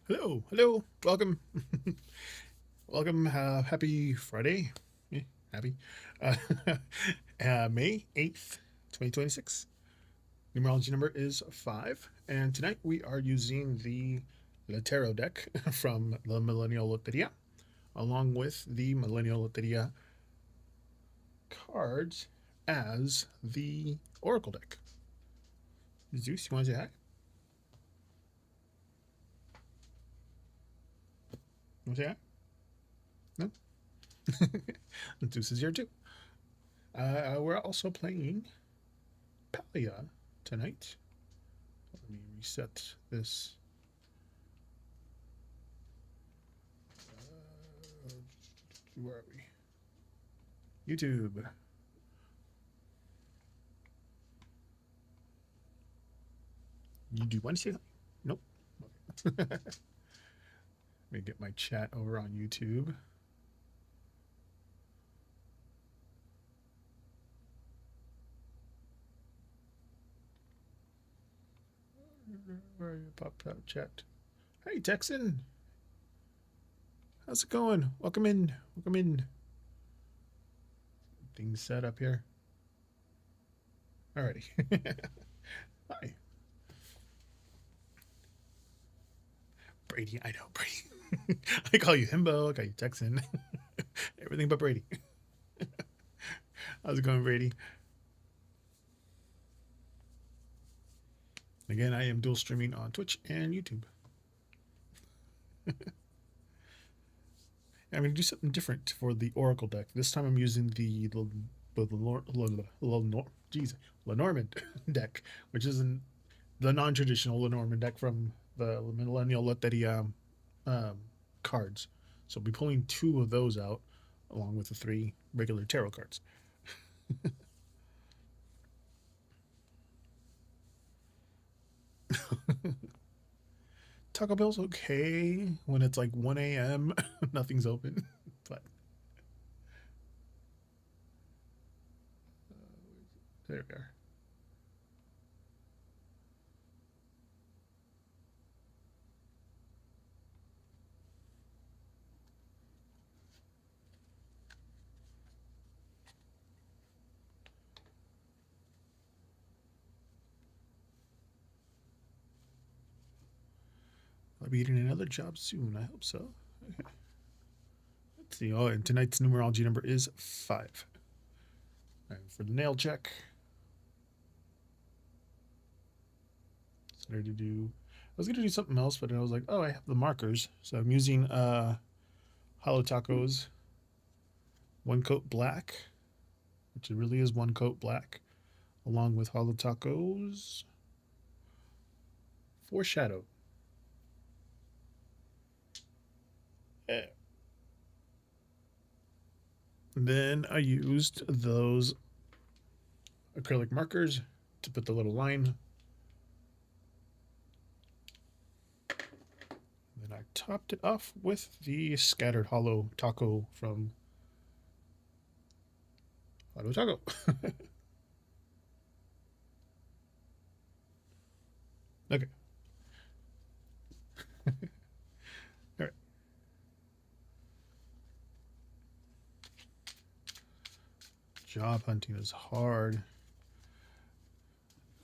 Hello, hello, welcome, welcome. Happy Friday, happy uh, May 8th, 2026. Numerology number is 5, and tonight we are using the Tarot deck from the Millennial Loteria, along with the Millennial Loteria cards as the Oracle deck. Zeus, you want to say hi? You want to say hi? No? Zeus is here too. We're also playing Palia tonight. Let me reset this. Where are we? YouTube. YouTube. Want to see that? Nope. Okay. Let me get my chat over on YouTube. Where are you? Pop out chat. Hey, Texan. How's it going? Welcome in. Welcome in. Things set up here. Alrighty. Hi. Brady. I know, Brady. I call you Himbo. I call you Texan. Everything but Brady. How's it going, Brady? Again, I am dual streaming on Twitch and YouTube. I'm going to do something different for the Oracle deck. This time I'm using the Lenormand deck, which is the non-traditional Lenormand deck from the Millennial Loteria cards. So I'll be pulling 2 of those out, along with the 3 regular tarot cards. Taco Bell's okay when it's like 1 a.m. Nothing's open, but there we are. I'll be getting another job soon. I hope so. Okay. Let's see. Oh, and tonight's numerology number is 5. And for the nail check, started to do. I was gonna do something else, but I was like, oh, I have the markers, so I'm using Hollow Tacos One Coat Black, which it really is One Coat Black, along with Hollow Tacos Foreshadow. Yeah. Then I used those acrylic markers to put the little line. Then I topped it off with the scattered hollow taco from Hollow Taco. Okay. All right. Job hunting is hard.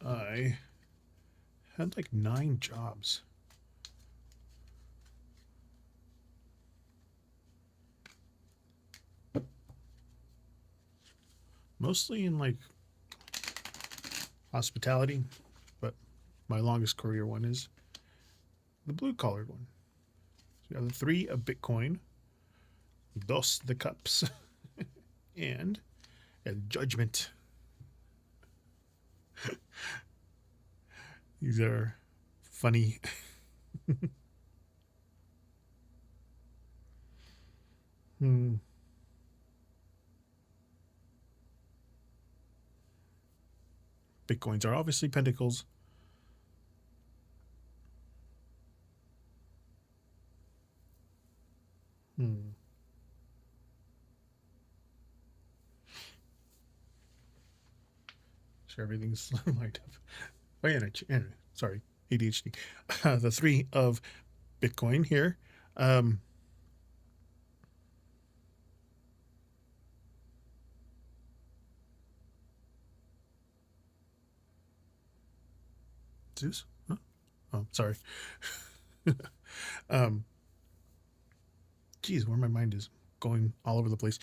I had like 9 jobs. Mostly in like hospitality, but my longest career one is the blue collared one. So we have the 3 of Bitcoin, dos the cups, and judgment. These are funny. Hmm. Bitcoins are obviously pentacles. Hmm. Sure, everything's lined up. Oh yeah, sorry, ADHD. The 3 of Bitcoin here. Um, Zeus? Huh? Oh, sorry. um, Geez, where my mind is going all over the place.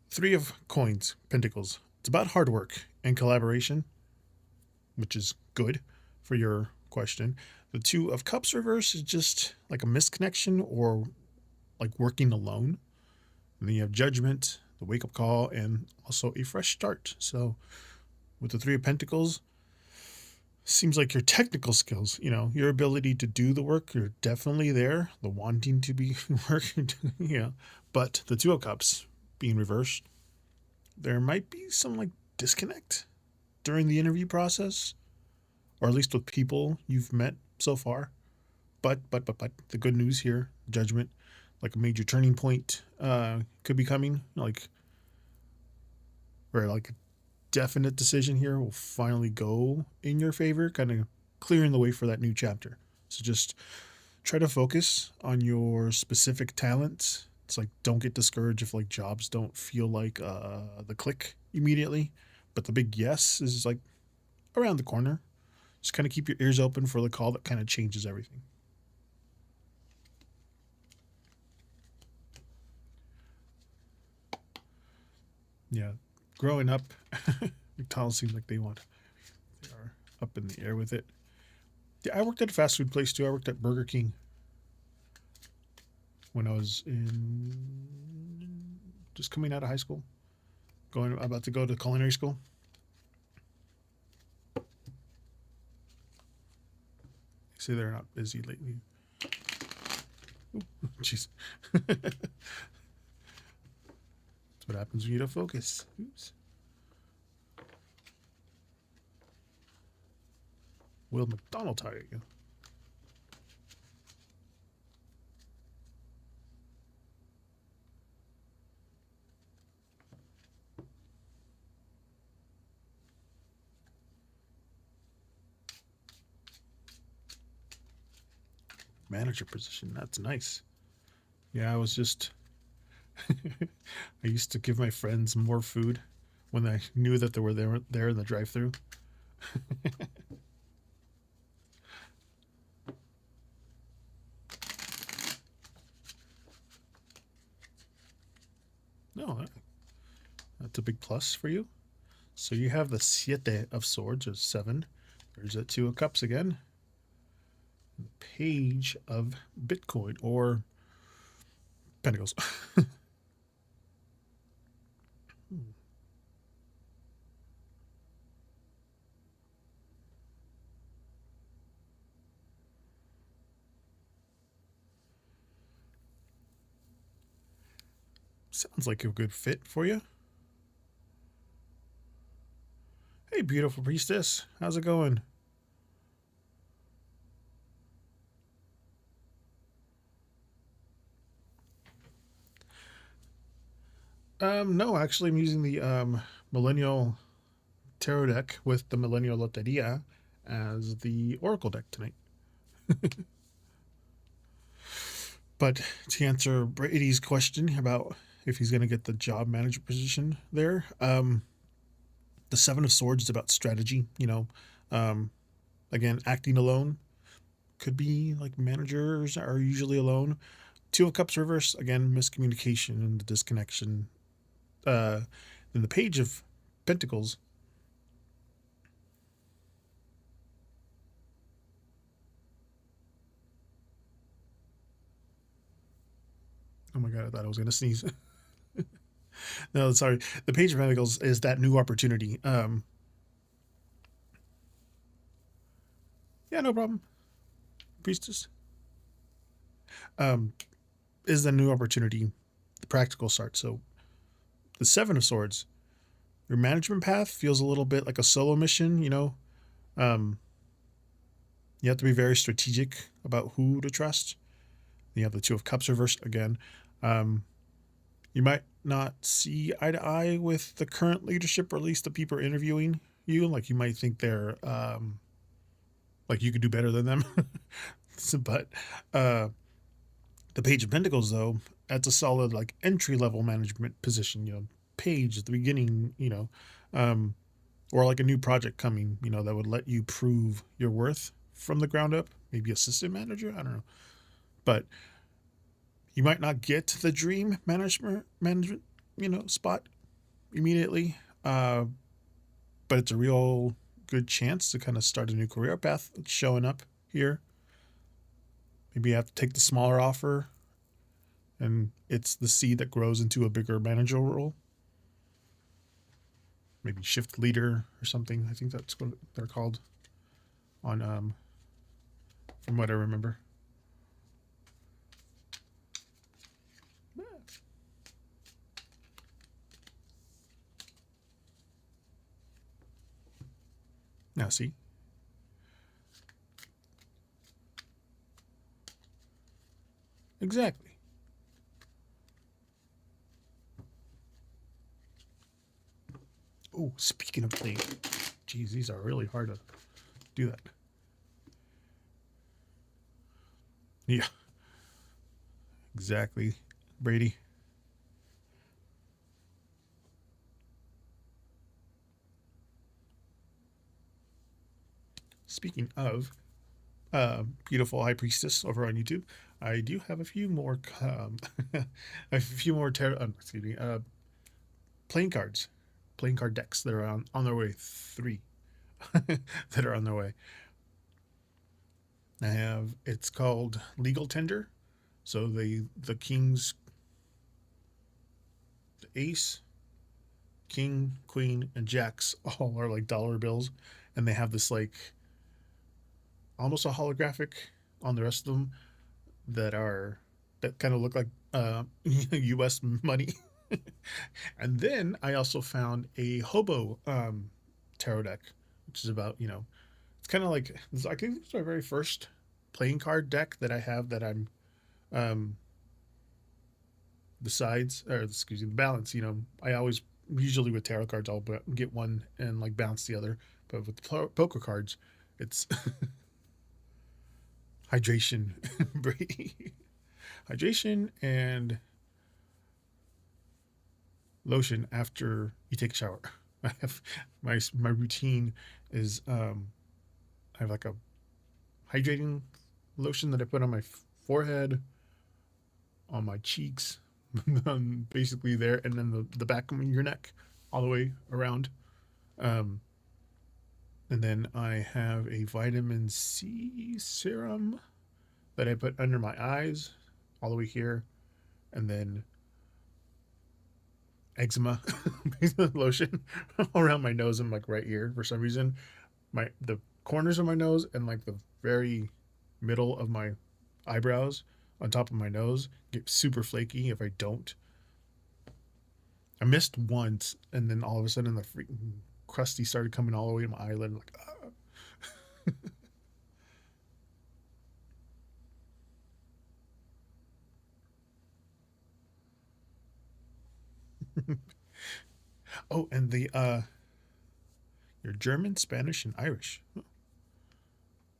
Three of coins, pentacles. It's about hard work and collaboration, which is good for your question. The two of cups reverse is just like a misconnection or like working alone. And then you have judgment, the wake up call, and also a fresh start. So with the three of pentacles, seems like your technical skills, your ability to do the work, you're definitely there. The wanting to be working, But the two of cups being reversed, there might be some like disconnect during the interview process, or at least with people you've met so far. But the good news here, judgment, like a major turning point, could be coming, like where like a definite decision here will finally go in your favor, kind of clearing the way for that new chapter. So just try to focus on your specific talents. It's like don't get discouraged if like jobs don't feel like the click immediately, but the big yes is like around the corner. Just kind of keep your ears open for the call that kind of changes everything. Yeah, growing up, McDonald's seems like they are up in the air with it. Yeah, I worked at a fast food place too. I worked at Burger King when I was in just coming out of high school, about to go to culinary school. They say they're not busy lately. Jeez. That's what happens when you don't focus. Oops. Will McDonald tire you? Manager position. That's nice. Yeah, I was just. I used to give my friends more food when I knew that they were there in the drive-through. No, that's a big plus for you. So you have the Siete of Swords, or 7. There's a Two of Cups again. The Page of Bitcoin, or Pentacles. Sounds like a good fit for you. Hey, beautiful priestess. How's it going? No, actually, I'm using the Millennial Tarot deck with the Millennial Loteria as the Oracle deck tonight. But to answer Brady's question about if he's going to get the job manager position there, the Seven of Swords is about strategy. Um, again, acting alone could be like managers are usually alone. Two of Cups reverse, again, miscommunication and the disconnection. In the Page of Pentacles, oh my god, I thought I was going to sneeze. No, sorry. The Page of Pentacles is that new opportunity. Yeah, no problem. Priestess. Um, is the new opportunity, the practical start. So the Seven of Swords, your management path feels a little bit like a solo mission. Um, you have to be very strategic about who to trust. You have the Two of Cups reversed again. You might not see eye to eye with the current leadership, or at least the people interviewing you. Like you might think they're like you could do better than them. But uh, the Page of Pentacles, though, that's a solid like entry level management position. Page at the beginning. Um, or like a new project coming. That would let you prove your worth from the ground up. Maybe assistant manager. I don't know, but you might not get the dream management spot immediately. But it's a real good chance to kind of start a new career path showing up here. Maybe you have to take the smaller offer, and it's the seed that grows into a bigger managerial role. Maybe shift leader or something. I think that's what they're called on from what I remember. Now see. Exactly. Oh, speaking of playing, geez, these are really hard to do that. Yeah, exactly, Brady. Speaking of beautiful high priestess over on YouTube, I do have a few more a few more playing cards, playing card decks that are on their way. 3 that are on their way. I have, it's called Legal Tender. So the kings, the ace, king, queen, and jacks all are like dollar bills, and they have this like almost a holographic on the rest of them that kind of look like U.S. money. And then I also found a hobo tarot deck, which is about it's kind of like, I think it's my very first playing card deck that I have that I'm um, the sides, or excuse me, the balance. I always, usually with tarot cards, I'll get one and like bounce the other, but with poker cards, it's hydration, hydration and lotion after you take a shower. I have my routine is I have like a hydrating lotion that I put on my forehead, on my cheeks, basically there, and then the back of your neck, all the way around. Um, and then I have a vitamin C serum that I put under my eyes, all the way here, and then eczema lotion around my nose and like right here for some reason. The corners of my nose and like the very middle of my eyebrows on top of my nose get super flaky if I don't. I missed once, and then all of a sudden the freaking crusty started coming all the way to my eyelid. I'm like, oh, and the you're German, Spanish, and Irish.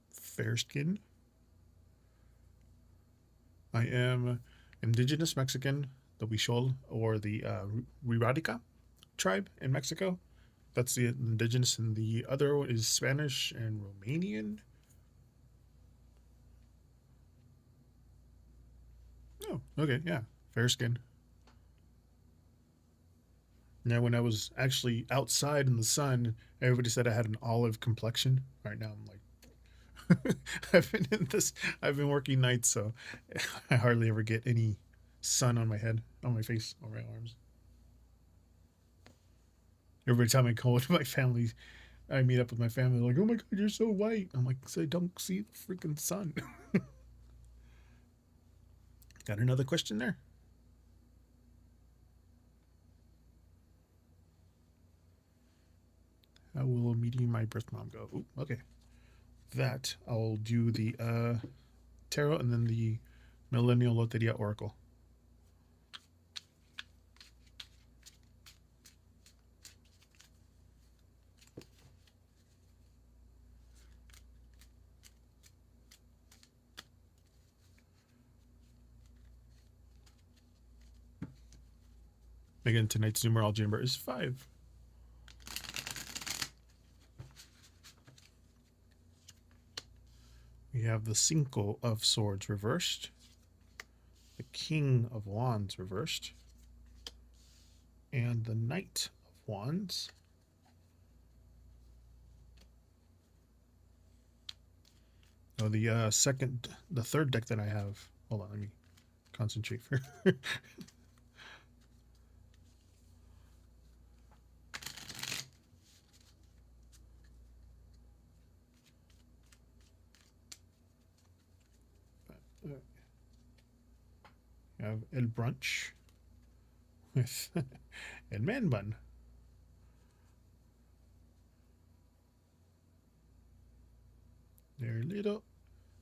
Fair skin. I am indigenous Mexican, the Huichol or the Riradica tribe in Mexico. That's the indigenous, and the other one is Spanish and Romanian. Oh, okay, yeah, fair skin. Now, when I was actually outside in the sun, everybody said I had an olive complexion. Right now, I'm like, I've been in this. I've been working nights, so I hardly ever get any sun on my head, on my face, on my arms. Every time I go to my family, I meet up with my family, like, "Oh my god, you're so white." I'm like, "So I don't see the freaking sun." Got another question there? How will meeting my birth mom go? Ooh, okay. That I'll do the tarot and then the Millennial Loteria Oracle. Again, tonight's numerology number is 5. We have the Cinco of Swords reversed, the King of Wands reversed, and the Knight of Wands. Oh, the third deck that I have. Hold on, let me concentrate for. I have El Brunch with El Man Bun. Very little.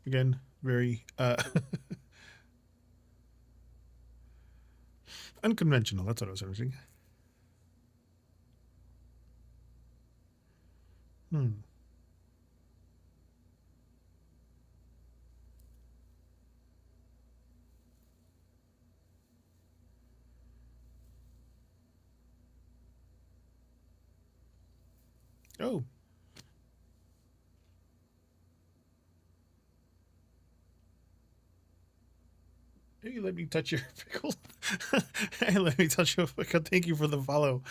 Again, very unconventional. That's what I was saying. Oh. Hey, let me touch your pickle. Hey, let me touch your pickle. Thank you for the follow.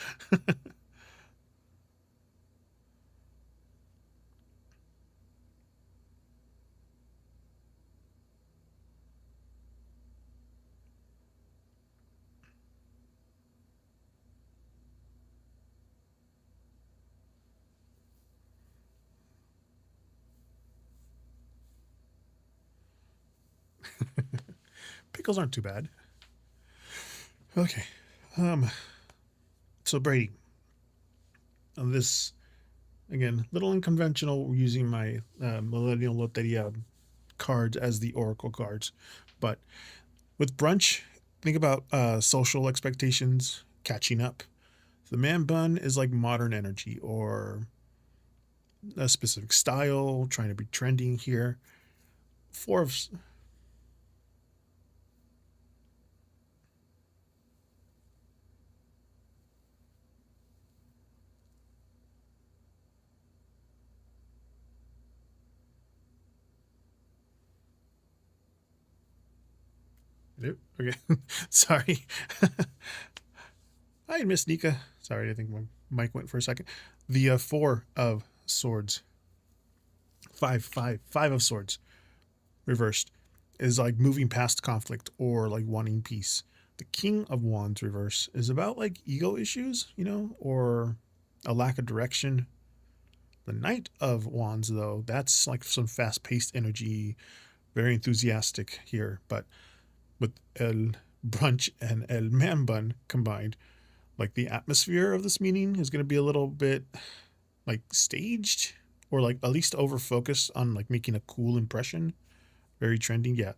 Pickles aren't too bad. Okay. So Brady, this again, little unconventional using my Millennial Loteria cards as the Oracle cards, but with brunch, think about social expectations catching up. The man bun is like modern energy or a specific style, trying to be trending here. Four of okay, sorry. Hi, Miss Nika. Sorry, I think my mic went for a second. The 4 of Swords, five of Swords reversed is like moving past conflict or like wanting peace. The King of Wands reverse is about like ego issues, or a lack of direction. The Knight of Wands, though, that's like some fast paced energy, very enthusiastic here. But with El Brunch and El Man Bun combined, like the atmosphere of this meeting is going to be a little bit like staged or like at least over focused on like making a cool impression. Very trending, yeah.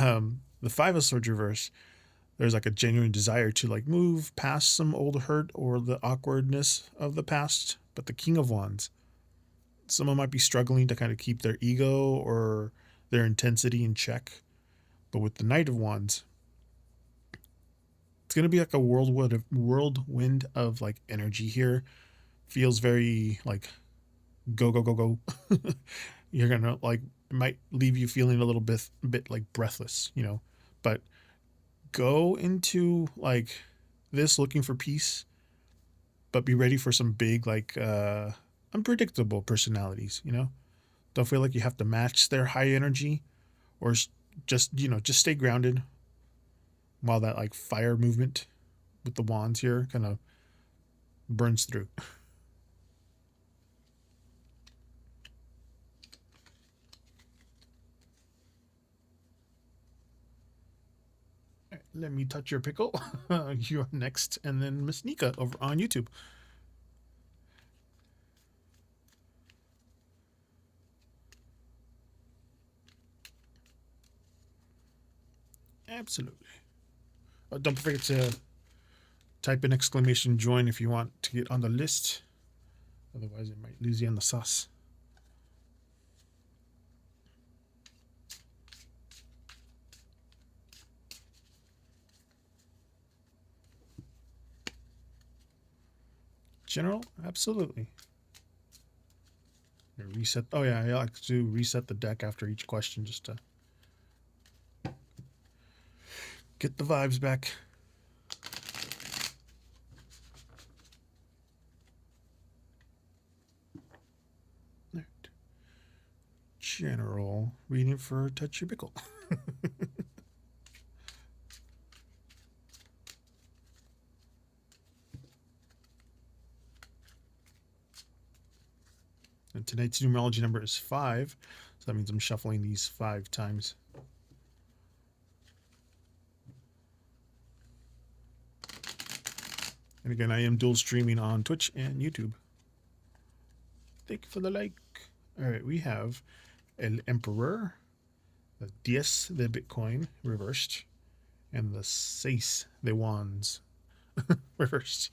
The 5 of Swords reverse, there's like a genuine desire to like move past some old hurt or the awkwardness of the past. But the King of Wands, someone might be struggling to kind of keep their ego or their intensity in check. But with the Knight of Wands, it's gonna be like a whirlwind of like energy here. Feels very like go go go go. You're gonna like it might leave you feeling a bit like breathless, but go into like this looking for peace, but be ready for some big like unpredictable personalities. Don't feel like you have to match their high energy, or just stay grounded while that like fire movement with the wands here kind of burns through. Let me touch your pickle. You're next, and then Miss Nika over on YouTube. Absolutely. Don't forget to type in exclamation join if you want to get on the list. Otherwise, it might lose you on the sauce. General, absolutely. Reset. Oh yeah, I like to reset the deck after each question just to get the vibes back. General reading for Touch Your Pickle. And tonight's numerology number is 5, so that means I'm shuffling these 5 times. And again, I am dual streaming on Twitch and YouTube. Thank you for the like. All right, we have El Emperor, the Diez de Bitcoin reversed, and the Seis de Wands reversed.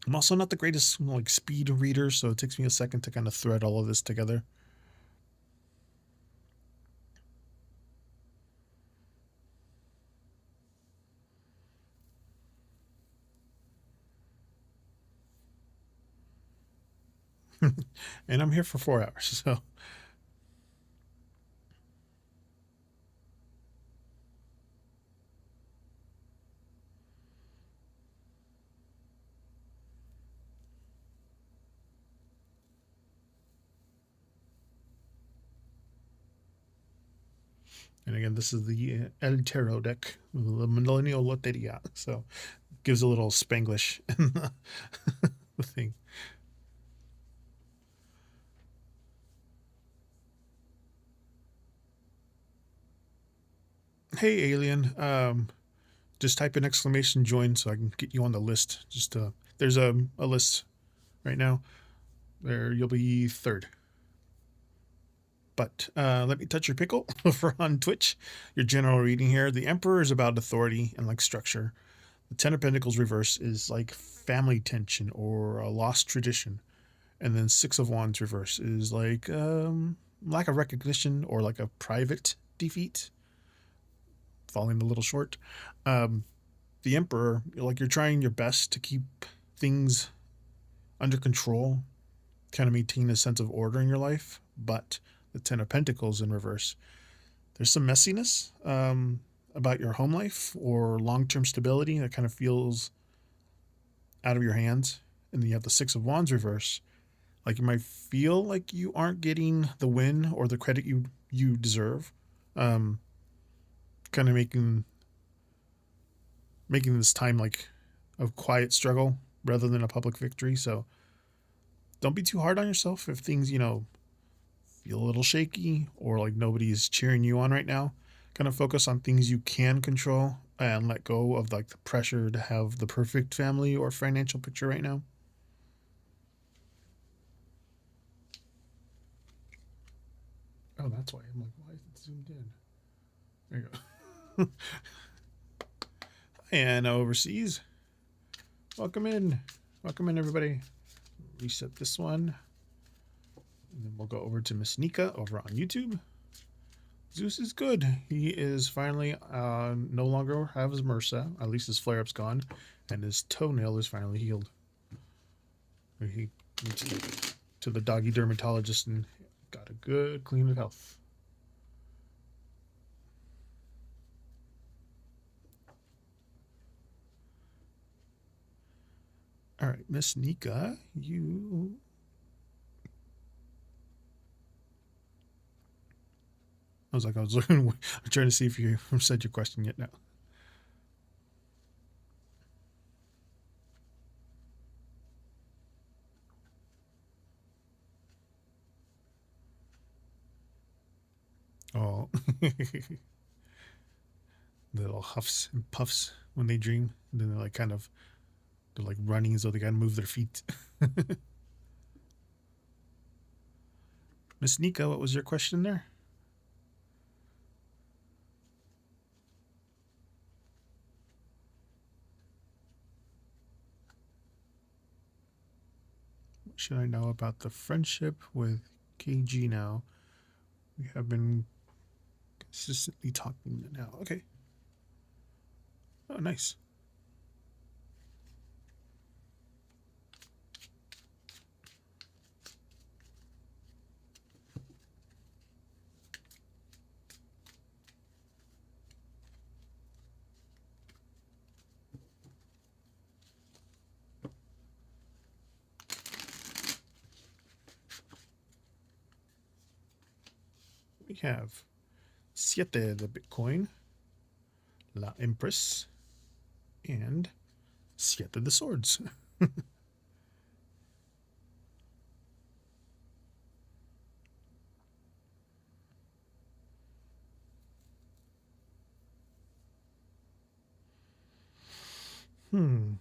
I'm also not the greatest like speed reader, so it takes me a second to kind of thread all of this together. And I'm here for 4 hours, so. And again, this is the El Tarot deck, the Millennial Loteria, so gives a little Spanglish in the thing. Hey, alien. Just type in exclamation join so I can get you on the list. Just there's a list right now. There, you'll be 3rd. But let me touch your pickle over on Twitch. Your general reading here. The Emperor is about authority and like structure. The 10 of Pentacles reverse is like family tension or a lost tradition. And then 6 of Wands reverse is like lack of recognition or like a private defeat. Falling a little short. The Emperor, like you're trying your best to keep things under control, kind of maintain a sense of order in your life. But the 10 of Pentacles in reverse, there's some messiness about your home life or long-term stability that kind of feels out of your hands. And then you have the 6 of Wands reverse. Like you might feel like you aren't getting the win or the credit you deserve. Kind of making this time like a quiet struggle rather than a public victory. So don't be too hard on yourself if things, feel a little shaky or like nobody's cheering you on right now. Kind of focus on things you can control and let go of like the pressure to have the perfect family or financial picture right now. Oh, that's why I'm like, why is it zoomed in? There you go. And overseas. Welcome in, everybody. Reset this one. And then we'll go over to Miss Nika over on YouTube. Zeus is good. He is finally no longer has MRSA. At least his flare-up's gone. And his toenail is finally healed. He went to the doggy dermatologist and got a good clean of health. All right, Miss Nika, you... I was looking, I'm trying to see if you said your question yet now. Oh. The little huffs and puffs when they dream. And then they're like they're like running as though they gotta move their feet. Miss Nika, what was your question there? What should I know about the friendship with KG now? We have been consistently talking now. Okay. Oh, nice. we have Siete the Bitcoin, La Empress, and Siete the Swords. Hmm.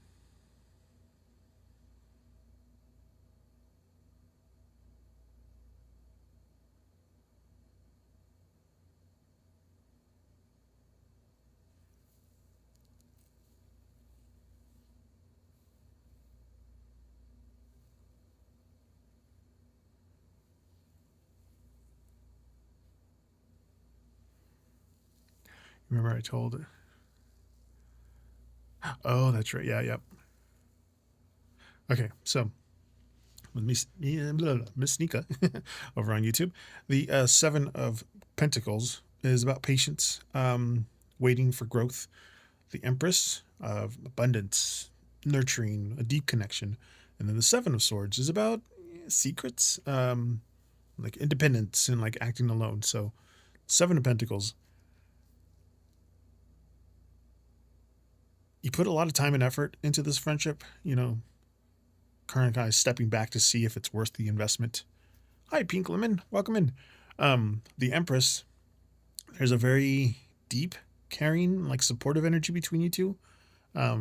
Remember I told it. Oh, that's right. Yeah, yep. Okay, so with Miss Nika over on YouTube, the Seven of Pentacles is about patience, waiting for growth. The Empress of abundance, nurturing, a deep connection, and then the Seven of Swords is about secrets, like independence and like acting alone. So, Seven of Pentacles, you put a lot of time and effort into this friendship. You know, current guy stepping back to see if it's worth the investment. Hi, Pink Lemon, welcome in. The Empress, there's a very deep, caring, like supportive energy between you two.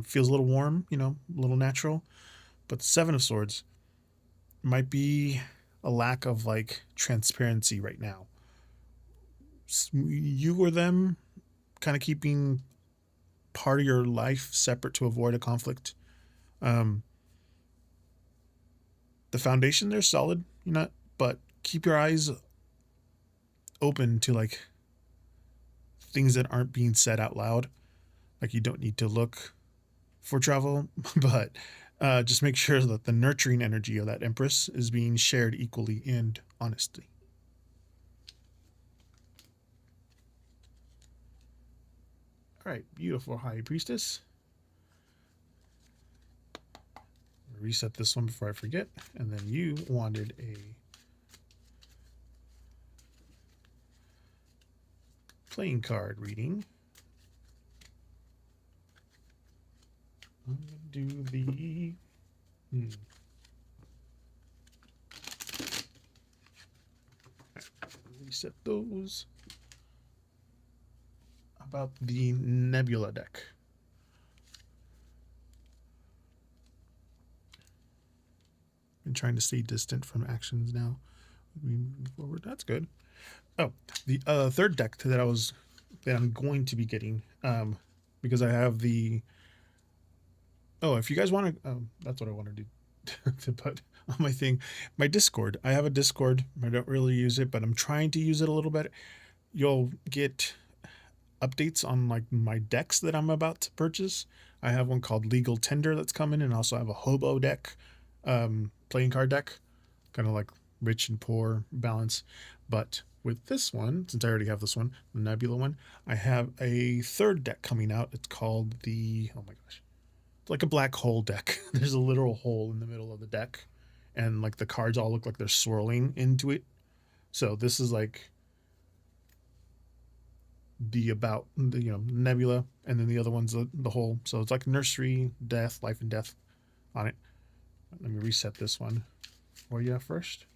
Feels a little warm, you know, a little natural. But the Seven of Swords might be a lack of like transparency right now. You or them kind of keeping part of your life separate to avoid a conflict. Um, the foundation there's solid, you know, but keep your eyes open to like things that aren't being said out loud. Like you don't need to look for travel, but just make sure that the nurturing energy of that Empress is being shared equally and honestly. All right, beautiful High Priestess. Reset this one before I forget. And then you wanted a playing card reading. I'm going to do the... Reset those. About the Nebula deck. Been trying to stay distant from actions now. Moving forward, that's good. Oh, the third deck that I'm going to be getting, because I have the. Oh, if you guys want to, that's what I want to do. To put on my thing, my Discord. I have a Discord. I don't really use it, but I'm trying to use it a little bit. You'll get updates on like my decks that I'm about to purchase. I have one called Legal Tender that's coming, and also have a Hobo deck, playing card deck, kind of like rich and poor balance. But with this one, since I already have this one, the Nebula one, I have a third deck coming out. It's called the, oh my gosh, it's like a black hole deck. There's a literal hole in the middle of the deck, and like the cards all look like they're swirling into it. So this is like the about the, you know, Nebula, and then the other one's the whole. So it's like nursery, death, life and death on it. Let me reset this one for you first.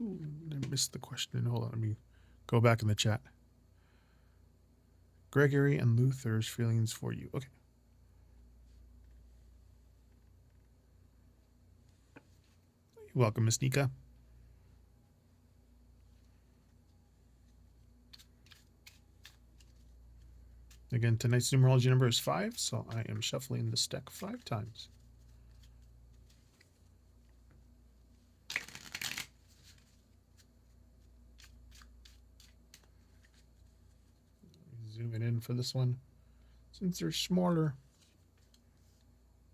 Ooh, I missed the question. Hold on, let me go back in the chat. Gregory and Luther's feelings for you. Okay. You're welcome, Miss Nika. Again, tonight's numerology number is 5, so I am shuffling this deck 5 times. Zoom it in for this one. Since they're smaller,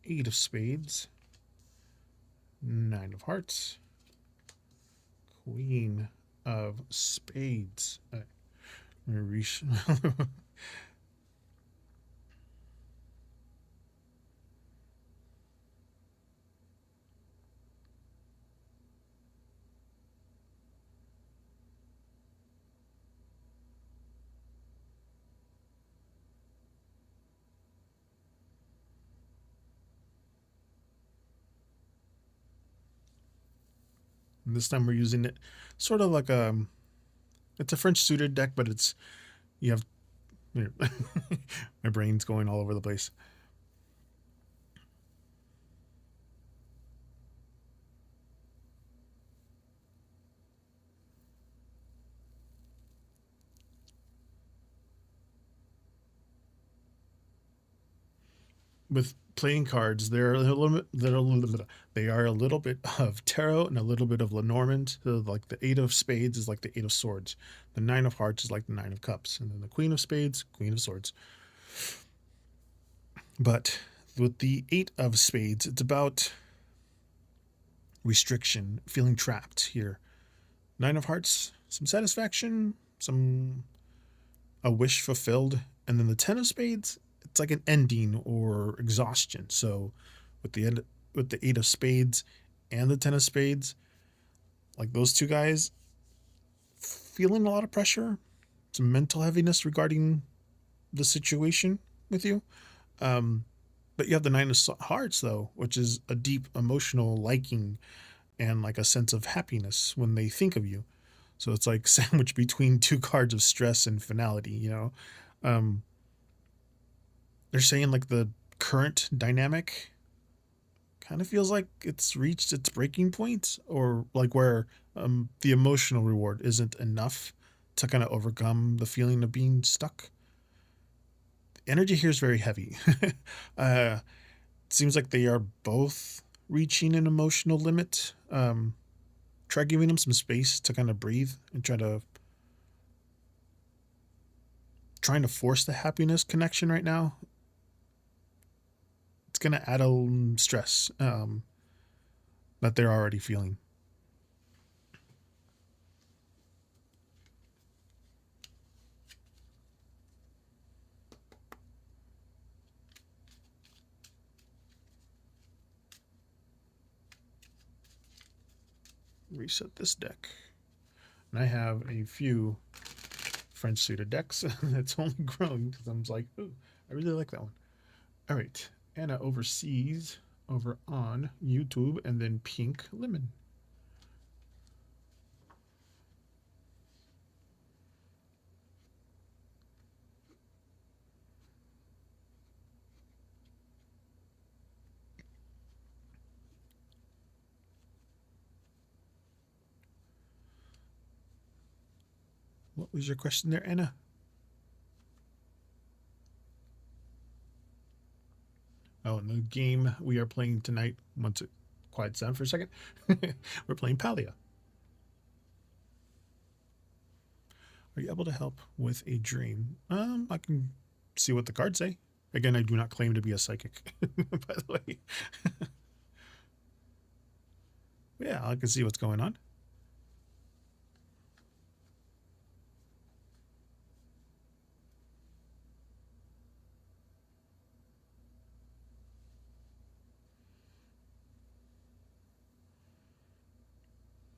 8 of spades, 9 of hearts, Queen of spades. And this time we're using it sort of like it's a French suited deck, but it's, you have, my brain's going all over the place. With playing cards, they are a little bit of tarot and a little bit of Lenormand. So like the eight of spades is like the eight of swords, the nine of hearts is like the nine of cups, and then the queen of spades, queen of swords. But with the eight of spades, it's about restriction, feeling trapped here. Nine of hearts, some satisfaction, some a wish fulfilled, and then the ten of spades, it's like an ending or exhaustion. So with the eight of spades and the ten of spades, like those two guys, feeling a lot of pressure, some mental heaviness regarding the situation with you. But you have the nine of hearts though, which is a deep emotional liking and like a sense of happiness when they think of you. So it's like sandwiched between two cards of stress and finality, you know. Um, they're saying like the current dynamic kind of feels like it's reached its breaking point, or like where the emotional reward isn't enough to kind of overcome the feeling of being stuck. The energy here is very heavy. It seems like they are both reaching an emotional limit. Try giving them some space to kind of breathe and trying to force the happiness connection right now. It's going to add a stress that they're already feeling. Reset this deck. And I have a few French suited decks. It's only growing because I'm like, ooh, I really like that one. All right. Anna overseas over on YouTube, and then Pink Lemon. What was your question there, Anna? Oh, and the game we are playing tonight, once it quiets down for a second, we're playing Palia. Are you able to help with a dream? I can see what the cards say. Again, I do not claim to be a psychic, by the way. Yeah, I can see what's going on.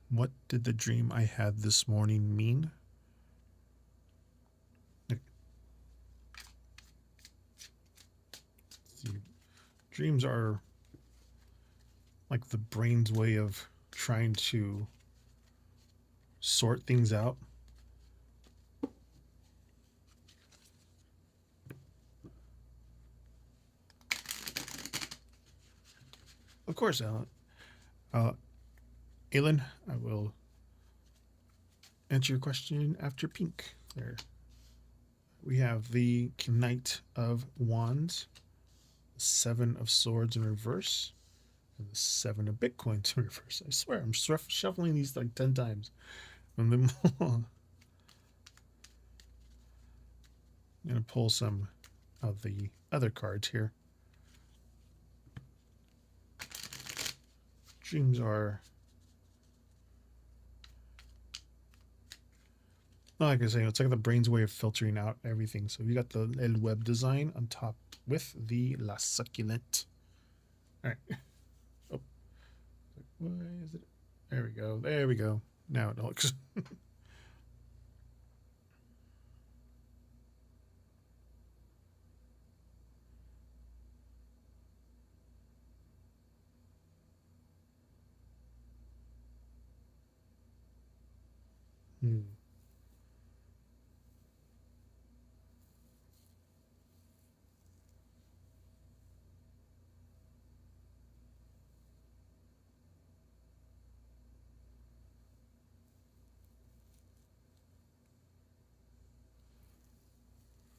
What did the dream I had this morning mean? See, dreams are like the brain's way of trying to sort things out. Of course, Alan. Alan, I will answer your question after Pink. There. We have the Knight of Wands, the Seven of Swords in reverse, and the Seven of Bitcoins in reverse. I swear, I'm shuffling these like 10 times. And then I'm going to pull some of the other cards here. Dreams are, like I say, it's like the brain's way of filtering out everything. So you got the El Web design on top with the La Succulent. All right. Oh, why is it? There we go. There we go. Now it looks. Hmm.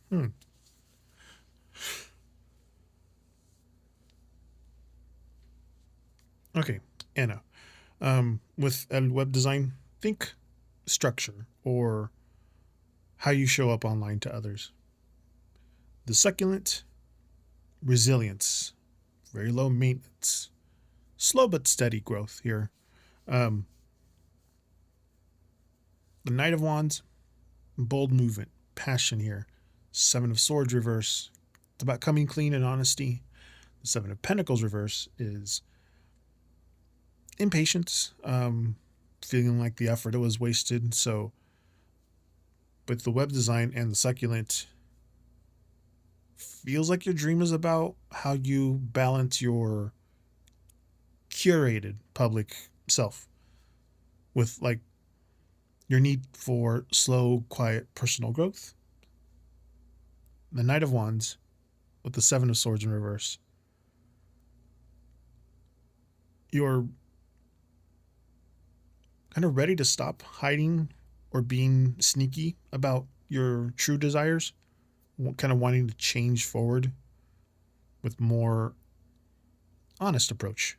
Hmm. Okay, Anna. With web design, think structure or how you show up online to others. The succulent, resilience, very low maintenance, slow but steady growth here. Um, the Knight of Wands, bold movement, passion here. Seven of Swords reverse, it's about coming clean and honesty. The Seven of Pentacles reverse is impatience, feeling like the effort was wasted. So, with the web design and the succulent, feels like your dream is about how you balance your curated public self with like your need for slow, quiet personal growth. The Knight of Wands with the Seven of Swords in reverse. You're kind of ready to stop hiding or being sneaky about your true desires, kind of wanting to change forward with more honest approach.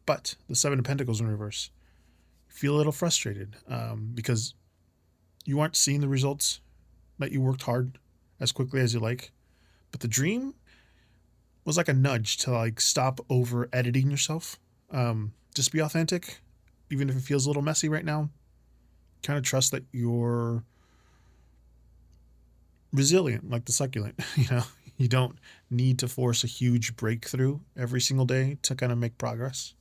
But the Seven of Pentacles in reverse, you feel a little frustrated because you aren't seeing the results that you worked hard as quickly as you like. But the dream was like a nudge to like stop over editing yourself. Just be authentic, even if it feels a little messy right now. Kind of trust that you're resilient, like the succulent. You don't need to force a huge breakthrough every single day to kind of make progress.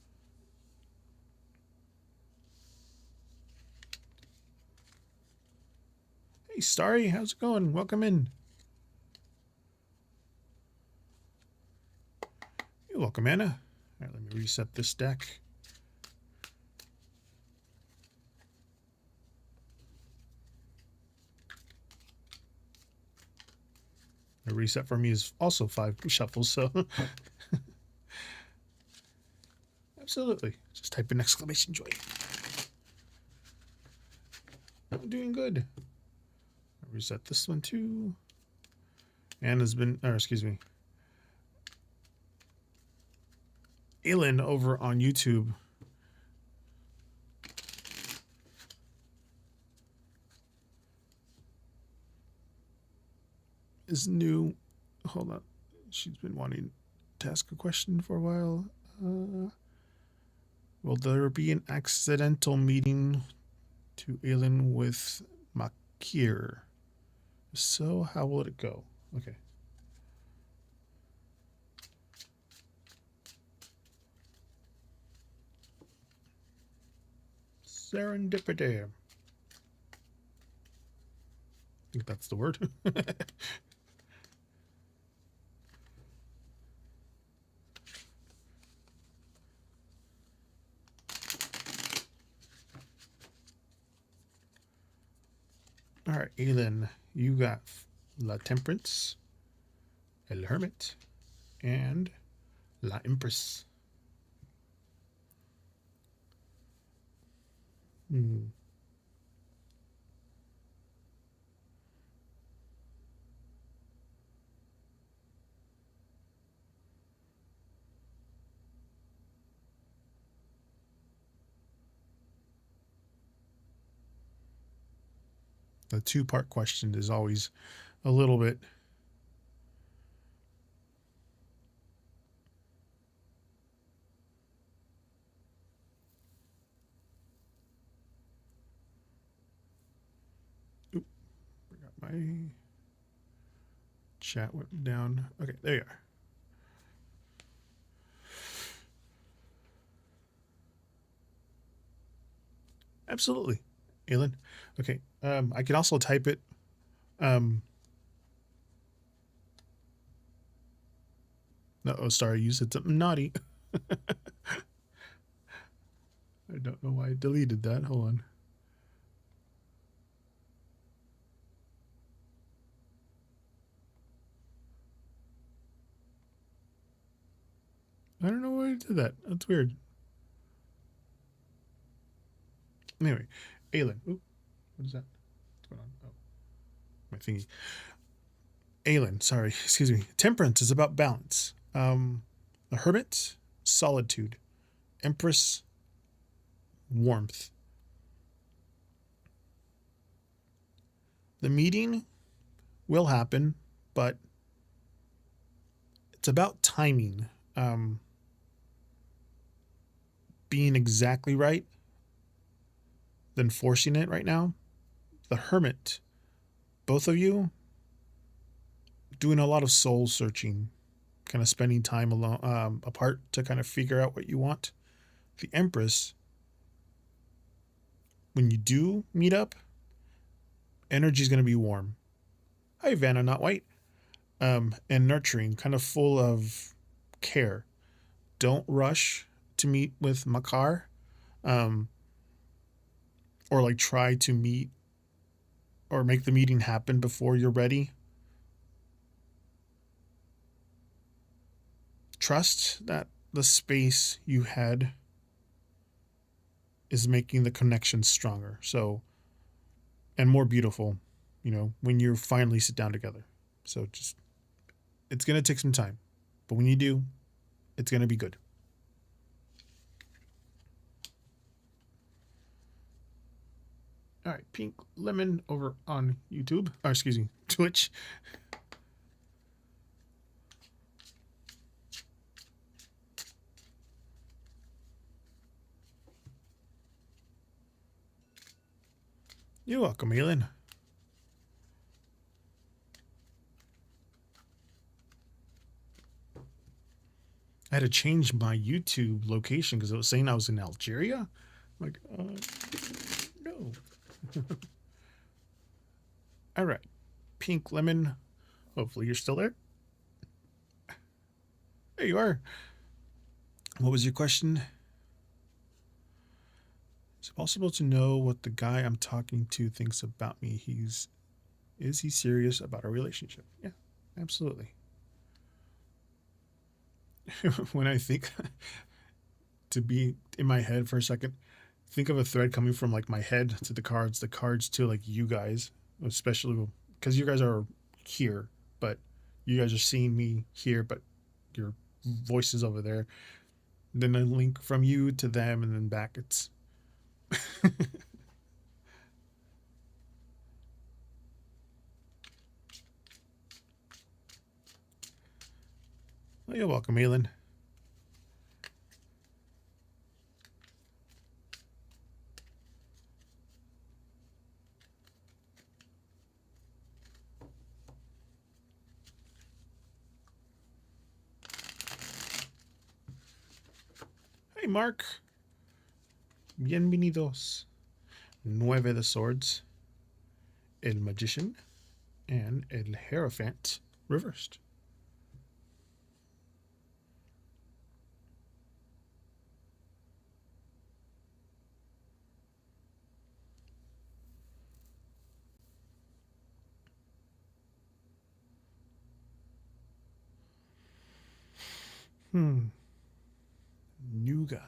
Hey, Starry, how's it going? Welcome in. You're welcome, Anna. All right, let me reset this deck. The reset for me is also 5 shuffles, so absolutely. Just type in exclamation joy. I'm doing good. I'll reset this one too. Anna's been, or excuse me, Aylin over on YouTube is new. Hold on. She's been wanting to ask a question for a while. Will there be an accidental meeting to Aylin with Makir? So, how will it go? Okay. Serendipity. I think that's the word. All right, Aylin, you got La Temperance, El Hermit, and La Empress. Hmm. The two-part question is always a little bit. Oop, forgot my chat went down. Okay, there you are. Absolutely, Aylin. Okay, I can also type it. No, oh, sorry, you said something naughty. I don't know why I deleted that. Hold on. I don't know why I did that. That's weird. Anyway, Aelin. Oop, what is that? What's going on? Oh, my thingy. Aelin, sorry, excuse me. Temperance is about balance. The Hermit, solitude. Empress, warmth. The meeting will happen, but it's about timing. Being exactly right than forcing it right now. The Hermit, both of you doing a lot of soul searching, kind of spending time alone, apart to kind of figure out what you want. The Empress, when you do meet up, energy is going to be warm. Hi, Vanna, not white. And nurturing, kind of full of care. Don't rush to meet with Makar, um, or like try to meet or make the meeting happen before you're ready. Trust that the space you had is making the connection stronger. So, and more beautiful, when you finally sit down together. So just, it's going to take some time, but when you do, it's going to be good. All right, Pink Lemon over on YouTube, or excuse me, Twitch. You're welcome, Aelin. I had to change my YouTube location because it was saying I was in Algeria. I'm like, no. All right, Pink Lemon. Hopefully you're still there. There you are. What was your question? Is it possible to know what the guy I'm talking to thinks about me? Is he serious about our relationship? Yeah, absolutely. When I think to be in my head for a second, think of a thread coming from like my head to the cards to like you guys, especially because you guys are here, but you guys are seeing me here, but your voice is over there. Then a link from you to them, and then back. It's oh, you're welcome, Aelin. Hey, Mark. Bienvenidos. 9 de Swords, El Magician, and El Hierophant reversed. New guy.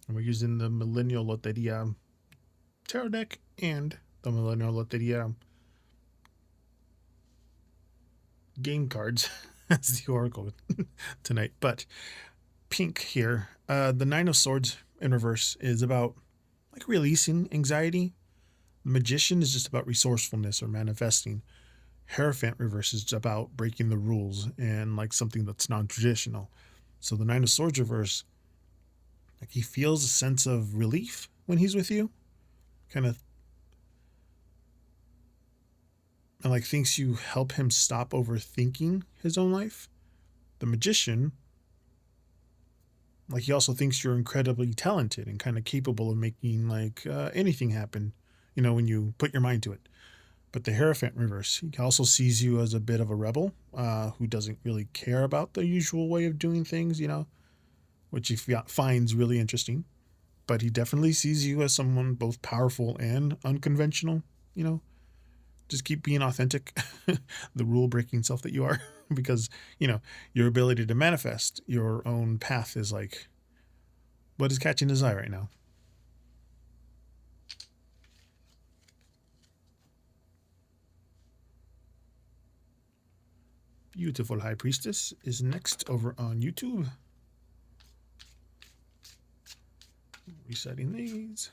And we're using the Millennial Loteria Tarot deck and the Millennial Loteria game cards as the Oracle tonight. But Pink here, the 9 of Swords in reverse is about like releasing anxiety. The Magician is just about resourcefulness or manifesting. Hierophant reverse is about breaking the rules and like something that's non-traditional. So the 9 of Swords reverse, like he feels a sense of relief when he's with you, kind of and like thinks you help him stop overthinking his own life. The Magician, like, he also thinks you're incredibly talented and kind of capable of making like anything happen, when you put your mind to it. But the Hierophant reverse, he also sees you as a bit of a rebel who doesn't really care about the usual way of doing things, which he finds really interesting. But he definitely sees you as someone both powerful and unconventional, you know. Just keep being authentic, the rule breaking self that you are, because, your ability to manifest your own path is like what is catching his eye right now. Beautiful High Priestess is next over on YouTube. Resetting these.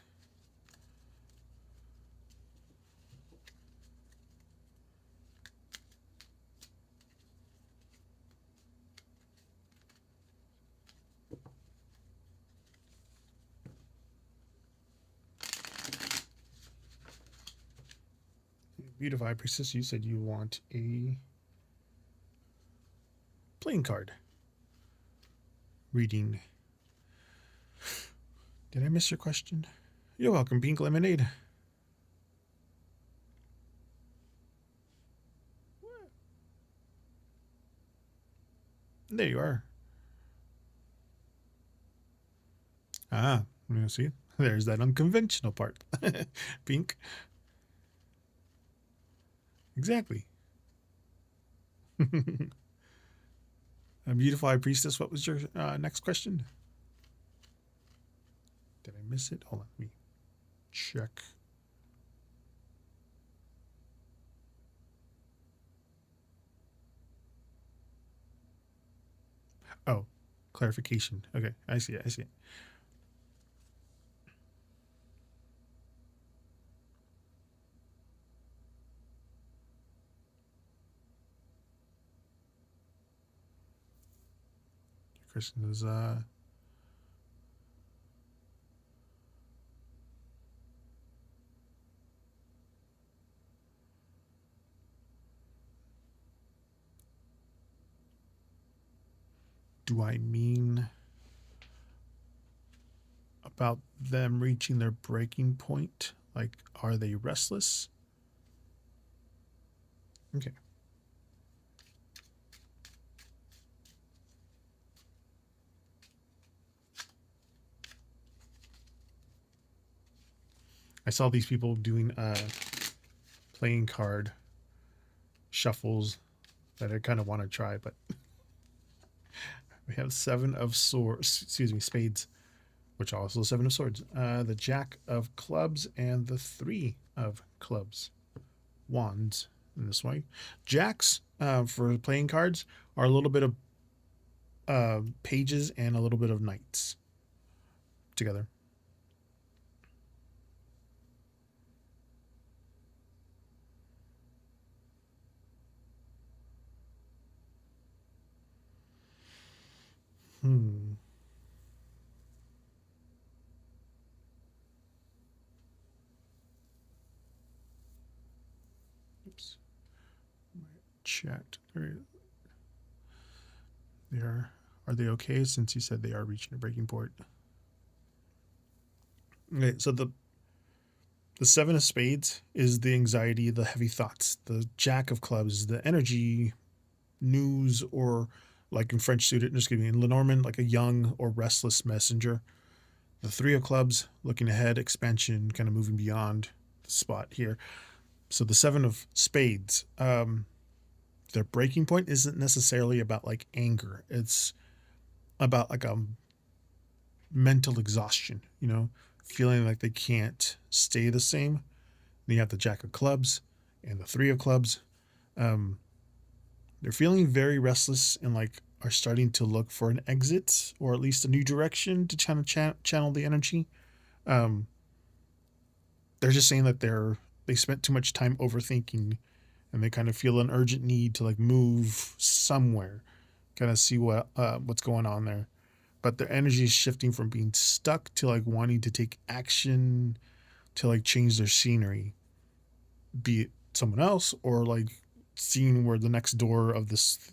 Beautiful High Priestess, you said you want a playing card reading. Did I miss your question? You're welcome, Pink Lemonade. There you are. Ah, you see, there's that unconventional part. Pink. Exactly. A Beautiful High Priestess, what was your next question? Did I miss it? Hold on, let me check. Oh, clarification. Okay, I see it. Your question is do I mean about them reaching their breaking point? Like, are they restless? Okay. I saw these people doing playing card shuffles that I kind of want to try, but we have seven of spades, which are also seven of swords. The Jack of clubs and the three of clubs. Wands in this way. Jacks for playing cards are a little bit of pages and a little bit of knights together. Oops. Chat. Are they okay? Since you said they are reaching a breaking point. Okay, so the seven of spades is the anxiety, the heavy thoughts. The Jack of clubs is the energy, news, or like in French student, just kidding, in Lenormand, like a young or restless messenger. The three of clubs, looking ahead, expansion, kind of moving beyond the spot here. So the seven of spades, their breaking point isn't necessarily about like anger. It's about like a mental exhaustion, feeling like they can't stay the same. Then you have the Jack of clubs and the three of clubs. They're feeling very restless and like are starting to look for an exit or at least a new direction to channel the energy. They're just saying that they spent too much time overthinking and they kind of feel an urgent need to like move somewhere, kind of see what's going on there. But their energy is shifting from being stuck to like wanting to take action to like change their scenery, be it someone else, or like seeing where the next door of this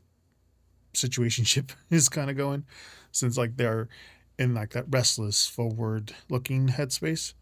situationship is kind of going, since like they're in like that restless forward looking headspace.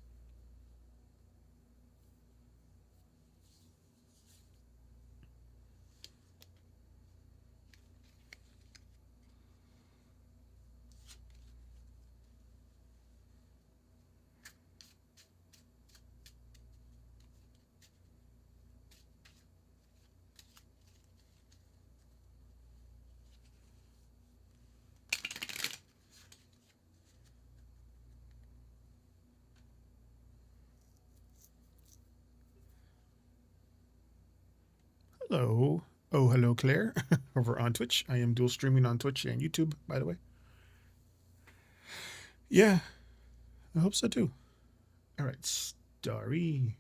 Hello. Oh, hello, Claire, over on Twitch. I am dual streaming on Twitch and YouTube, by the way. Yeah, I hope so too. All right, Starry.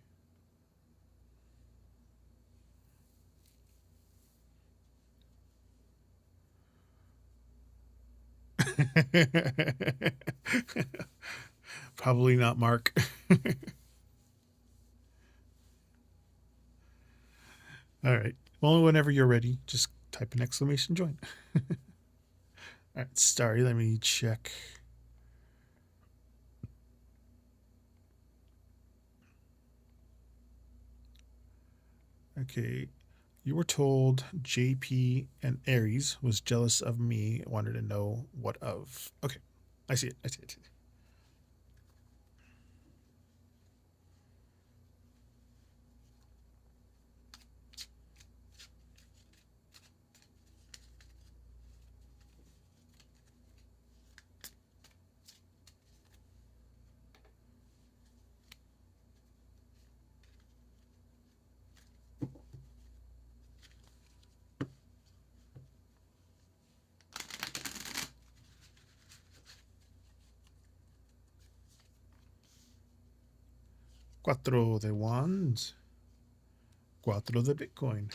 Probably not Mark. All right. Well, whenever you're ready, just type an exclamation join. All right, Starry, let me check. Okay. You were told JP and Aries was jealous of me, wanted to know what of. Okay. I see it. I see it. Cuatro de Wands, Cuatro de Bitcoin,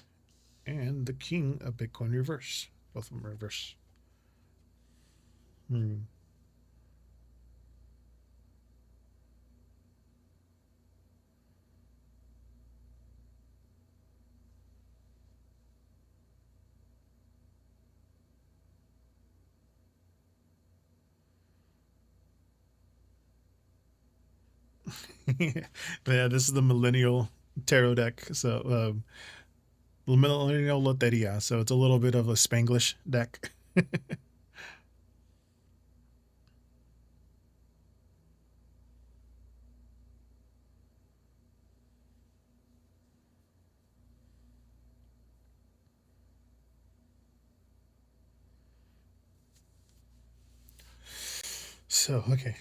and the King of Bitcoin reverse. Both of them reverse. Hmm. Yeah, this is the Millennial Tarot deck. So, Millennial Loteria. So it's a little bit of a Spanglish deck. So, okay.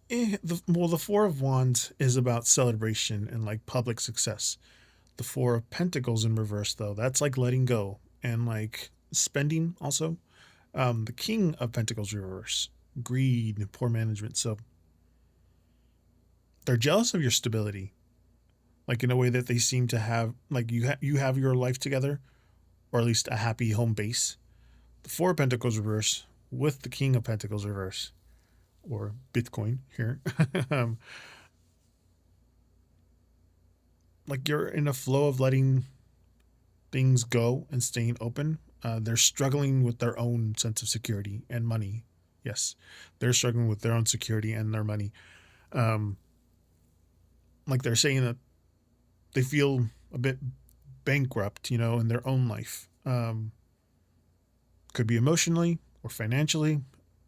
The Four of Wands is about celebration and like public success. The Four of Pentacles in reverse, though, that's like letting go and like spending also. The King of Pentacles reverse, greed and poor management. So they're jealous of your stability, like in a way that they seem to have, like you have your life together, or at least a happy home base. The Four of Pentacles reverse with the King of Pentacles reverse, or Bitcoin here. um, like you're in a flow of letting things go and staying open. They're struggling with their own sense of security and money. Yes, they're struggling with their own security and their money. Um, like they're saying that they feel a bit bankrupt, in their own life. Could be emotionally or financially,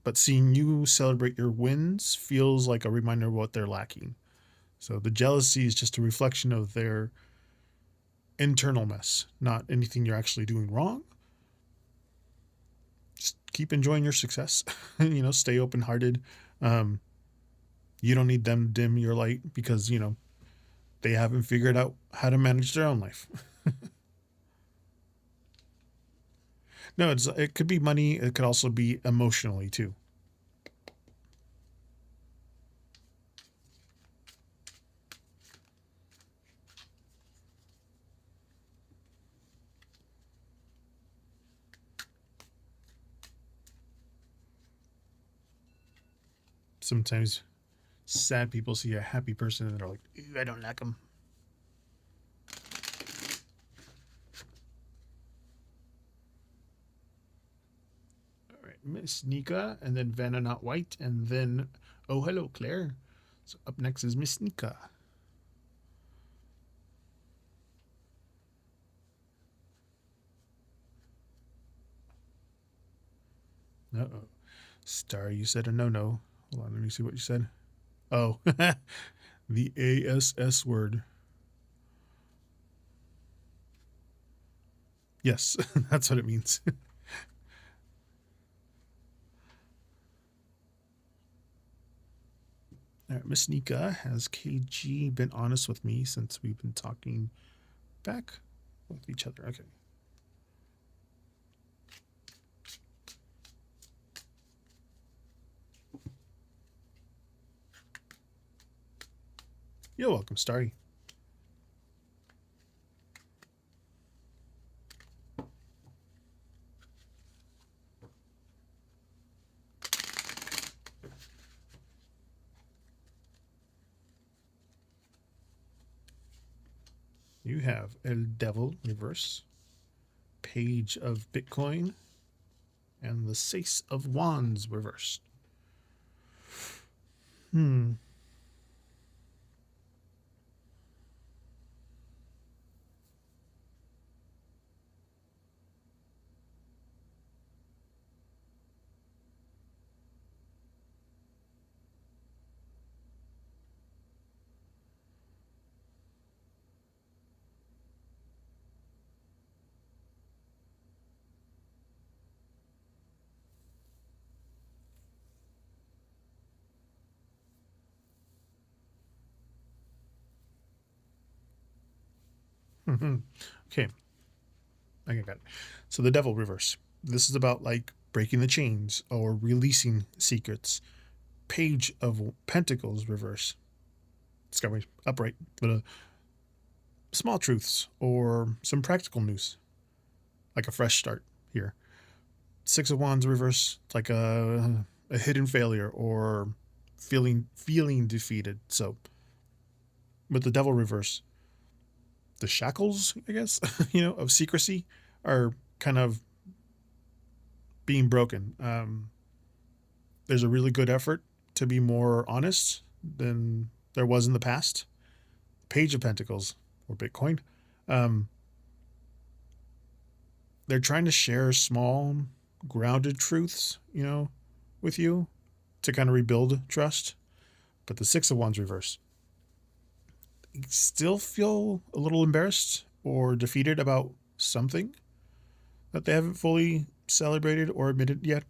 but seeing you celebrate your wins feels like a reminder of what they're lacking. So the jealousy is just a reflection of their internal mess, not anything you're actually doing wrong. Just keep enjoying your success. Stay open hearted. Um, you don't need them to dim your light because, they haven't figured out how to manage their own life. No, it could be money. It could also be emotionally too. Sometimes sad people see a happy person and they're like, "Ooh, I don't like them." Miss Nika, and then Vanna Not White, and then oh hello Claire. So up next is Miss Nika. Uh-oh. Star, you said a no-no. Hold on, let me see what you said. Oh, the ASS word. Yes, that's what it means. All right, Miss Nika, has KG been honest with me since we've been talking back with each other? Okay. You're welcome, Starry. You have El Devil reverse, Page of Bitcoin, and the Six of Wands reversed. Hmm. Okay. I got it. So the Devil reverse. This is about like breaking the chains or releasing secrets. Page of Pentacles reverse. Discovery upright. But small truths or some practical news, like a fresh start here. Six of Wands reverse, it's like a hidden failure or feeling defeated. So with the Devil reverse, the shackles, I guess, of secrecy are kind of being broken. There's a really good effort to be more honest than there was in the past. Page of Pentacles or Bitcoin. Um, they're trying to share small, grounded truths, with you to kind of rebuild trust. But the Six of Wands reverse, you still feel a little embarrassed or defeated about something that they haven't fully celebrated or admitted yet.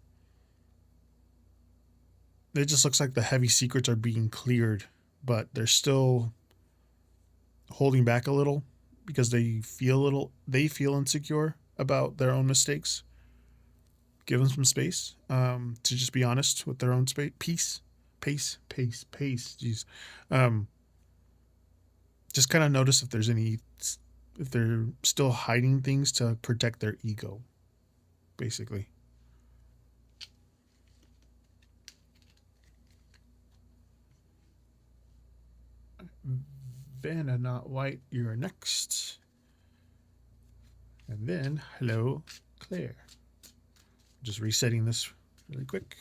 It just looks like the heavy secrets are being cleared, but they're still holding back a little because they feel insecure about their own mistakes. Give them some space to just be honest with their own pace. Jeez. Um, just kind of notice if they're still hiding things to protect their ego, basically. Vanna Not White, you're next. And then, hello, Claire. Just resetting this really quick.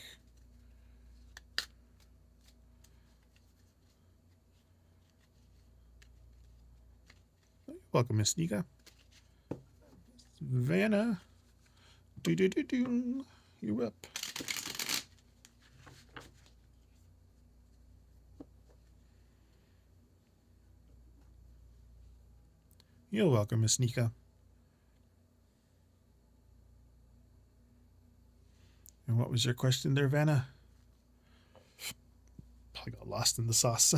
Welcome, Miss Nika. Vanna. You're up. You're welcome, Miss Nika. And what was your question there, Vanna? Probably got lost in the sauce. I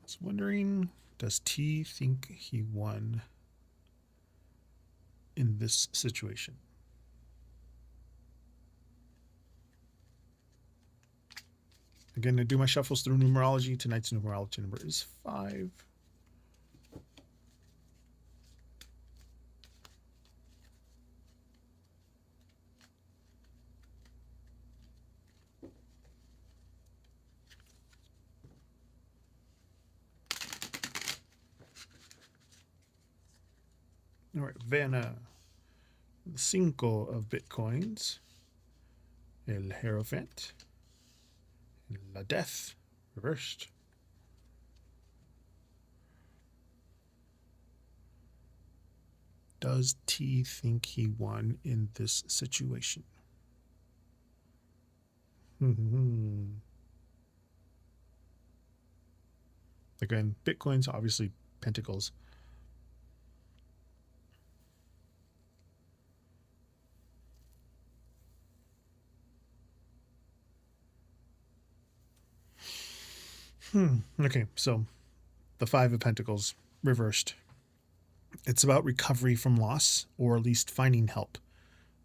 was wondering, does T think he won in this situation? Again, I do my shuffles through numerology. Tonight's numerology number is 5. All right, Vanna. Cinco of Bitcoins. El Hierophant. La Death, reversed. Does T think he won in this situation? Again, Bitcoins, obviously Pentacles. Okay, so the Five of Pentacles reversed. It's about recovery from loss, or at least finding help.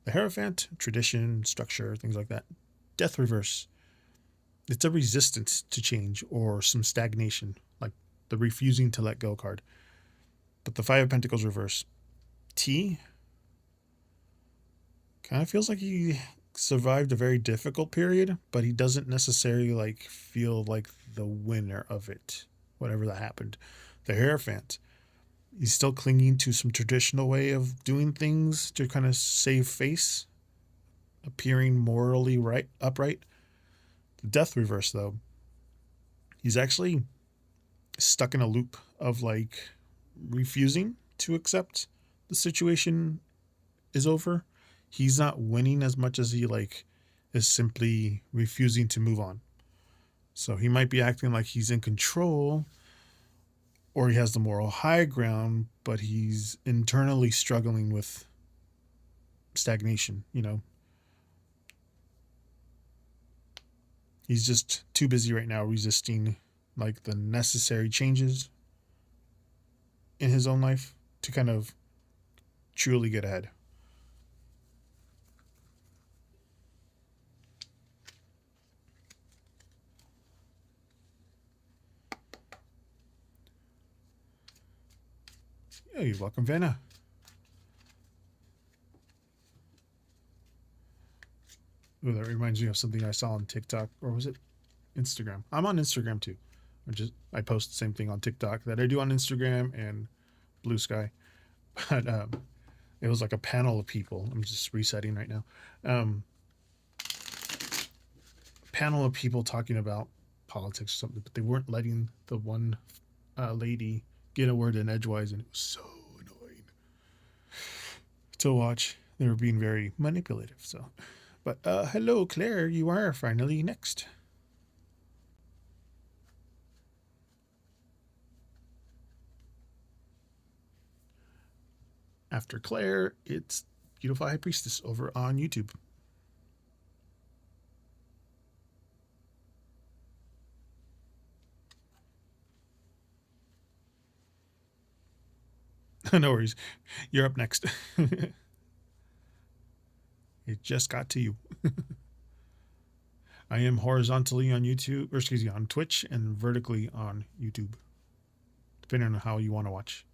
The Hierophant, tradition, structure, things like that. Death reverse. It's a resistance to change or some stagnation, like the refusing to let go card. But the Five of Pentacles reverse. T kind of feels like he survived a very difficult period, but he doesn't necessarily like feel like the winner of it, whatever that happened. The Hierophant, he's still clinging to some traditional way of doing things to kind of save face, appearing morally upright. The Death reverse, though, he's actually stuck in a loop of like refusing to accept the situation is over. He's not winning as much as he like is simply refusing to move on. So he might be acting like he's in control or he has the moral high ground, but he's internally struggling with stagnation, you know. He's just too busy right now resisting like the necessary changes in his own life to kind of truly get ahead. Yeah, you're welcome, Vanna. Ooh, that reminds me of something I saw on TikTok, or was it Instagram? I'm on Instagram too. I post the same thing on TikTok that I do on Instagram and Blue Sky. But it was like a panel of people. I'm just resetting right now. Panel of people talking about politics or something, but they weren't letting the one lady get a word in edgewise, and it was so annoying to watch. They were being very manipulative. So, but hello, Claire. You are finally next. After Claire, it's Beautiful High Priestess over on YouTube. No worries. You're up next. It just got to you. I am horizontally on YouTube, or excuse me, on Twitch and vertically on YouTube, depending on how you want to watch.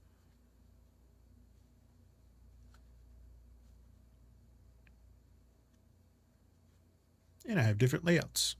And I have different layouts.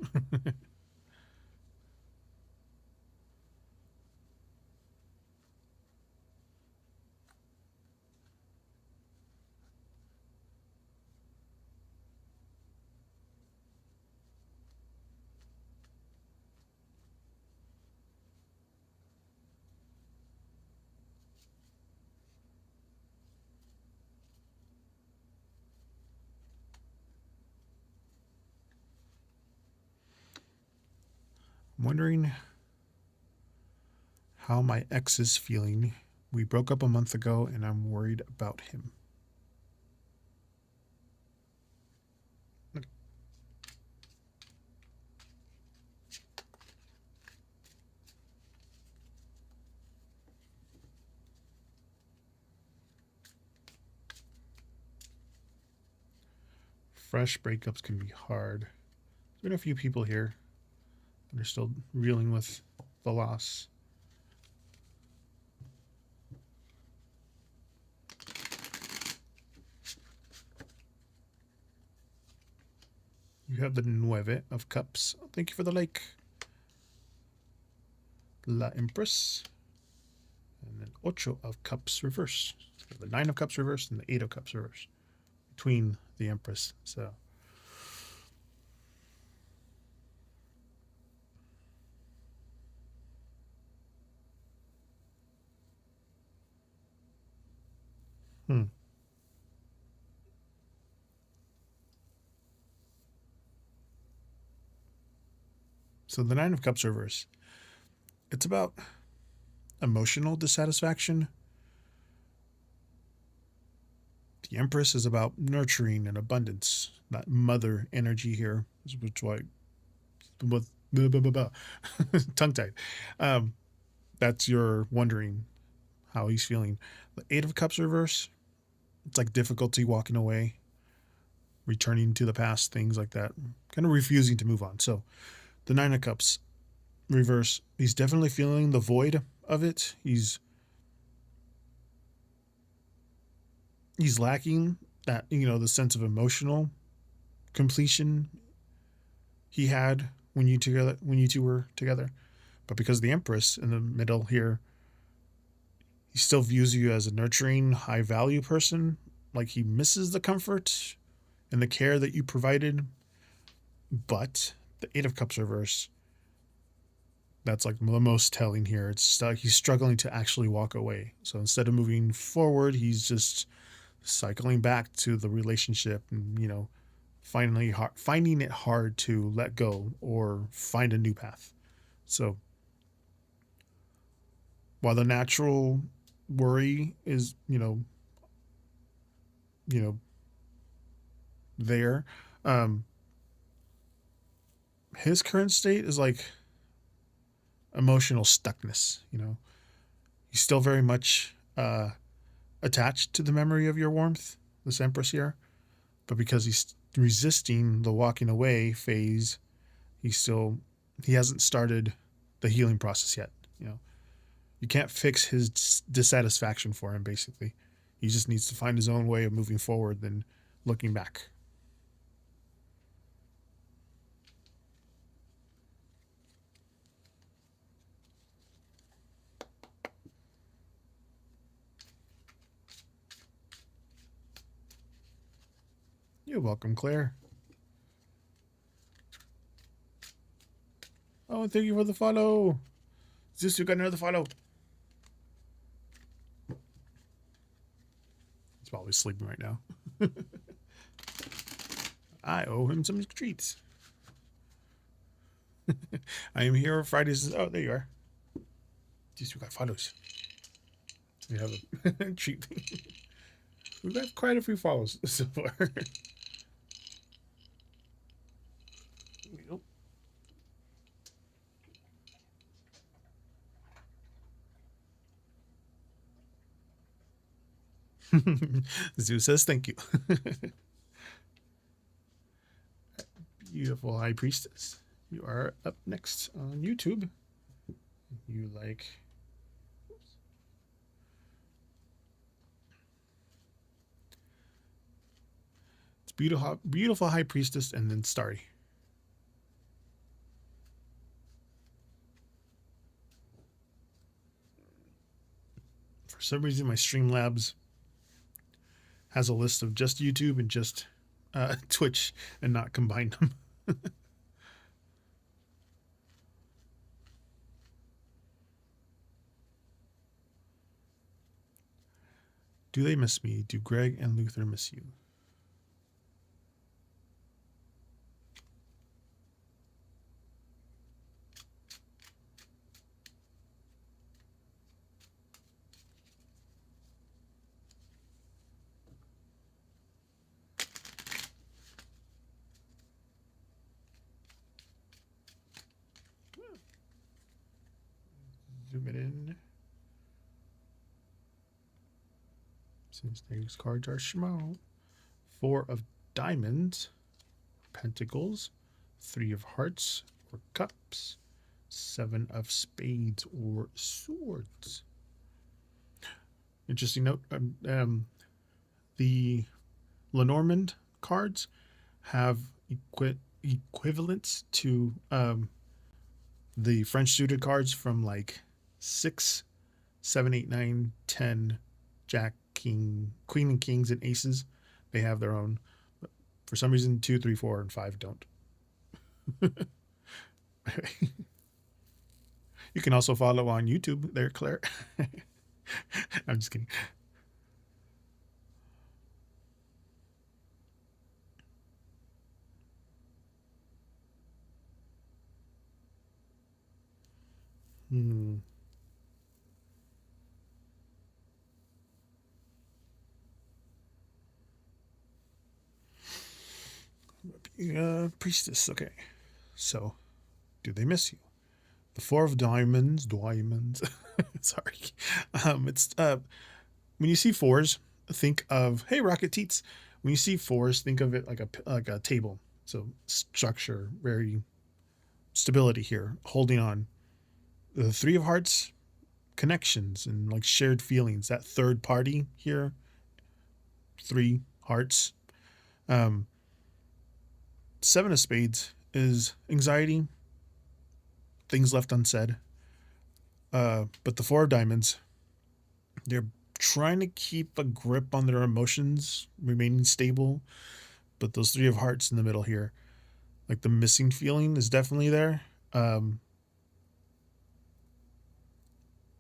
I'm wondering how my ex is feeling. We broke up a month ago and I'm worried about him. Okay. Fresh breakups can be hard. There's been a few people here that are still reeling with the loss. You have the Nueve of Cups. Thank you for the like. La Empress. And then Ocho of Cups reverse. So the Nine of Cups reverse and the Eight of Cups reverse. between the Empress. So hmm. So the Nine of Cups reverse. It's about emotional dissatisfaction. The Empress is about nurturing and abundance, that mother energy here, which why with tongue tied. Um, that's your wondering how he's feeling. The Eight of Cups reverse. It's like difficulty walking away, returning to the past, things like that, kind of refusing to move on. So the Nine of Cups reverse. He's definitely feeling the void of it. He's lacking that, the sense of emotional completion he had when you two were together. But because the Empress in the middle here, he still views you as a nurturing, high value person. Like he misses the comfort and the care that you provided. But the Eight of Cups reverse, that's like the most telling here. It's he's struggling to actually walk away. So instead of moving forward, he's just cycling back to the relationship and, finding it hard to let go or find a new path. So while the natural worry is, you know, there, um, his current state is like emotional stuckness. He's still very much attached to the memory of your warmth, this Empress here, but because he's resisting the walking away phase, he hasn't started the healing process yet. You can't fix his dissatisfaction for him. Basically, he just needs to find his own way of moving forward than looking back. You're welcome, Claire. Oh, thank you for the follow. Zeus, you got another follow. He's probably sleeping right now. I owe him some treats. I am here Fridays. Oh, there you are. Zeus, you got follows. We have a treat. We've got quite a few follows so far. Zeus says thank you. Beautiful High Priestess. You are up next on YouTube. You like... It's beautiful High Priestess and then Starry. For some reason, my Streamlabs has a list of just YouTube and just Twitch and not combine them. Do they miss me? Do Greg and Luther miss you? Zoom it in. Since these cards are small. Four of Diamonds, Pentacles, Three of Hearts or Cups, Seven of Spades or Swords. Interesting note, the Lenormand cards have equivalents to the French suited cards from like 6, 7, 8, 9, 10, Jack, King, Queen and Kings and Aces. They have their own. But for some reason, 2, 3, 4, and 5 don't. You can also follow on YouTube there, Claire. I'm just kidding. Hmm. Priestess. Okay. So, do they miss you? The Four of Diamonds. Diamonds. Sorry. It's when you see fours, think of, hey, Rocket Teats. When you see fours, think of it like a table. So structure, very stability here, holding on. The Three of Hearts, connections and like shared feelings. That third party here, three hearts. Um, Seven of Spades is anxiety, things left unsaid. But the Four of Diamonds, they're trying to keep a grip on their emotions, remaining stable. But those Three of Hearts in the middle here, like the missing feeling is definitely there. Um,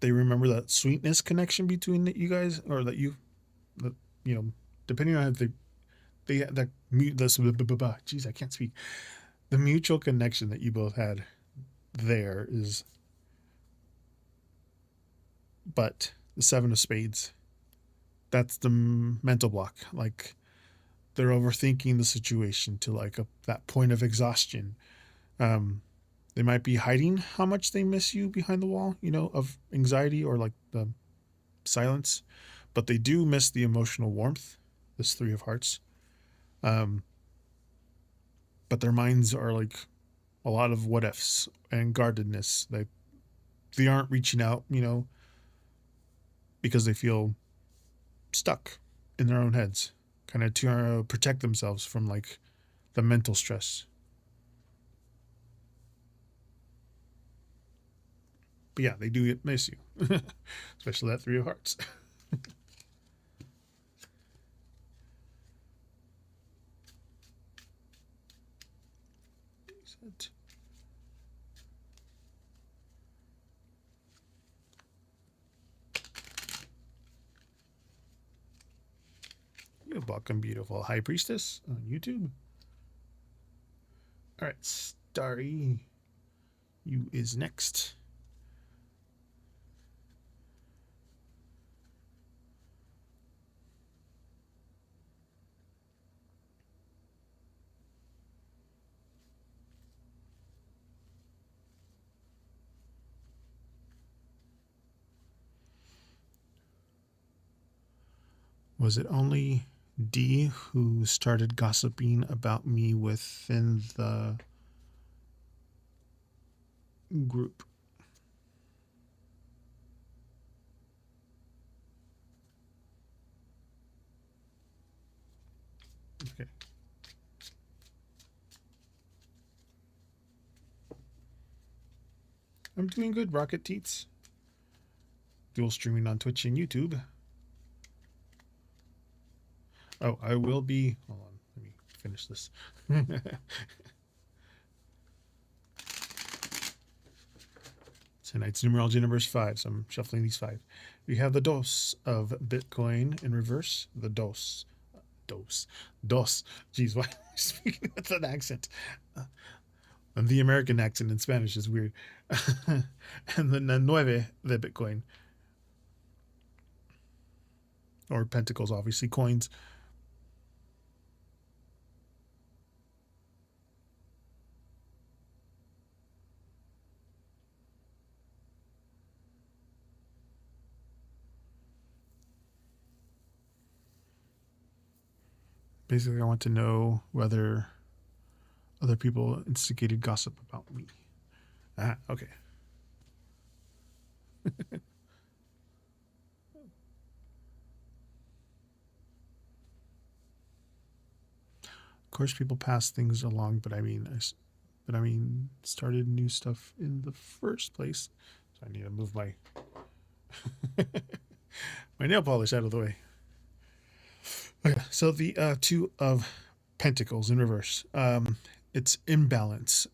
they remember that sweetness connection between you guys, or that that, you know, depending on if they that this, jeez, I can't speak. The mutual connection that you both had there is, but the Seven of Spades, that's the mental block. Like they're overthinking the situation to like that point of exhaustion. Um, they might be hiding how much they miss you behind the wall, of anxiety or like the silence, but they do miss the emotional warmth. This Three of Hearts, um, but their minds are like a lot of what ifs and guardedness. They aren't reaching out, because they feel stuck in their own heads, kind of to protect themselves from like the mental stress. But yeah, they do miss you, especially that Three of Hearts. You're welcome, beautiful High Priestess on YouTube. All right, Starry, you is next. Was it only D who started gossiping about me within the group? Okay. I'm doing good, Rocket Teats. Dual streaming on Twitch and YouTube. Oh, I will be. Hold on, let me finish this. Tonight's numerology number is 5, so I'm shuffling these 5. We have the dose of Bitcoin in reverse. The dos. Dos. Jeez, why am I speaking with an accent? And the American accent in Spanish is weird. And then the nueve, the Bitcoin. Or pentacles, obviously, coins. Basically, I want to know whether other people instigated gossip about me. Ah, okay. Of course, people pass things along, but I mean, started new stuff in the first place. So I need to move my my nail polish out of the way. Okay, so the two of Pentacles in reverse. It's imbalance,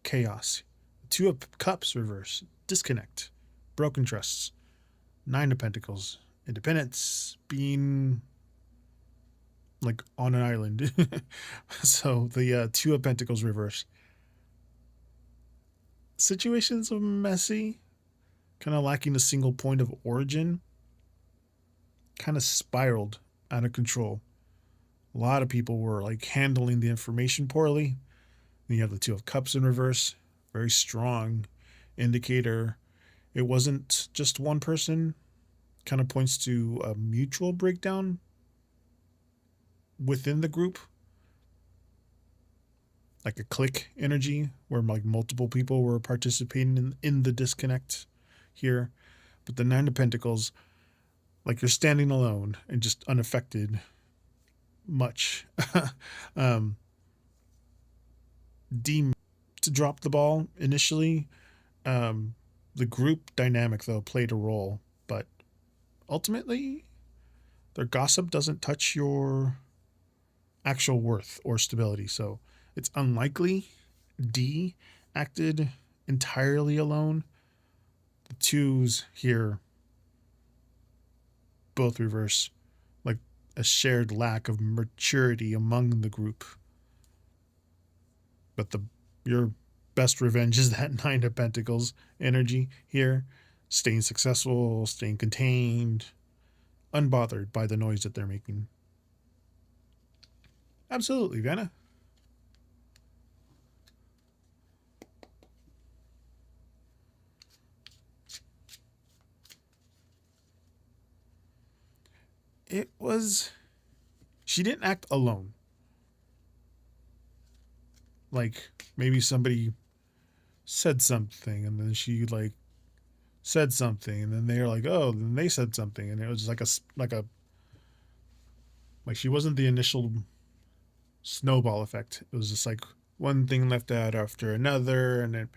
chaos. Two of Cups reverse. Disconnect, broken trusts. Nine of Pentacles, independence, being like on an island. So the two of Pentacles reverse. Situations are messy, kind of lacking a single point of origin, kind of spiraled out of control. A lot of people were like handling the information poorly. Then you have the two of Cups in reverse, very strong indicator. It wasn't just one person, kind of points to a mutual breakdown within the group, like a click energy where like multiple people were participating in the disconnect here. But the Nine of Pentacles, like you're standing alone and just unaffected much. um, deemed to drop the ball initially. Um, the group dynamic, though, played a role, but ultimately, their gossip doesn't touch your actual worth or stability. So it's unlikely D acted entirely alone. The twos here both reverse, like a shared lack of maturity among the group. But the your best revenge is that Nine of Pentacles energy here, staying successful, staying contained, unbothered by the noise that they're making. Absolutely, Vanna. It was. She didn't act alone. Like maybe somebody said something and then she like said something and then they're like, oh, then they said something and it was like like she wasn't the initial snowball effect. It was just like one thing left out after another and then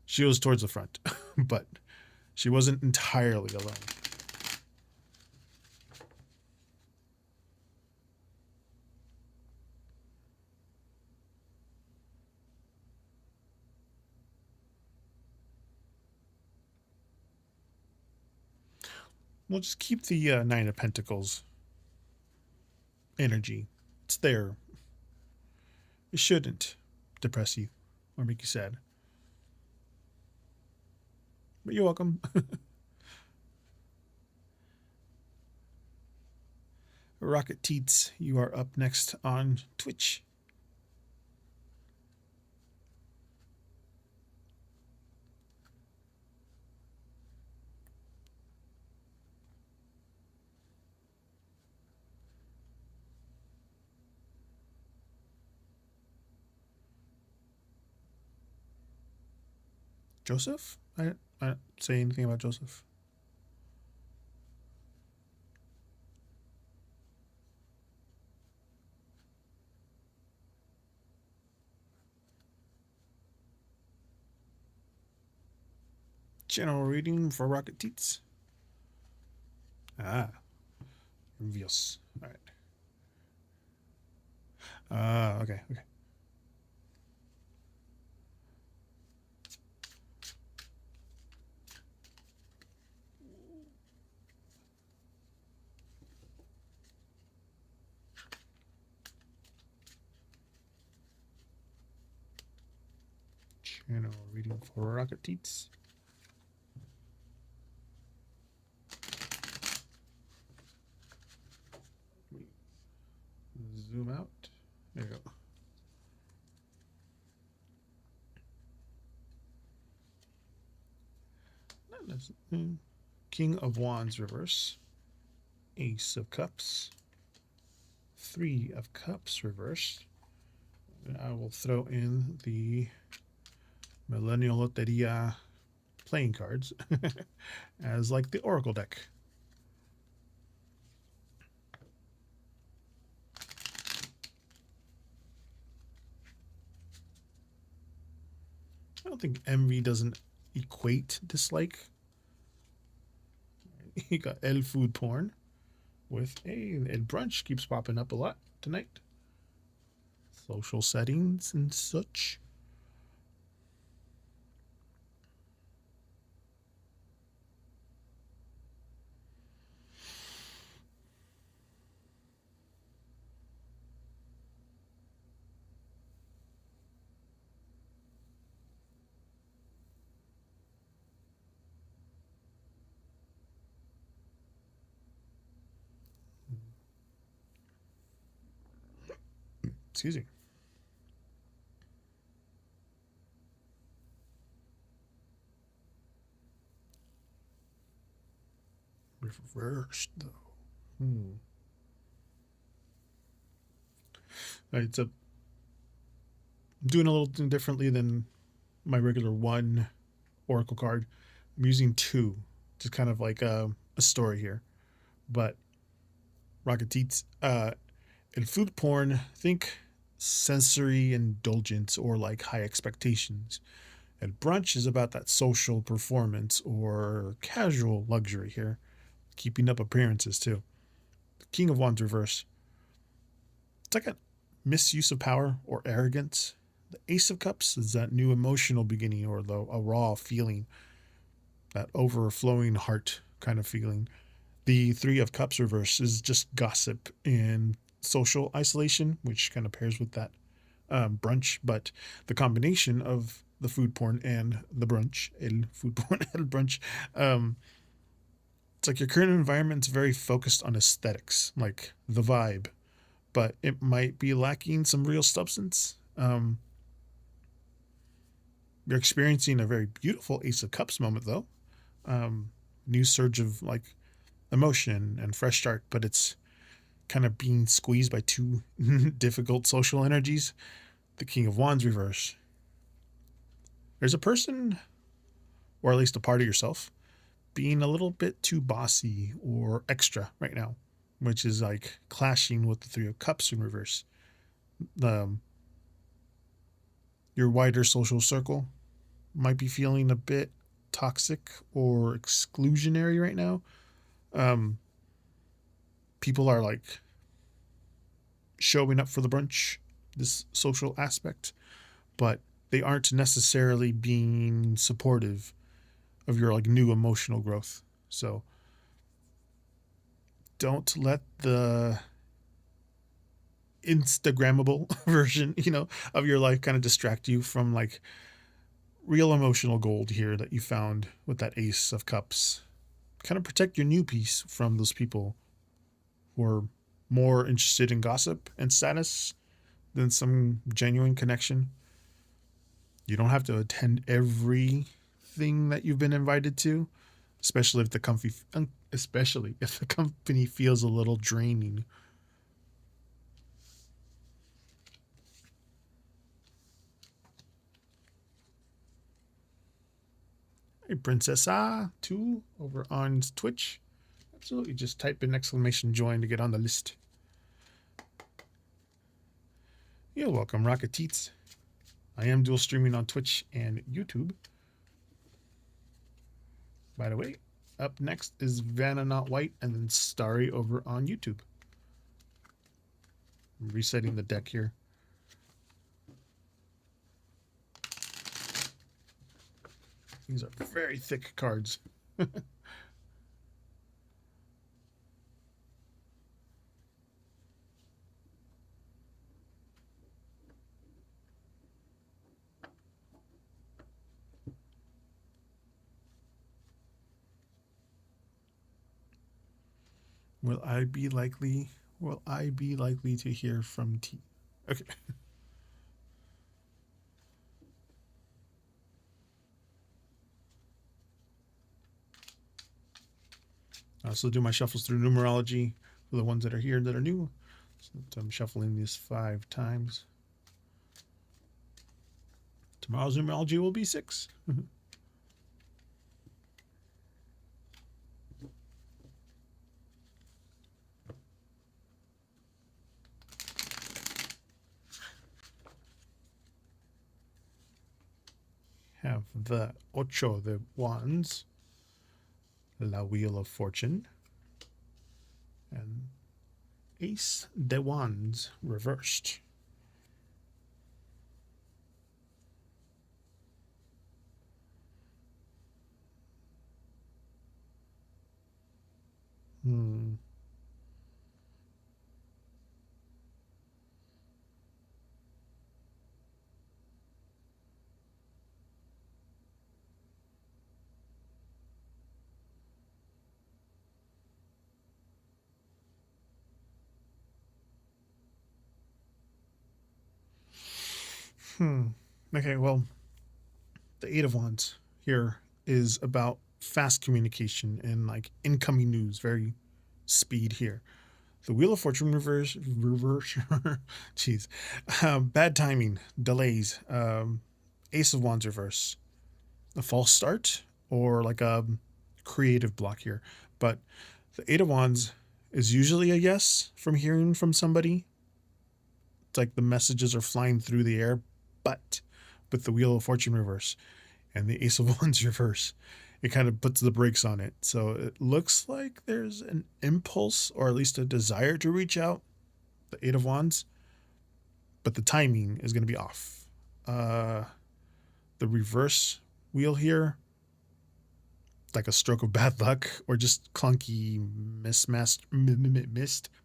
she was towards the front, but she wasn't entirely alone. We'll just keep the Nine of Pentacles energy. It's there. It shouldn't depress you or make you sad. But you're welcome. Rocket Teats, you are up next on Twitch. Joseph? I don't say anything about Joseph. General reading for Rocket Teats. Ah, envious. All right. Okay, okay. Channel reading for Rocket Teats. Zoom out. There you go. King of Wands reverse. Ace of Cups. Three of Cups reverse. And I will throw in the Millennial Loteria playing cards as like the Oracle deck. I don't think envy doesn't equate dislike. You got El Food Porn. with and brunch keeps popping up a lot tonight. Social settings and such. Excuse me. Reversed though. Right, so I'm doing a little thing differently than my regular one oracle card. I'm using two, just kind of like a story here. But Rocket Teats, in food porn, think sensory indulgence or like high expectations. And brunch is about that social performance or casual luxury here, keeping up appearances too. The King of Wands reverse. It's like a misuse of power or arrogance. The Ace of Cups is that new emotional beginning or a raw feeling, that overflowing heart kind of feeling. The Three of Cups reverse is just gossip and social isolation, which kind of pairs with that brunch. But the combination of the food porn and the brunch, food porn and brunch, it's like your current environment's very focused on aesthetics, like the vibe, but it might be lacking some real substance. You're experiencing a very beautiful Ace of Cups moment, though. New surge of like emotion and fresh start, but it's kind of being squeezed by two difficult social energies. The King of Wands reverse. There's a person, or at least a part of yourself, being a little bit too bossy or extra right now, which is like clashing with the Three of Cups in reverse. Um, your wider social circle might be feeling a bit toxic or exclusionary right now. Um, People are like showing up for the brunch, this social aspect, but they aren't necessarily being supportive of your like new emotional growth. So don't let the Instagrammable version, of your life kind of distract you from like real emotional gold here that you found with that Ace of Cups. Kind of protect your new piece from those people who are more interested in gossip and status than some genuine connection. You don't have to attend everything that you've been invited to, especially if the company feels a little draining. Hey, Princess too, over on Twitch. Absolutely, just type in exclamation join to get on the list. You're welcome, Rocket Teats. I am dual streaming on Twitch and YouTube. By the way, up next is Vanna Not White and then Starry over on YouTube. I'm resetting the deck here. These are very thick cards. Will I be likely to hear from T? Okay. I also do my shuffles through numerology for the ones that are here that are new. So I'm shuffling these 5 times. Tomorrow's numerology will be 6. Have the Ocho de Wands, La Wheel of Fortune, And Ace de Wands reversed. Hmm. Hmm. Okay, well, the Eight of Wands here is about fast communication and like incoming news, very speed here. The Wheel of Fortune reverse, jeez, bad timing, delays, Ace of Wands reverse, a false start, or like a creative block here. But the Eight of Wands is usually a yes from hearing from somebody. It's like the messages are flying through the air, but with the Wheel of Fortune reverse and the Ace of Wands reverse, it kind of puts the brakes on it. So it looks like there's an impulse or at least a desire to reach out, the Eight of Wands, but the timing is going to be off. The reverse wheel here, like a stroke of bad luck or just clunky missed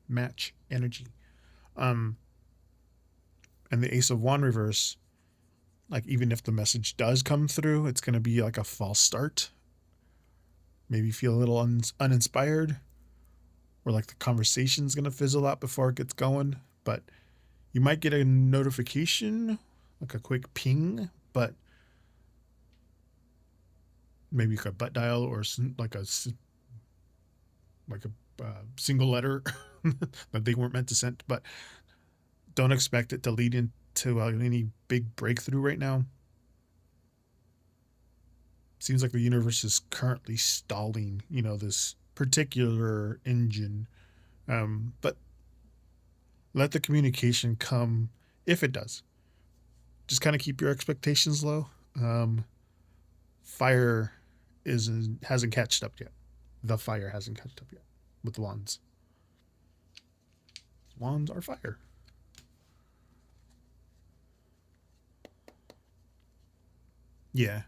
match energy. Um, and the Ace of Wand reverse, like even if the message does come through, it's going to be like a false start. Maybe feel a little uninspired, or like the conversation's going to fizzle out before it gets going. But you might get a notification, like a quick ping, but maybe like a butt dial or like a single letter that they weren't meant to send. But don't expect it to lead into any big breakthrough right now. Seems like the universe is currently stalling, this particular engine. But let the communication come if it does. Just kind of keep your expectations low. Fire hasn't catched up yet. The fire hasn't catched up yet with the wands. Wands are fire. Yeah.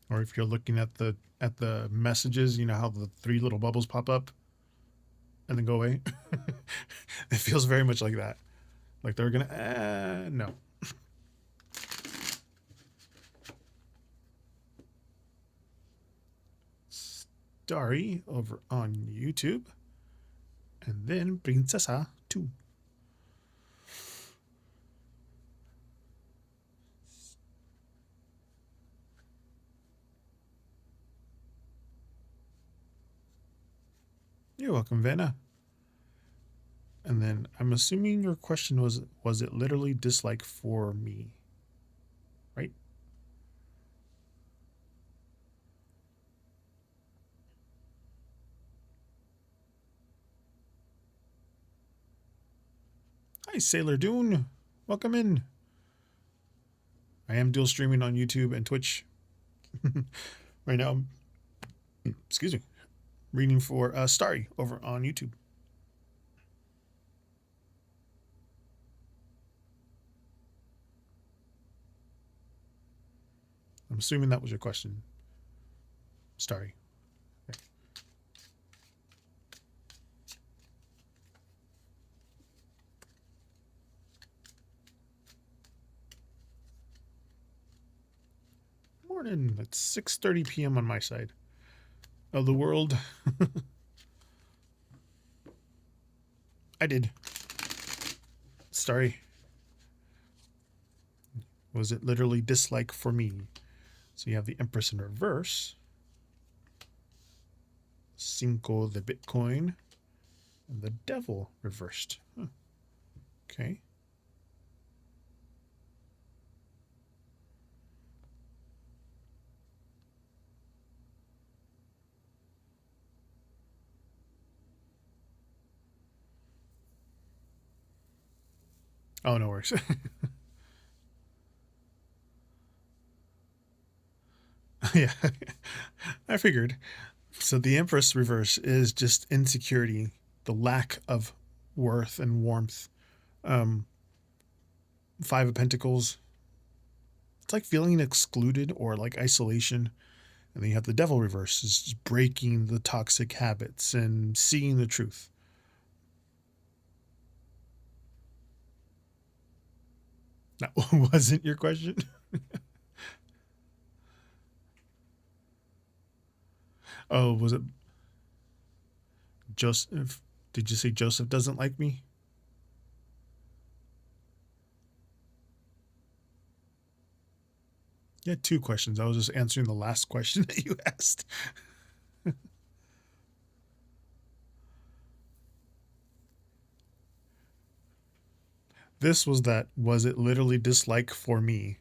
Or if you're looking at the messages, you know how the three little bubbles pop up and then go away. It feels very much like that. Like they're gonna no. Starry over on YouTube, and then Princesa 2. You're welcome, Vanna. And then I'm assuming your question was it literally dislike for me? Right? Hi, Sailor Dune. Welcome in. I am dual streaming on YouTube and Twitch right now. Excuse me. Reading for Starry over on YouTube. I'm assuming that was your question, Starry. Okay. Morning. It's 6:30 p.m. on my side of the world. I did. Starry. Was it literally dislike for me? So you have the Empress in reverse, Cinco the Bitcoin, and the Devil reversed. Huh. Okay. Oh, no worries. Yeah, I figured. So the Empress reverse is just insecurity, the lack of worth and warmth. Um, Five of Pentacles, it's like feeling excluded or like isolation. And then you have the Devil reverse, is just breaking the toxic habits and seeing the truth. That wasn't your question. Oh, was it Joseph? Did you say Joseph doesn't like me? You had two questions. I was just answering the last question that you asked. This was that, was it literally dislike for me?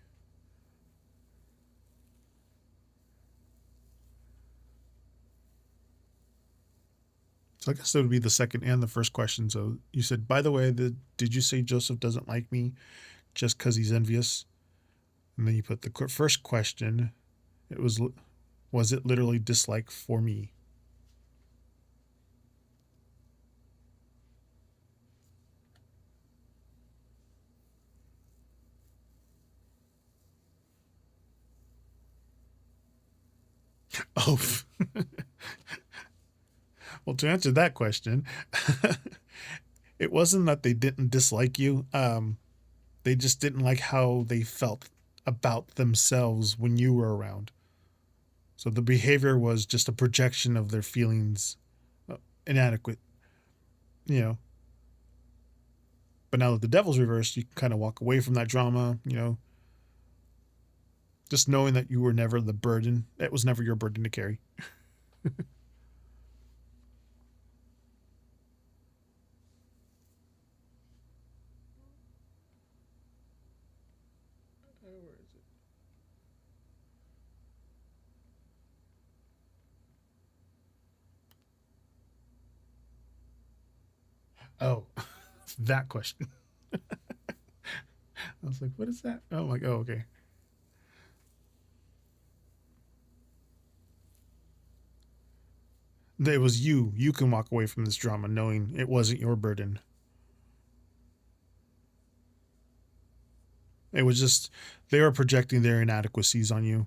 So I guess that would be the second and the first question. So you said, by the way, did you say Joseph doesn't like me just because he's envious? And then you put the first question. It was it literally dislike for me? Oh, well, to answer that question, it wasn't that they didn't dislike you. They just didn't like how they felt about themselves when you were around. So the behavior was just a projection of their feelings, inadequate, you know. But now that the devil's reversed, you can kind of walk away from that drama, just knowing that you were never the burden. It was never your burden to carry. Oh, that question. I was like, what is that? Oh, I'm like, oh, okay. It was you. You can walk away from this drama knowing it wasn't your burden. It was just they were projecting their inadequacies on you.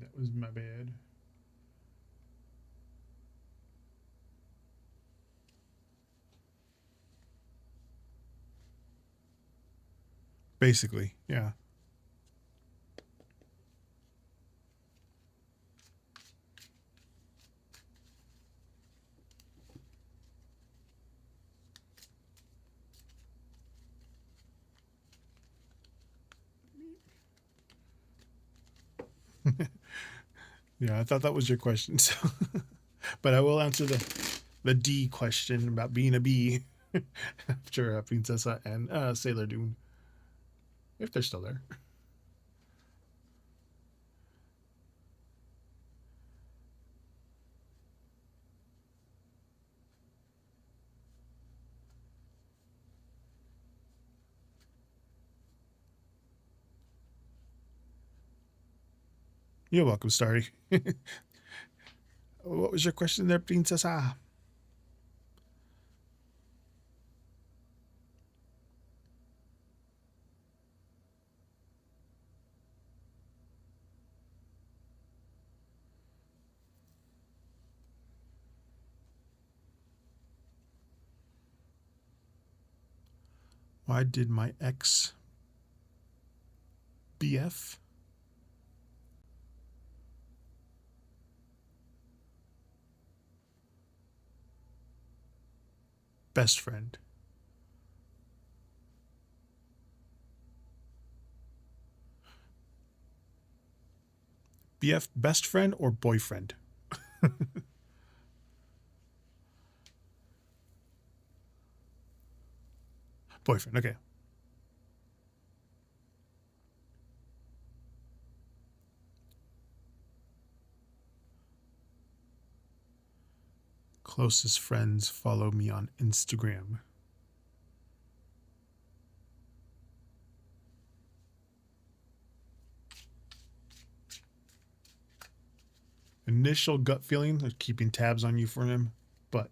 That was my bad. Basically, yeah. Yeah, I thought that was your question. So, but I will answer the D question about being a bee after Princessa and Sailor Dune, if they're still there. You're welcome, Starry. What was your question there, Princessa? Why did my ex BF best friend? BF best friend or boyfriend? Boyfriend. Okay. Closest friends follow me on Instagram. Initial gut feeling of keeping tabs on you for him, but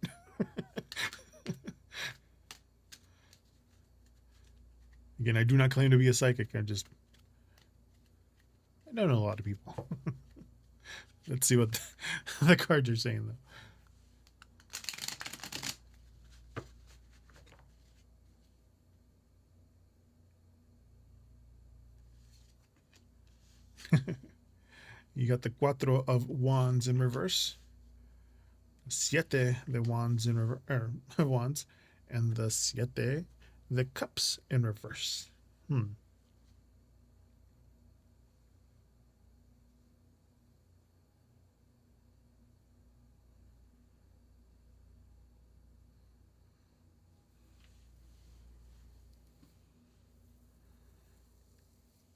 again, I do not claim to be a psychic. I don't know a lot of people. Let's see what the cards are saying, though. You got the Cuatro of Wands in reverse, Siete de Wands in reverse, Wands, and the Siete the Cups in reverse.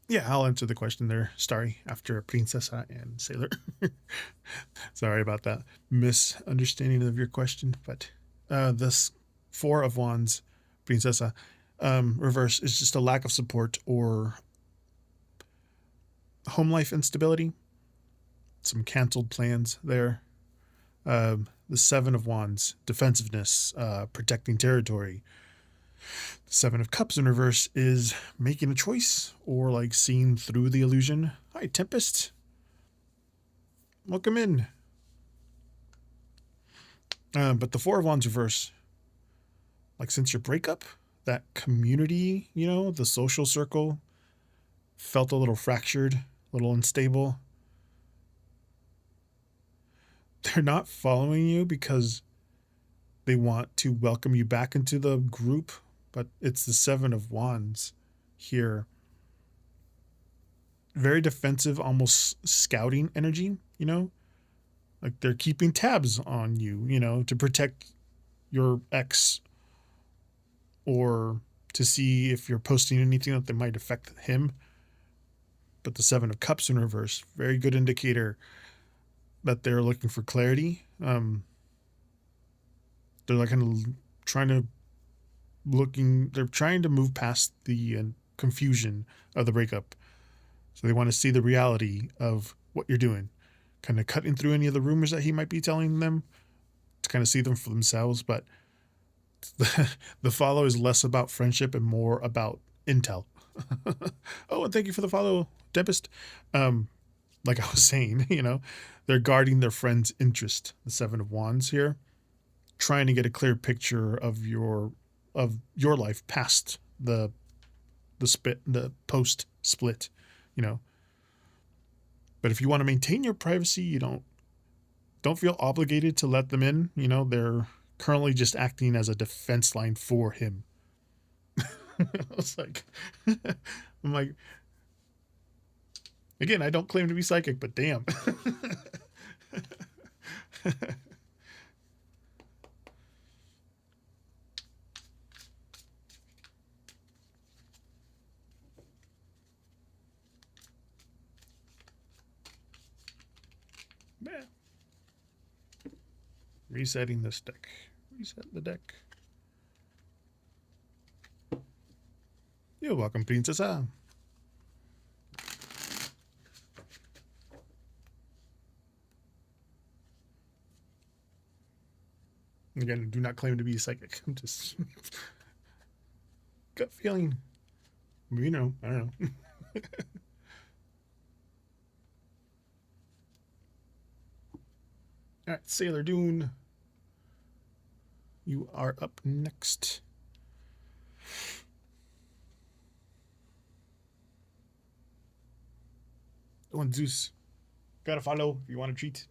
Yeah, I'll answer the question there, Starry, after Princesa and Sailor. Sorry about that misunderstanding of your question, but this Four of Wands, Princesa, reverse is just a lack of support or home life instability. Some canceled plans there. The Seven of Wands, defensiveness, protecting territory. The Seven of Cups in reverse is making a choice or like seeing through the illusion. Hi, Tempest. Welcome in. But the Four of Wands reverse, like since your breakup, that community, the social circle felt a little fractured, a little unstable. They're not following you because they want to welcome you back into the group, but it's the Seven of Wands here. Very defensive, almost scouting energy, like they're keeping tabs on you, to protect your ex or to see if you're posting anything that might affect him. But the Seven of Cups in reverse, very good indicator that they're looking for clarity. They're like kind of they're trying to move past the confusion of the breakup. So they want to see the reality of what you're doing, kind of cutting through any of the rumors that he might be telling them to kind of see them for themselves. But the follow is less about friendship and more about intel. Oh, and thank you for the follow, Tempest. Like I was saying, they're guarding their friend's interest. The Seven of Wands here, trying to get a clear picture of your life past the post split, But if you want to maintain your privacy, you don't feel obligated to let them in. They're currently just acting as a defense line for him. I was like, I'm like, again, I don't claim to be psychic, but damn. Man. Resetting this deck. Reset the deck. You're welcome, Princesa. Again, I do not claim to be a psychic. I'm just gut feeling. I don't know. All right, Sailor Dune. You are up next. Oh, and Zeus. Gotta follow if you want to treat.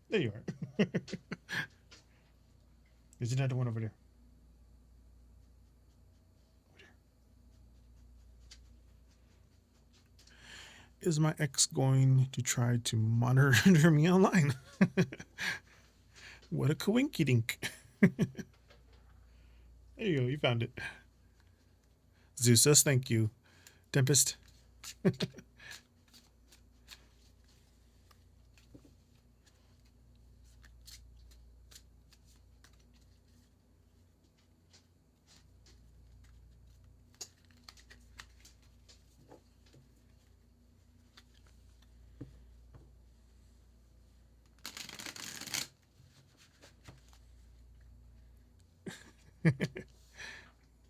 There you are. There's another one over there. Is my ex going to try to monitor me online? What a coinky dink. There you go. You found it. Zeus says thank you. Tempest.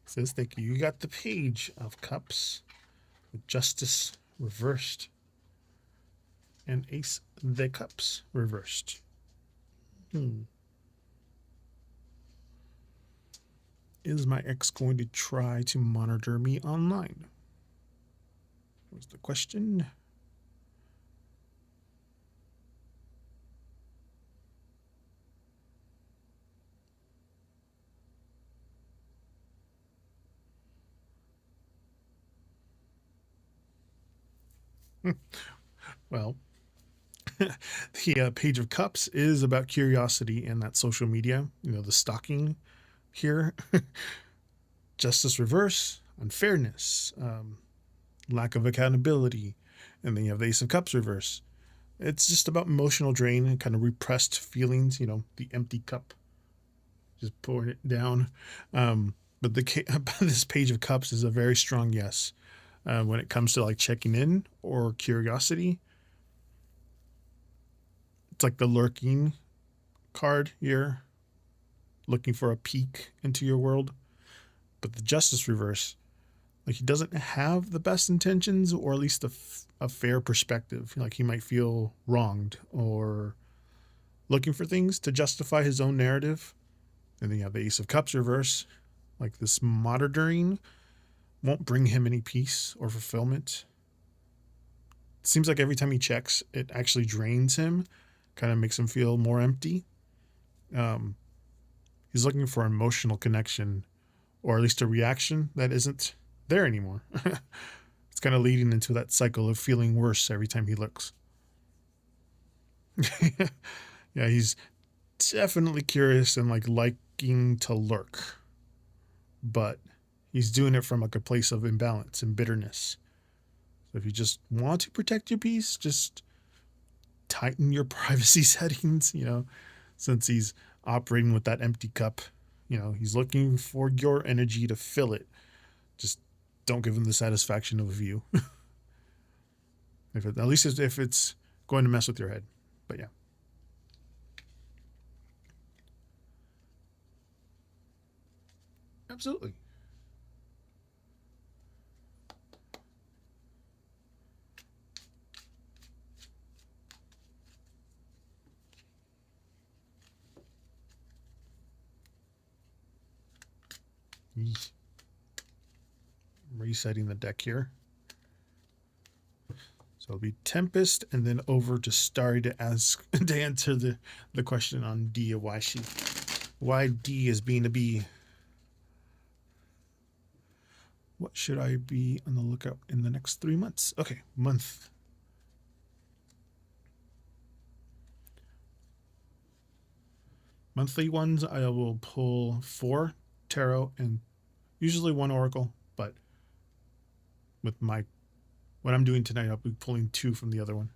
Says thank you. You got the Page of Cups with Justice reversed and Ace the Cups reversed. Is my ex going to try to monitor me online? Was the question. Well, the Page of Cups is about curiosity and that social media, the stalking here. Justice reverse, unfairness, lack of accountability. And then you have the Ace of Cups reverse. It's just about emotional drain and kind of repressed feelings, the empty cup, just pouring it down. But this Page of Cups is a very strong yes. When it comes to like checking in or curiosity, it's like the lurking card here, looking for a peek into your world. But the Justice reverse, like he doesn't have the best intentions, or at least a fair perspective. Like he might feel wronged or looking for things to justify his own narrative. And then you have the Ace of Cups reverse, like this monitoring won't bring him any peace or fulfillment. It seems like every time he checks, it actually drains him, kind of makes him feel more empty. He's looking for emotional connection, or at least a reaction that isn't there anymore. It's kind of leading into that cycle of feeling worse every time he looks. Yeah, he's definitely curious and like liking to lurk, but he's doing it from like a place of imbalance and bitterness. So if you just want to protect your peace, just tighten your privacy settings, since he's operating with that empty cup. He's looking for your energy to fill it. Just don't give him the satisfaction of a view. At least if it's going to mess with your head. But yeah. Absolutely. Resetting the deck here. So it'll be Tempest and then over to Starry to answer the question on D, why D is being a B. What should I be on the lookout in the next 3 months? Okay, month. Monthly ones, I will pull 4 tarot and usually 1 oracle, but with what I'm doing tonight, I'll be pulling 2 from the other one.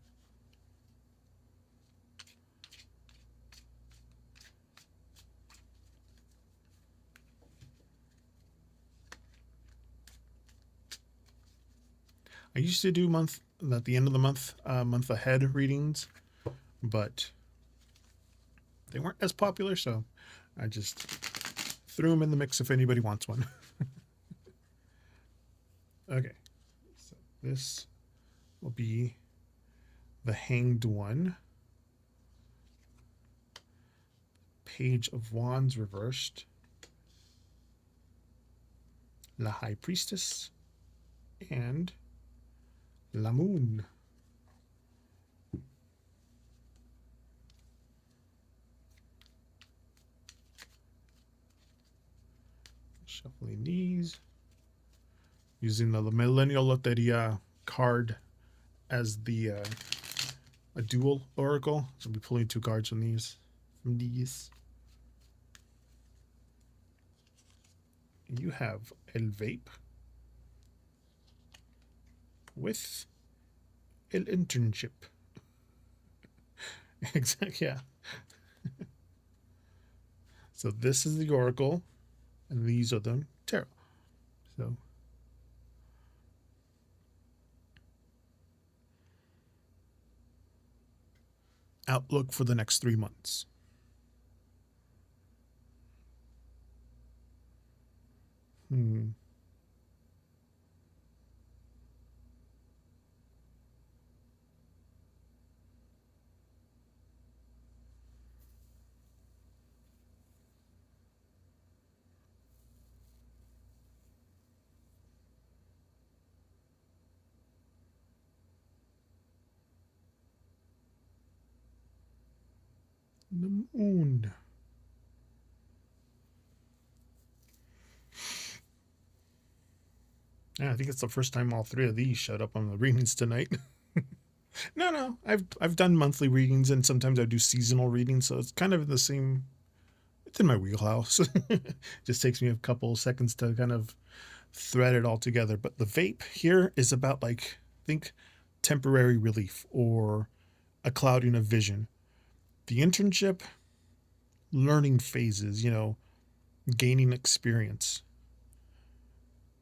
I used to do at the end of the month ahead readings, but they weren't as popular, so I just threw them in the mix if anybody wants one. Okay, so this will be the Hanged One, Page of Wands reversed, La High Priestess, and La Moon. Shuffling these. Using the Millennial Loteria card as the a dual oracle. So I'll be pulling 2 cards from these. You have El Vape with El Internship. Exactly. Yeah. So this is the oracle, and these are the tarot. So outlook for the next 3 months. Hmm. The moon. Yeah, I think it's the first time all 3 of these showed up on the readings tonight. No. I've done monthly readings, and sometimes I do seasonal readings, so it's kind of the same. It's in my wheelhouse. Just takes me a couple seconds to kind of thread it all together. But the vape here is about, like, think temporary relief or a clouding of vision. The internship, learning phases, gaining experience.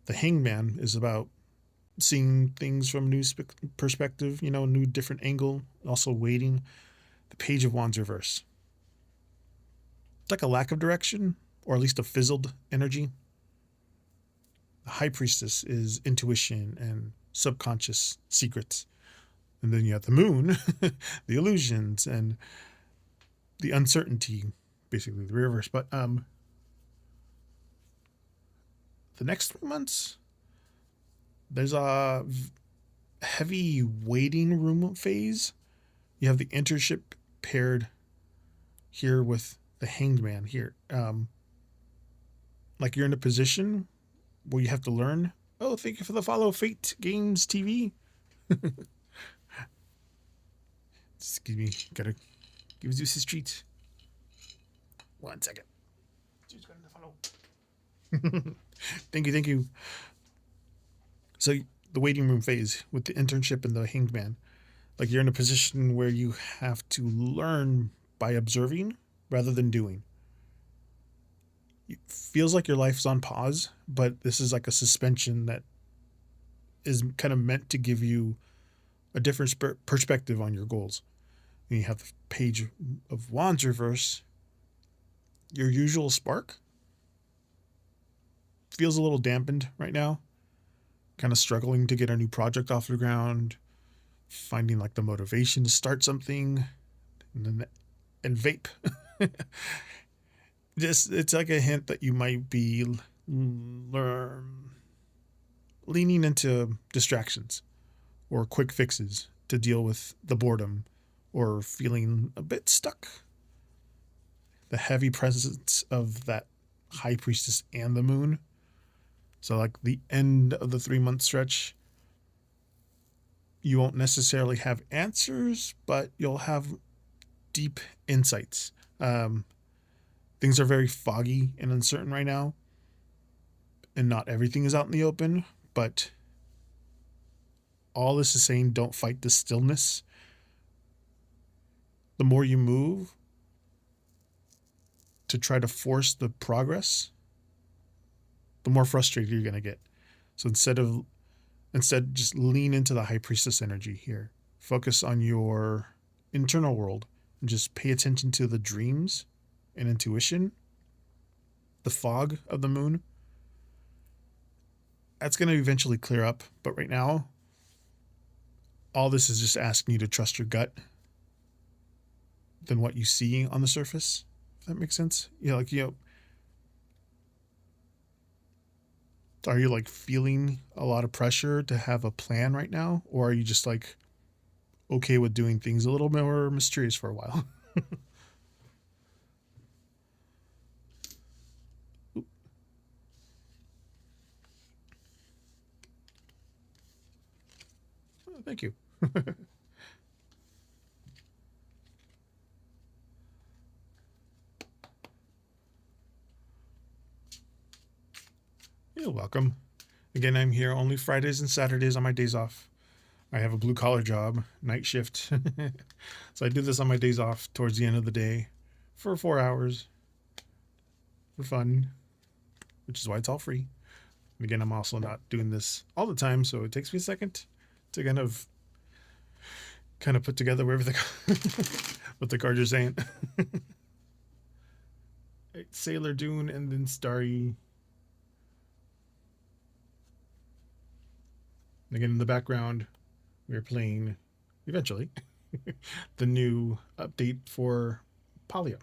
The hangman is about seeing things from a new perspective, new different angle, also waiting. The Page of Wands reverse. It's like a lack of direction, or at least a fizzled energy. The High Priestess is intuition and subconscious secrets. And then you have the moon, the illusions, and the uncertainty, basically the reverse. But the next 3 months, there's a heavy waiting room phase. You have the internship paired here with the hanged man here. Like you're in a position where you have to learn. Oh, thank you for the follow, Fate Games TV. Excuse me, gotta give Zeus his treat. 1 second. Zeus got to follow. Thank you. So the waiting room phase with the internship and the hanged man, like you're in a position where you have to learn by observing rather than doing. It feels like your life's on pause, but this is like a suspension that is kind of meant to give you a different perspective on your goals. And you have the Page of Wands reverse. Your usual spark feels a little dampened right now. Kind of struggling to get a new project off the ground, finding like the motivation to start something, and vape. It's like a hint that you might be leaning into distractions or quick fixes to deal with the boredom or feeling a bit stuck. The heavy presence of that High Priestess and the moon. So like the end of the 3-month stretch, you won't necessarily have answers, but you'll have deep insights. Things are very foggy and uncertain right now, and not everything is out in the open, but all this is saying, don't fight the stillness. The more you move to try to force the progress, the more frustrated you're going to get. So instead just lean into the High Priestess energy here. Focus on your internal world and just pay attention to the dreams and intuition, the fog of the moon. That's going to eventually clear up, but right now all this is just asking you to trust your gut than what you see on the surface. If that makes sense. Are you like feeling a lot of pressure to have a plan right now? Or are you just like okay with doing things a little more mysterious for a while? Oh, thank you. You're welcome. Again, I'm here only Fridays and Saturdays on my days off. I have a blue collar job, night shift. So I do this on my days off towards the end of the day for 4 hours for fun, which is why it's all free. And again, I'm also not doing this all the time, so it takes me a second to kind of put together what the cards are saying. Sailor Dune and then Starry. Again, in the background, we're playing eventually the new update for Palia.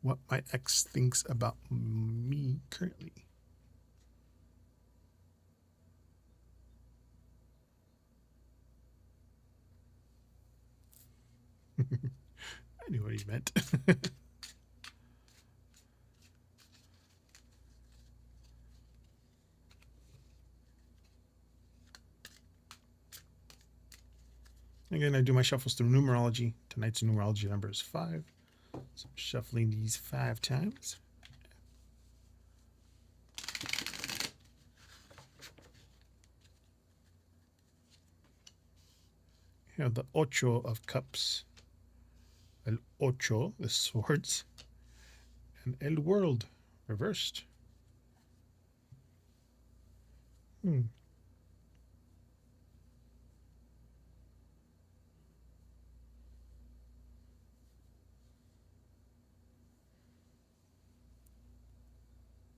What my ex thinks about me currently. I knew what he meant. Again, I do my shuffles through numerology. Tonight's numerology number is 5. So I'm shuffling these 5 times. Here, the Ocho of Cups. El Ocho, the swords. And El World, reversed.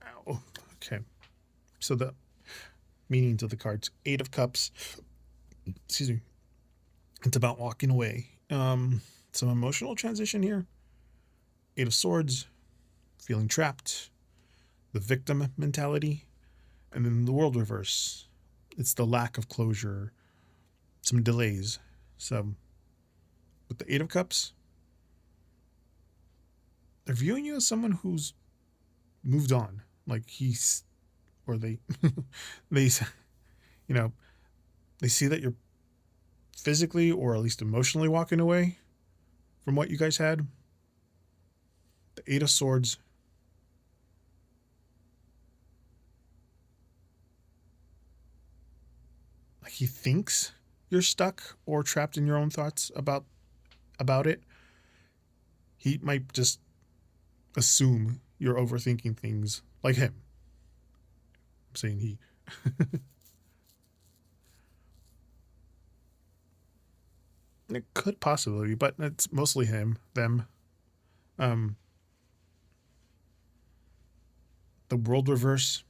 Ow. Okay. So the meanings of the cards. 8 of Cups. Excuse me. It's about walking away. Some emotional transition here. 8 of Swords. Feeling trapped. The victim mentality. And then the World reverse. It's the lack of closure. Some delays. So with the 8 of Cups, they're viewing you as someone who's moved on. Like he's, or they, they, they see that you're physically or at least emotionally walking away from what you guys had. The 8 of Swords. Like he thinks you're stuck or trapped in your own thoughts about it. He might just assume you're overthinking things like him. I'm saying he. It could possibly be, but it's mostly them. The World reverse,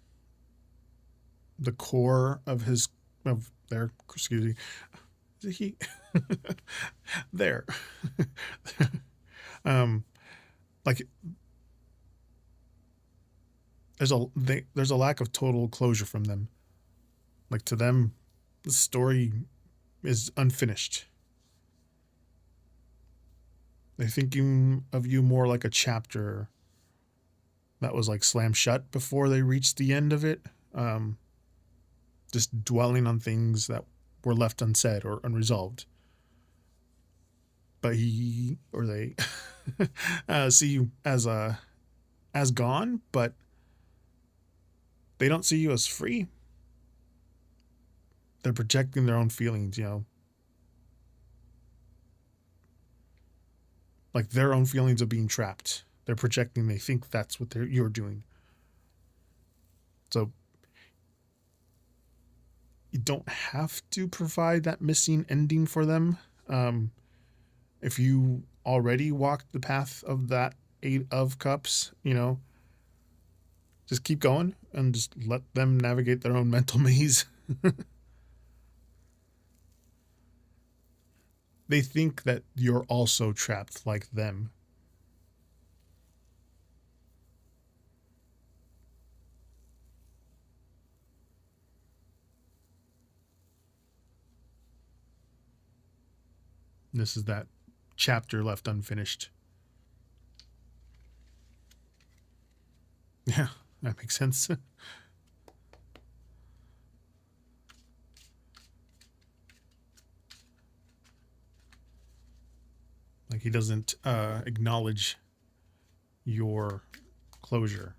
the core of their, excuse me, is it he? There. Like there's a lack of total closure from them. Like to them, the story is unfinished. They're thinking of you more like a chapter that was like slammed shut before they reached the end of it. Just dwelling on things that were left unsaid or unresolved. But he or they see you as gone, but they don't see you as free. They're projecting their own feelings, like their own feelings of being trapped. They're projecting. They think that's what you're doing. So you don't have to provide that missing ending for them. If you already walked the path of that 8 of Cups, just keep going and just let them navigate their own mental maze. They think that you're also trapped like them. This is that chapter left unfinished. Yeah, that makes sense. Like he doesn't acknowledge your closure.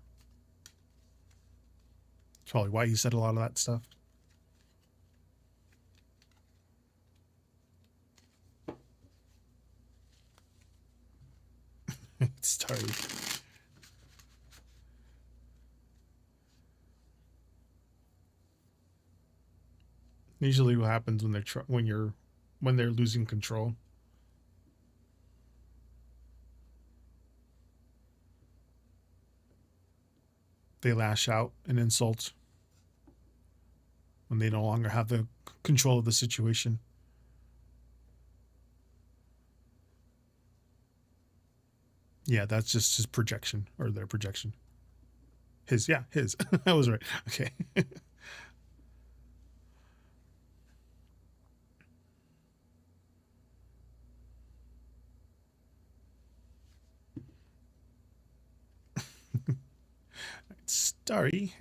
That's probably why he said a lot of that stuff. It started. Usually, what happens when they're losing control? They lash out and insult when they no longer have the control of the situation. Yeah, that's just his projection or their projection. His. I was right. Okay. Starry.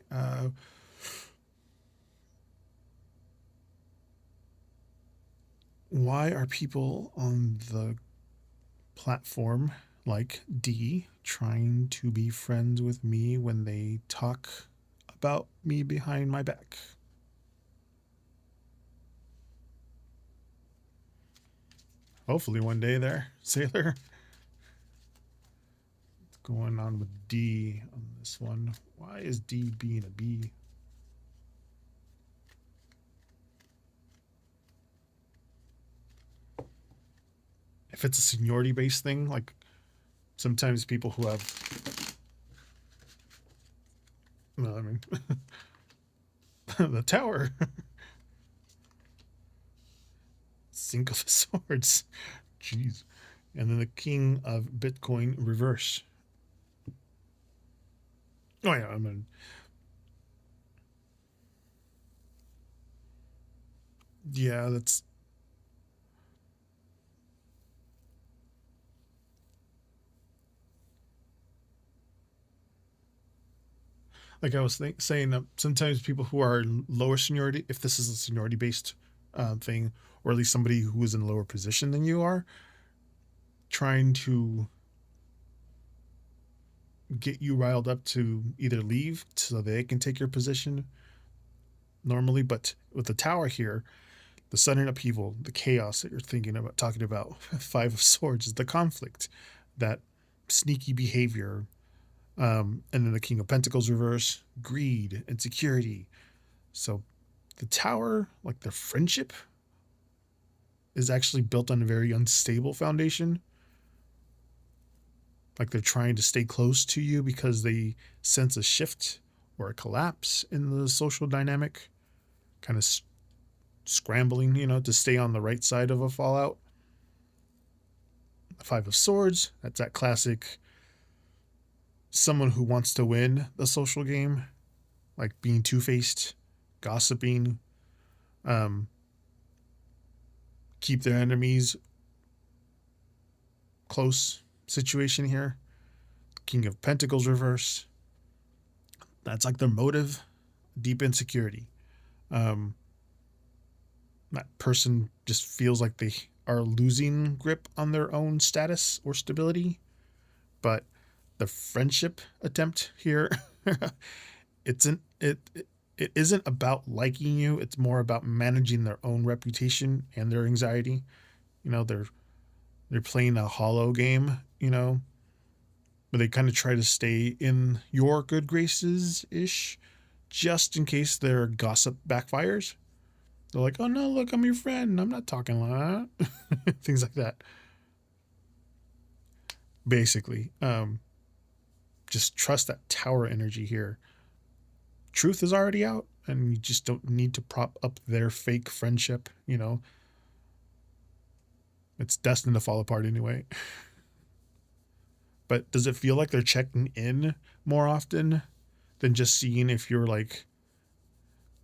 Why are people on the platform like D trying to be friends with me when they talk about me behind my back? Hopefully one day there, sailor. What's going on with D on this one? Why is D being a B? If it's a seniority based thing, like sometimes people who have, well, I mean, the tower, Cinco of Swords, jeez, and then the King of Bitcoin reverse. Oh yeah, I mean, yeah, that's like I was saying that sometimes people who are lower seniority, if this is a seniority based thing, or at least somebody who is in a lower position than you are, trying to get you riled up to either leave so they can take your position normally. But with the tower here, the sudden upheaval, the chaos that you're thinking about, talking about, Five of Swords is the conflict, that sneaky behavior. And then the King of Pentacles reverse, greed, insecurity. So the tower, like their friendship, is actually built on a very unstable foundation. Like they're trying to stay close to you because they sense a shift or a collapse in the social dynamic, kind of scrambling, to stay on the right side of a fallout. The Five of Swords, that's that classic someone who wants to win the social game, like being two-faced, gossiping, um, keep their enemies close situation here. King of Pentacles reverse. That's like their motive, deep insecurity. Um, that person just feels like they are losing grip on their own status or stability. But the friendship attempt here, it isn't about liking you. It's more about managing their own reputation and their anxiety. They're playing a hollow game, but they kind of try to stay in your good graces ish, just in case their gossip backfires. They're like, oh no, look, I'm your friend. I'm not talking like that. Things like that. Basically, just trust that tower energy here. Truth is already out, and you just don't need to prop up their fake friendship. It's destined to fall apart anyway. But does it feel like they're checking in more often than just seeing if you're like,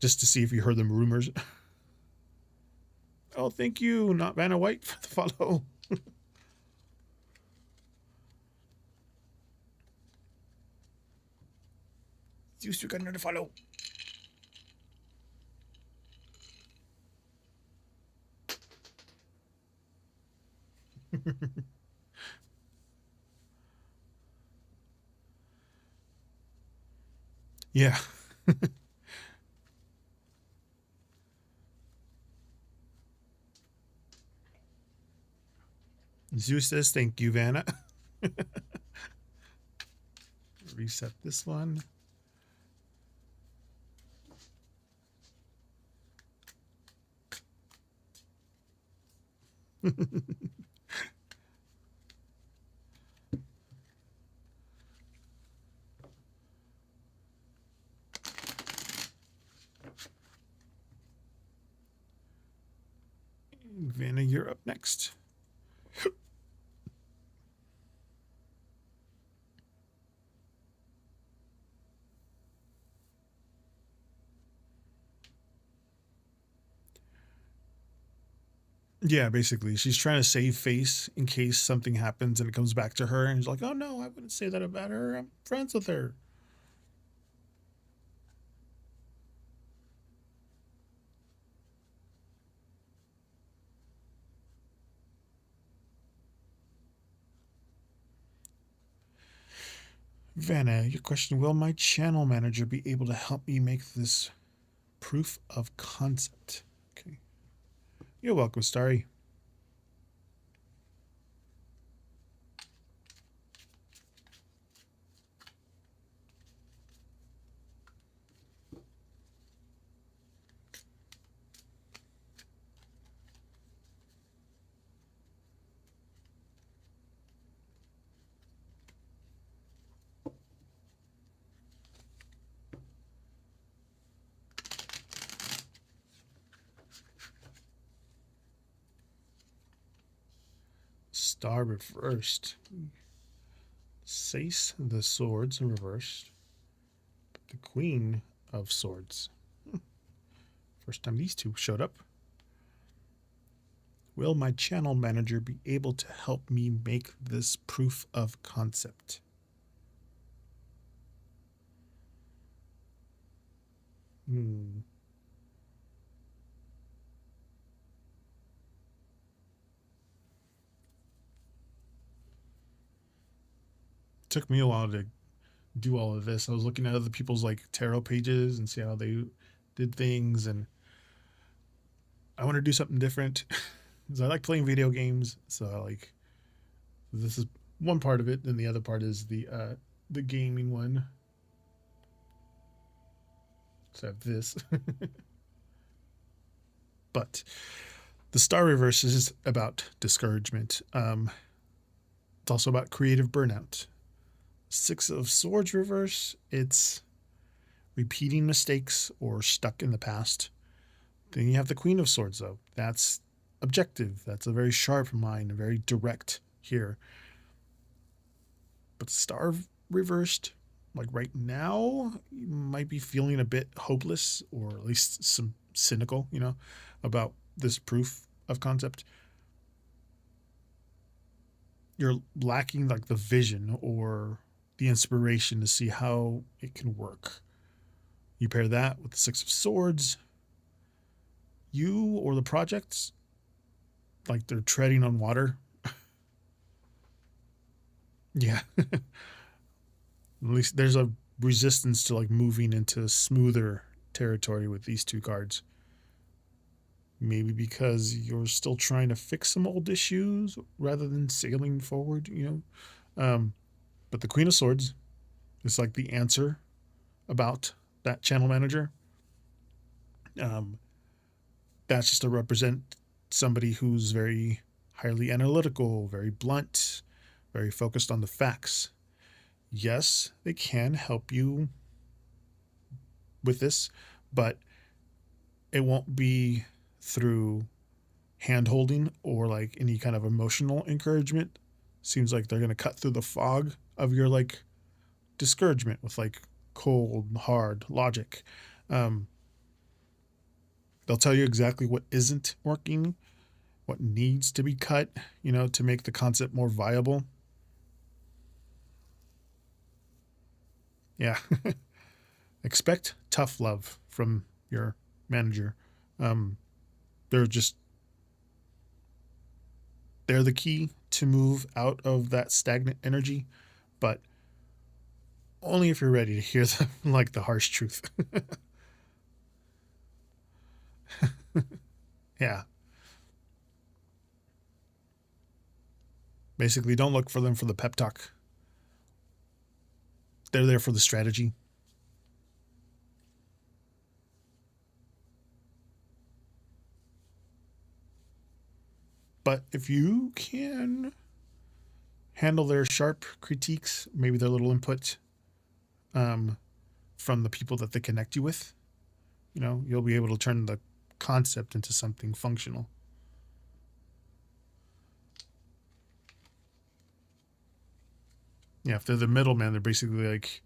just to see if you heard them rumors? Oh, Oh, thank you, not Vanna White, for the follow. You still got another follow. Yeah. Zeus says, thank you, Vanna. Reset this one. Vanna, you're up next. Yeah, basically, she's trying to save face in case something happens and it comes back to her, and she's like, "Oh no, I wouldn't say that about her. I'm friends with her." Vanna, your question: will my channel manager be able to help me make this proof of concept? Okay, you're welcome, Starry. Star reversed. Sace the swords reversed. The Queen of Swords. First time these two showed up. Will my channel manager be able to help me make this proof of concept? Took me a while to do all of this. I was looking at other people's like tarot pages and see how they did things, and I want to do something different because I like playing video games. So I like, this is one part of it, and the other part is the gaming one. So I have this. But the star reverse is about discouragement. It's also about creative burnout. Six of Swords reverse, it's repeating mistakes or stuck in the past. Then you have the Queen of Swords, though. That's objective. That's a very sharp mind, very direct here. But Star reversed, like right now, you might be feeling a bit hopeless or at least some cynical, about this proof of concept. You're lacking like the vision or the inspiration to see how it can work. You pair that with the Six of Swords, you or the projects, like they're treading on water. Yeah. At least there's a resistance to like moving into smoother territory with these two cards. Maybe because you're still trying to fix some old issues rather than sailing forward. But the Queen of Swords is like the answer about that channel manager. Um, that's just to represent somebody who's very highly analytical, very blunt, very focused on the facts. Yes, they can help you with this, but it won't be through hand holding or like any kind of emotional encouragement. Seems like they're going to cut through the fog of your like discouragement with like cold, hard logic. Um, they'll tell you exactly what isn't working, what needs to be cut, to make the concept more viable. Yeah. Expect tough love from your manager. Um, they're just they're the key to move out of that stagnant energy, but only if you're ready to hear the harsh truth. Yeah. Basically, don't look for them for the pep talk. They're there for the strategy. But if you can handle their sharp critiques, maybe their little input, um, from the people that they connect you with, you'll be able to turn the concept into something functional. Yeah, if they're the middleman, they're basically like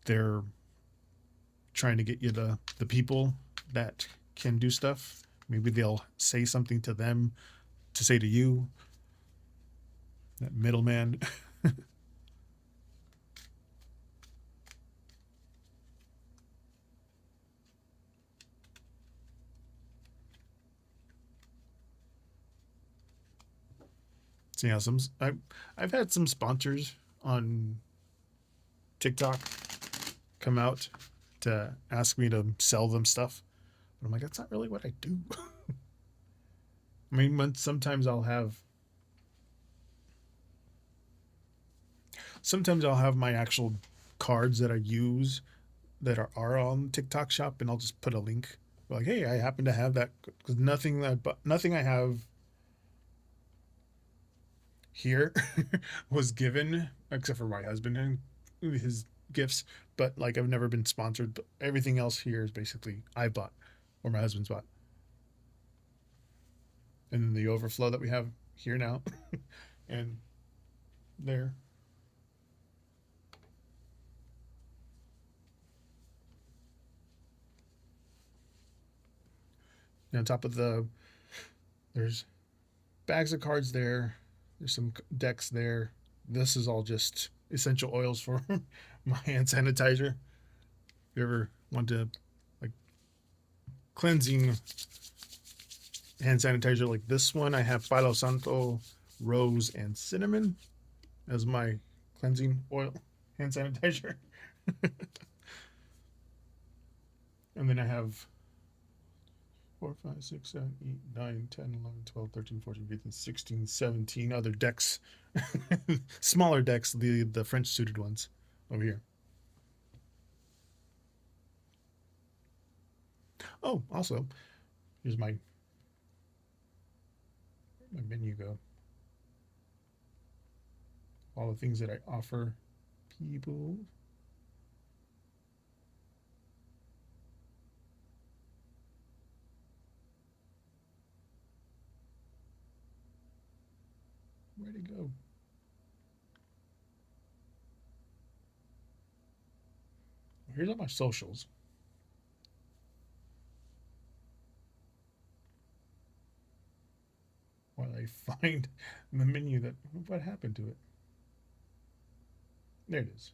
they're trying to get you the people that can do stuff. Maybe they'll say something to them to say to you. That middleman. So yeah, I've had some sponsors on TikTok come out to ask me to sell them stuff, but I'm like, that's not really what I do. I mean, sometimes I'll have my actual cards that I use that are on TikTok shop, and I'll just put a link like, hey, I happen to have that, because nothing I have here was given except for my husband and his gifts, but like I've never been sponsored, but everything else here is basically I bought or my husband's bought. And then the overflow that we have here now and there. And on top of there's bags of cards there. There's some decks there. This is all just essential oils for my hand sanitizer. If you ever want to, like, cleansing hand sanitizer like this one, I have Palo Santo, rose, and cinnamon as my cleansing oil hand sanitizer. And then I have 4, 5, 6, 7, 8, 9, 10, 11, 12, 13, 14, 15, 16, 17 other decks. Smaller decks, the French suited ones over here. Oh, also, here's my menu go. All the things that I offer people. Where'd it go? Here's all my socials. While I find the menu what happened to it? There it is.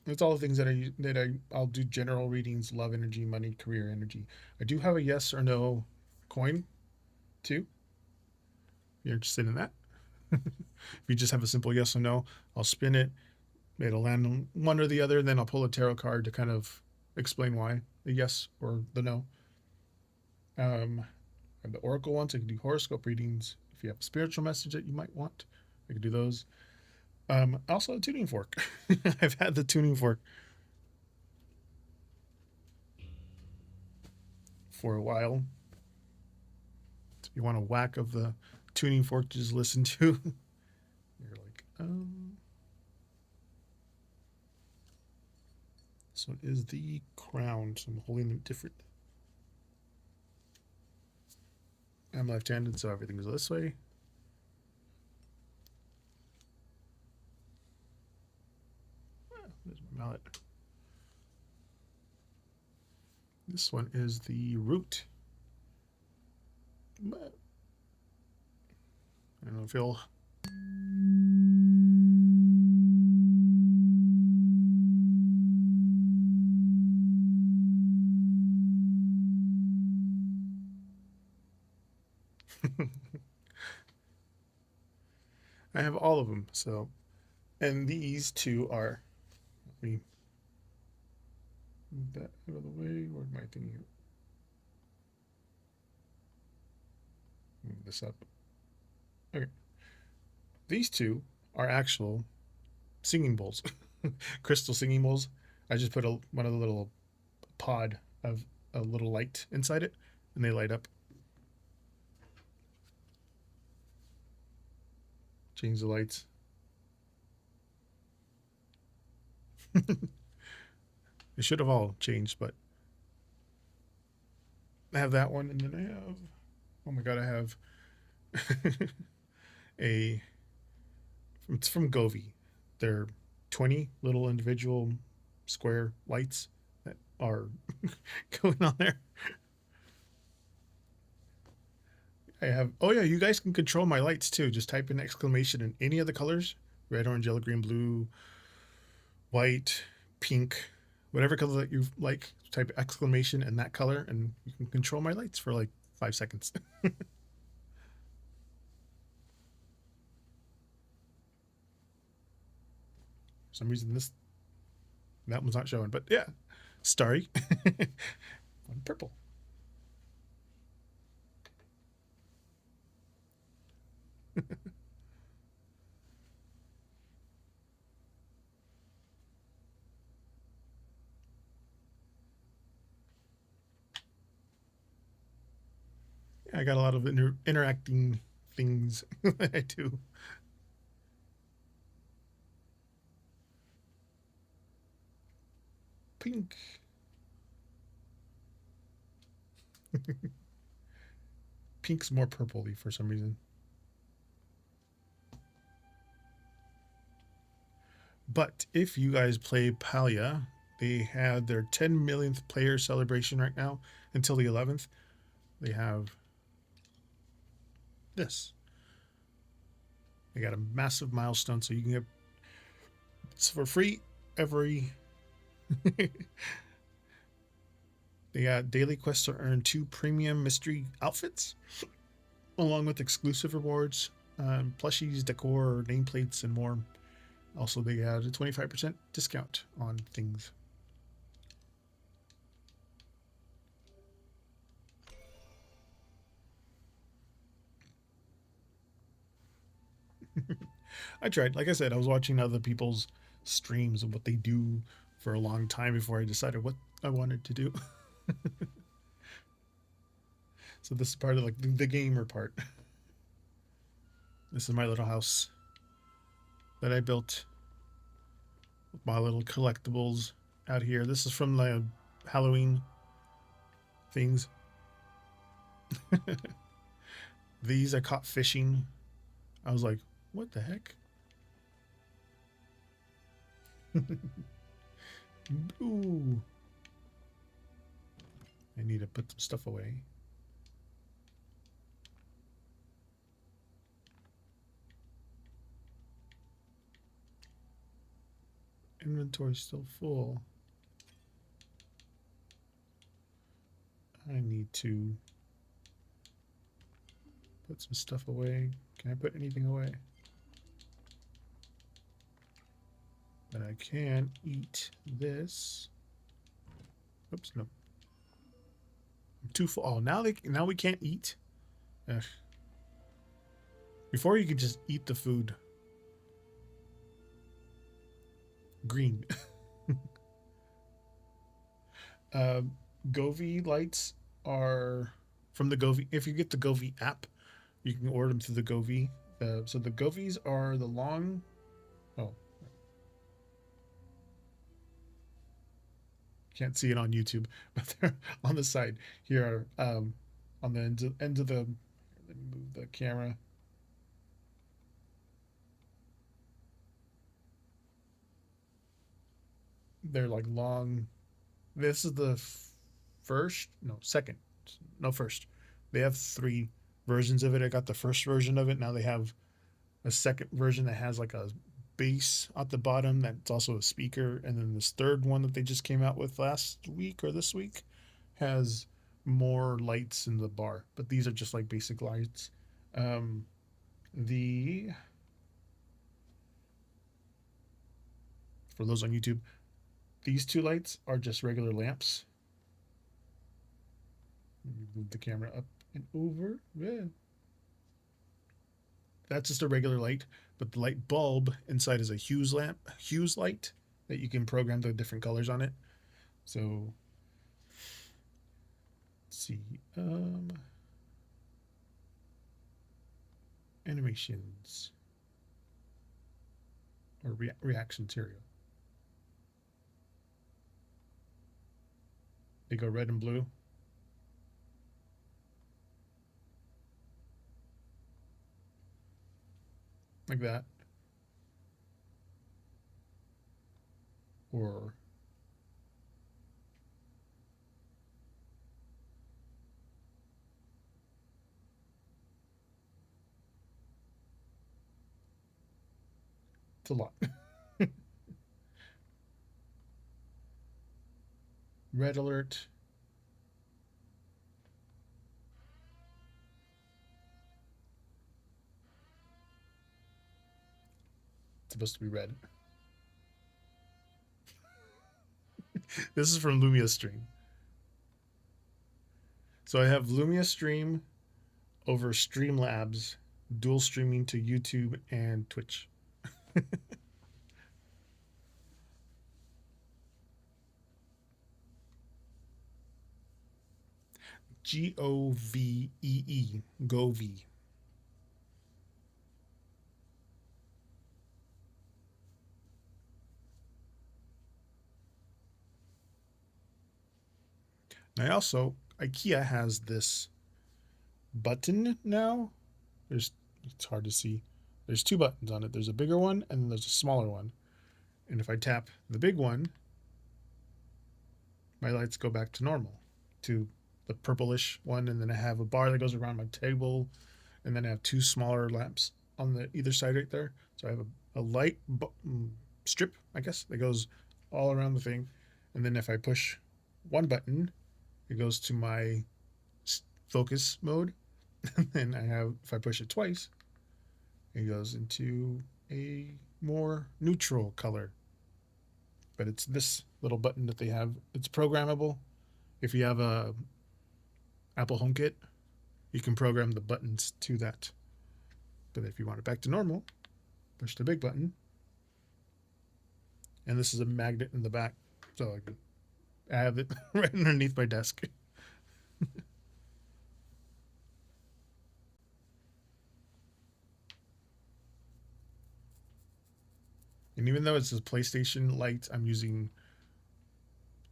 It's all the things I'll do general readings, love energy, money, career energy. I do have a yes or no coin too. If you're interested in that. If you just have a simple yes or no, I'll spin it. It'll land on one or the other, then I'll pull a tarot card to kind of explain why the yes or the no. I have the oracle ones. I can do horoscope readings. If you have a spiritual message that you might want, I can do those. Also a tuning fork. I've had the tuning fork for a while. If you want a whack of the tuning fork to just listen to, you're like, this one is the crown, so I'm holding them different. I'm left-handed, so everything goes this way. There's my mallet. This one is the root. But I don't know if you'll. I have all of them. So, and these two are. Let me move that out of the way. Where am I thinking? Move this up. Okay. These two are actual singing bowls, crystal singing bowls. I just put one of the little pod of a little light inside it, and they light up. Change the lights. They should have all changed, but I have that one, and then I have. Oh my god, I have a. It's from Govee. They're 20 little individual square lights that are going on there. I have. Oh yeah, you guys can control my lights too. Just type in exclamation in any of the colors: red, orange, yellow, green, blue, white, pink, whatever color that you like. Type exclamation in that color, and you can control my lights for like 5 seconds. For some reason, that one's not showing, but yeah, starry, one purple. I got a lot of interacting things that I do. Pink. Pink's more purpley for some reason. But if you guys play Palia, they had their 10 millionth player celebration right now until the 11th. They have this. They got a massive milestone, so you can get it's for free every. They got daily quests to earn 2 premium mystery outfits, along with exclusive rewards, plushies, decor, nameplates, and more. Also, they had a 25% discount on things. I tried. Like I said, I was watching other people's streams of what they do for a long time before I decided what I wanted to do. So this is part of like the gamer part. This is my little house that I built with my little collectibles out here. This is from the Halloween things. These I caught fishing. I was like, what the heck? Ooh. I need to put some stuff away. Inventory's still full. I need to put some stuff away. Can I put anything away? But I can eat this. Oops, no. I'm too full. Oh, now we can't eat. Ugh. Before you could just eat the food. Green. Govee lights are from the Govee. If you get the Govee app, you can order them through the Govee. So the Govees are the long. Oh, can't see it on YouTube, but they're on the side here. On the end of the. Let me move the camera. They're like long. This is the first, no, second, no, first. They have 3 versions of it. I got the first version of it. Now they have a second version that has like a bass at the bottom that's also a speaker. And then this third one that they just came out with last week or this week has more lights in the bar. But these are just like basic lights. The For those on YouTube, these 2 lights are just regular lamps. Move the camera up and over. Yeah. That's just a regular light, but the light bulb inside is a Hughes light that you can program the different colors on it. So let's see, animations or reaction material. They go red and blue. Like that. Or it's a lot. Red alert. It's supposed to be red. This is from Lumia Stream. So I have Lumia Stream over Streamlabs, dual streaming to YouTube and Twitch. Govee, Govee. And I also, IKEA has this button now. It's hard to see. There's 2 buttons on it. There's a bigger one and then there's a smaller one. And if I tap the big one, my lights go back to normal, to the purplish one. And then I have a bar that goes around my table. And then I have 2 smaller lamps on the either side right there. So I have a light strip, I guess, that goes all around the thing. And then if I push one button, it goes to my focus mode. And then if I push it twice, it goes into a more neutral color. But it's this little button that they have. It's programmable. If you have a Apple HomeKit, you can program the buttons to that. But if you want it back to normal, push the big button. And this is a magnet in the back, so I have it right underneath my desk. And even though it's a PlayStation light, I'm using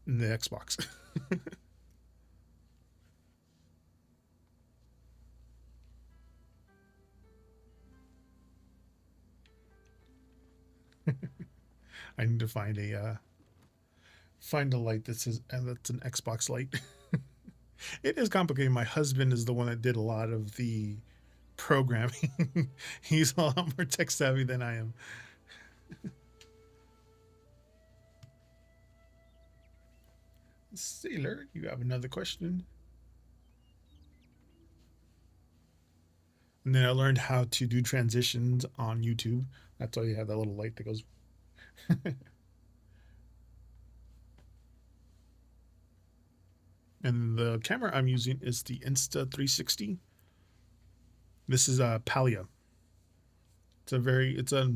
the Xbox. I need to find a light that says that's an Xbox light. It is complicated. My husband is the one that did a lot of the programming. He's a lot more tech savvy than I am. Sailor, you have another question? And then I learned how to do transitions on YouTube. That's why you have that little light that goes. And the camera I'm using is the Insta360. This is a Palia. It's a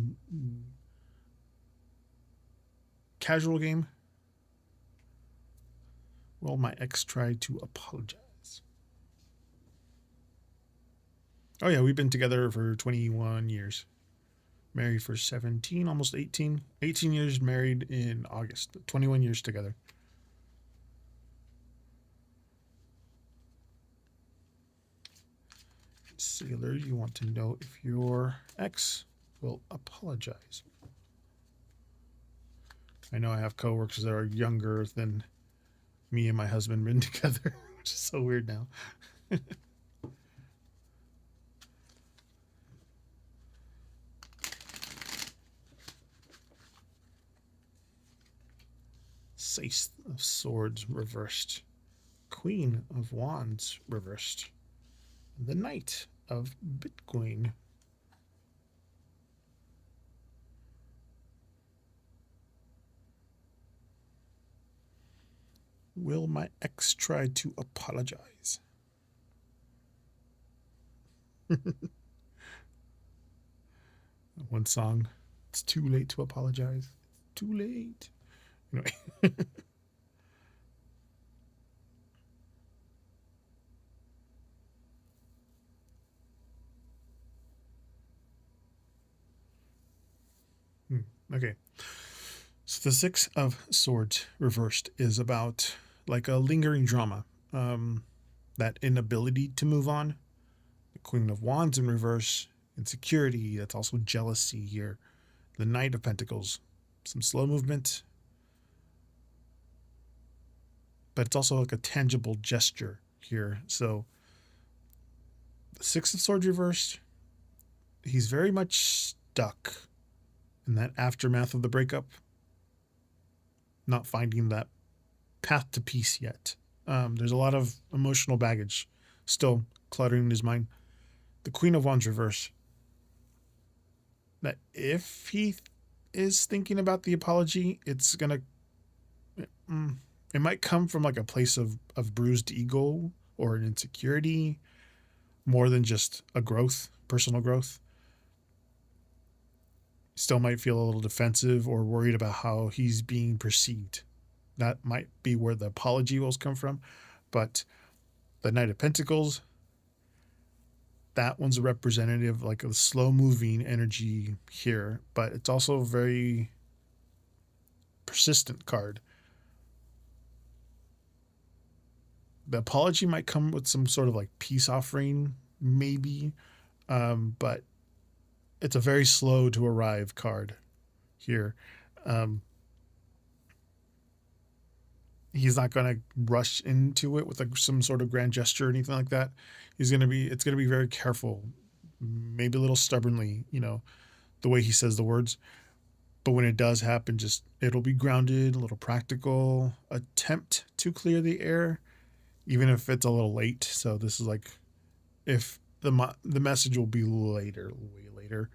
casual game. Well, my ex tried to apologize. Oh yeah, we've been together for 21 years. Married for 17, almost 18. 18 years married in August. 21 years together. Sailor, you want to know if your ex will apologize. I know I have coworkers that are younger than me and my husband been together, which is so weird now. Ace of Swords reversed. Queen of Wands reversed. The Knight of Bitcoin. Will my ex try to apologize? One song. It's too late to apologize. Too late. Anyway. Okay. So the Six of Swords reversed is about like a lingering drama. That inability to move on. The Queen of Wands in reverse, insecurity. That's also jealousy here. The Knight of Pentacles, some slow movement. But it's also like a tangible gesture here. So the Six of Swords reversed, he's very much stuck in that aftermath of the breakup, not finding that path to peace yet. There's a lot of emotional baggage still cluttering his mind. The Queen of Wands reverse, that if he is thinking about the apology, it's gonna it might come from like a place of bruised ego or an insecurity more than just a growth, personal growth. Still might feel a little defensive or worried about how he's being perceived. That might be where the apology will come from. But the Knight of Pentacles, that one's a representative, like a slow moving energy here, but it's also a very persistent card. The apology might come with some sort of like peace offering, maybe, but it's a very slow to arrive card here. He's not going to rush into it with like some sort of grand gesture or anything like that. It's going to be very careful, maybe a little stubbornly, the way he says the words. But when it does happen, just it'll be grounded, a little practical, attempt to clear the air, even if it's a little late. So this is like, if the message will be later, way later.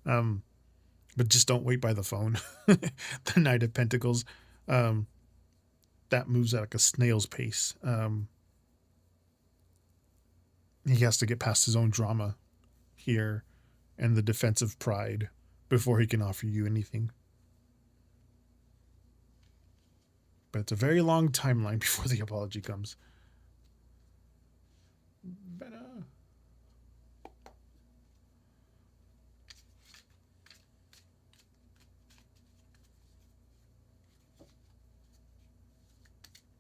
But just don't wait by the phone. The Knight of Pentacles, that moves at like a snail's pace. He has to get past his own drama here and the defensive pride before he can offer you anything. But it's a very long timeline before the apology comes. Better.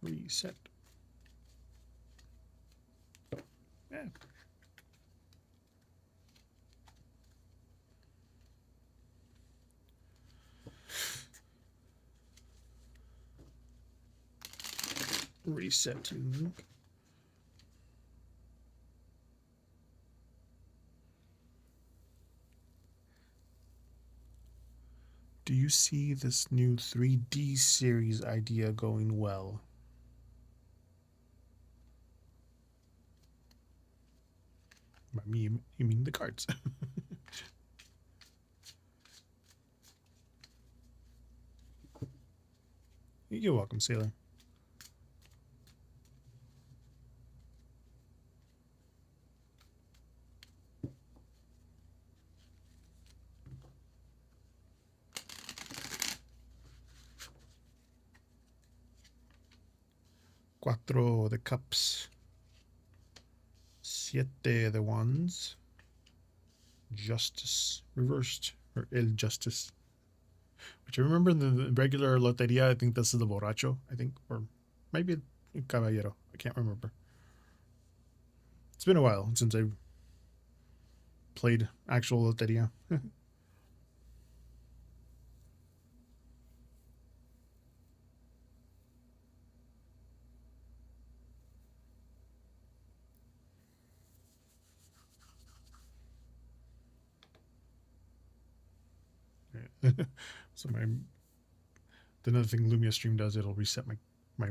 Reset. Yeah. Resetting. Do you see this new 3D series idea going well? By me, you mean the cards. You're welcome, Sailor. Cuatro de Cups. Siete de Wands. Justice reversed, or El Justice. Which I remember in the regular Loteria, I think this is the Borracho, I think, or maybe Caballero. I can't remember. It's been a while since I played actual Loteria. So another thing Lumia Stream does, it'll reset my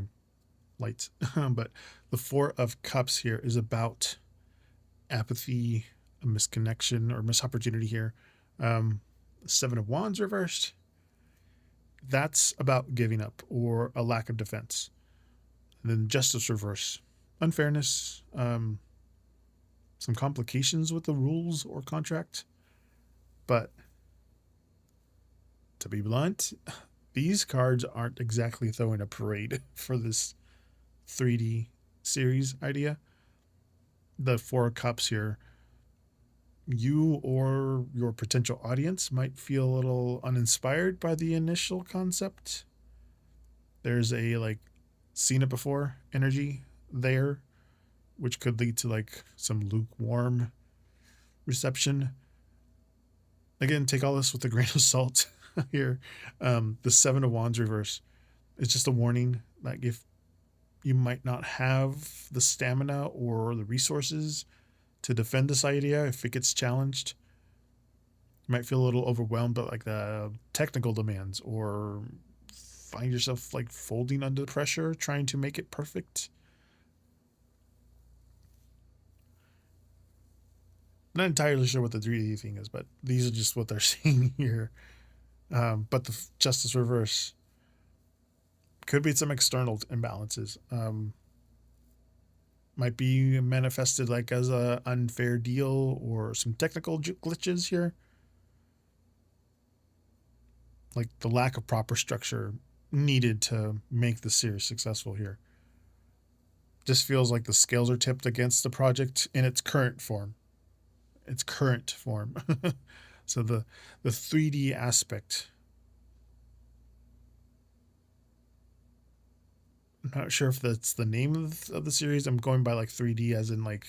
lights. But the Four of Cups here is about apathy, a misconnection, or missed opportunity here. Seven of Wands reversed, that's about giving up or a lack of defense. And then Justice reverse, unfairness, some complications with the rules or contract. But to be blunt, these cards aren't exactly throwing a parade for this 3D series idea. The Four of Cups here, you or your potential audience might feel a little uninspired by the initial concept. There's a like seen it before energy there, which could lead to like some lukewarm reception. Again, take all this with a grain of salt here. The Seven of Wands reverse is just a warning that if you might not have the stamina or the resources to defend this idea if it gets challenged. You might feel a little overwhelmed by like the technical demands, or find yourself like folding under pressure trying to make it perfect. Not entirely sure what the 3D thing is, but these are just what they're saying here. But the Justice reverse could be some external imbalances. Might be manifested like as a unfair deal or some technical glitches here, like the lack of proper structure needed to make the series successful here. Just feels like the scales are tipped against the project in its current form. So the 3D aspect, I'm not sure if that's the name of the series. I'm going by like 3D as in like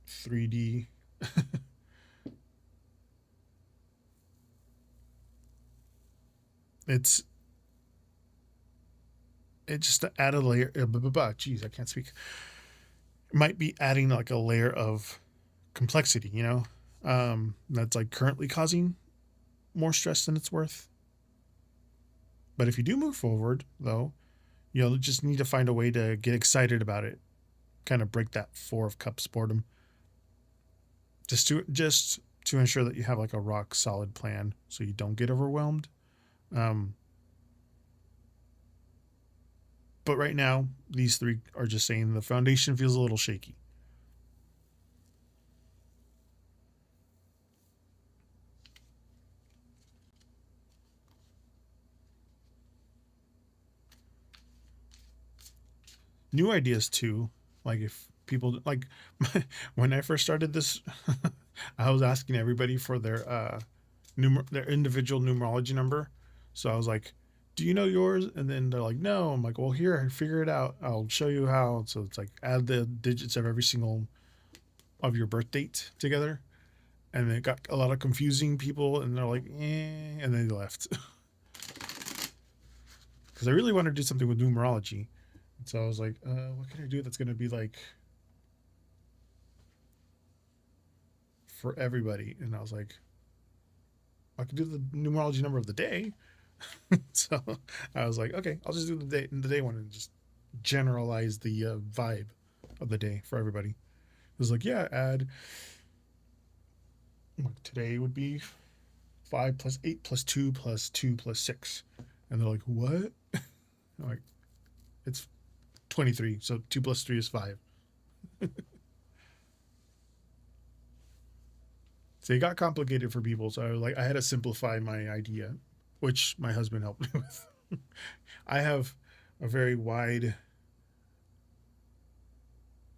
3D. It's just to add a layer. Jeez, I can't speak. It might be adding like a layer of complexity, that's like currently causing more stress than it's worth. But if you do move forward, though, you'll just need to find a way to get excited about it, kind of break that Four of Cups boredom, just to ensure that you have like a rock solid plan so you don't get overwhelmed. But right now, these three are just saying the foundation feels a little shaky. New ideas too, like if people like when I first started this, I was asking everybody for their their individual numerology number. So I was like, do you know yours? And then they're like, no. I'm like, well, here, figure it out. I'll show you how. So it's like add the digits of every single of your birth date together. And it got a lot of confusing people, and they're like, and then they left. Because I really want to do something with numerology. And so I was like, what can I do that's going to be like for everybody? And I was like, I could do the numerology number of the day. So I was like, okay, I'll just do the day one and just generalize the vibe of the day for everybody. It was like, yeah, add like today would be 5 plus 8 plus 2 plus 2 plus 6. And they're like, what? I'm like, it's 23. So 2 plus 3 is 5. So it got complicated for people. So I had to simplify my idea, which my husband helped me with. I have a very wide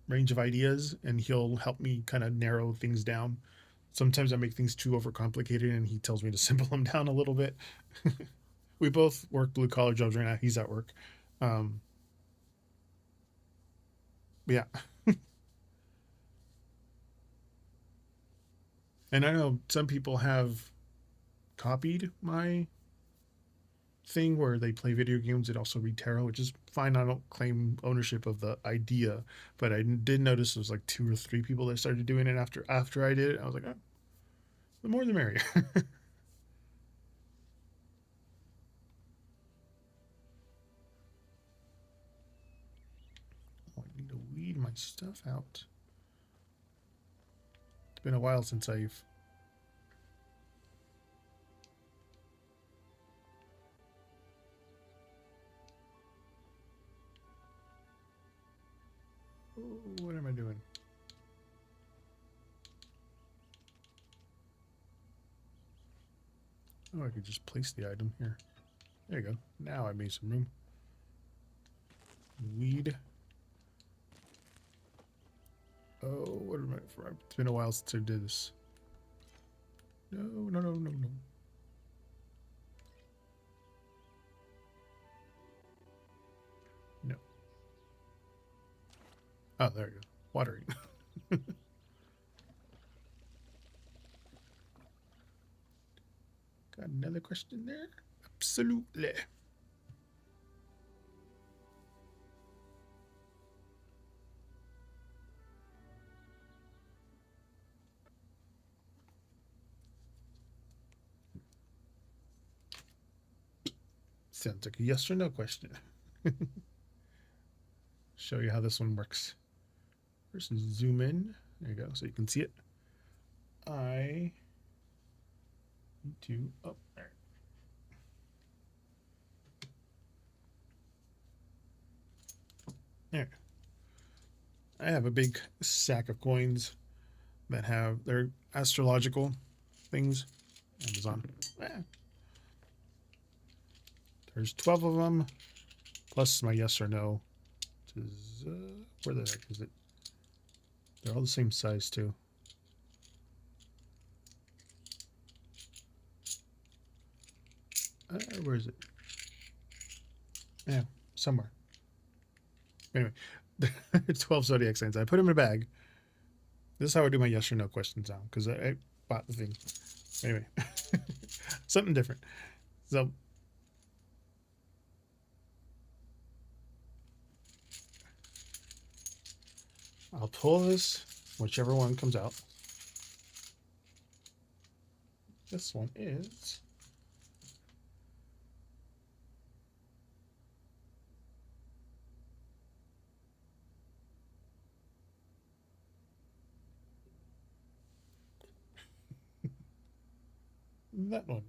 range of ideas, and he'll help me kind of narrow things down. Sometimes I make things too overcomplicated, and he tells me to simple them down a little bit. We both work blue collar jobs right now. He's at work. Yeah. And I know some people have copied my thing where they play video games and also read tarot, which is fine. I don't claim ownership of the idea, but I did notice there was like 2 or 3 people that started doing it after I did it. I was like, oh. The more the merrier. Oh, I need to weed my stuff out. It's been a while since I've... Oh, what am I doing? Oh, I could just place the item here. There you go. Now I made some room. Weed. Oh, what am I for? It's been a while since I did this. No, no, no, no, no. No. Oh, there you go. Watering. Got another question there? Absolutely. Sounds like a yes or no question. Show you how this one works. First, zoom in. There you go, so you can see it. I need to... Oh, there. There. I have a big sack of coins that have... They're astrological things. Amazon. There's 12 of them, plus my yes or no. Which is, where the heck is it? They're all the same size, too. Where is it? Yeah, somewhere. Anyway, 12 zodiac signs. I put them in a bag. This is how I do my yes or no questions now, because I bought the thing. Anyway, something different. So, I'll pull this, whichever one comes out. This one is... that one.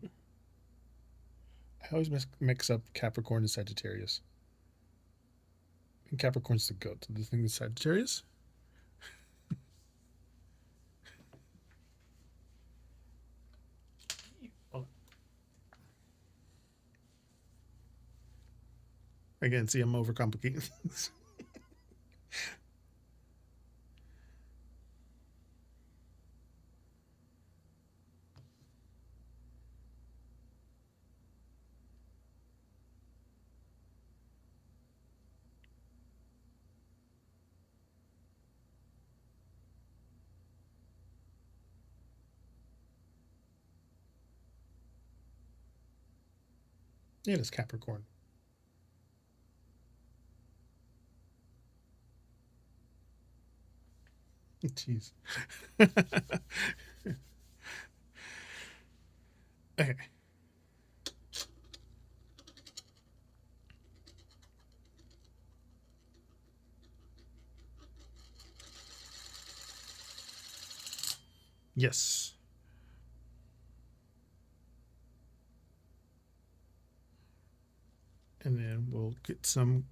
I always mix up Capricorn and Sagittarius. And Capricorn's the goat. The thing is Sagittarius. Again, see, I'm overcomplicating things. It is Capricorn. Jeez. Okay. Yes. And then we'll get some...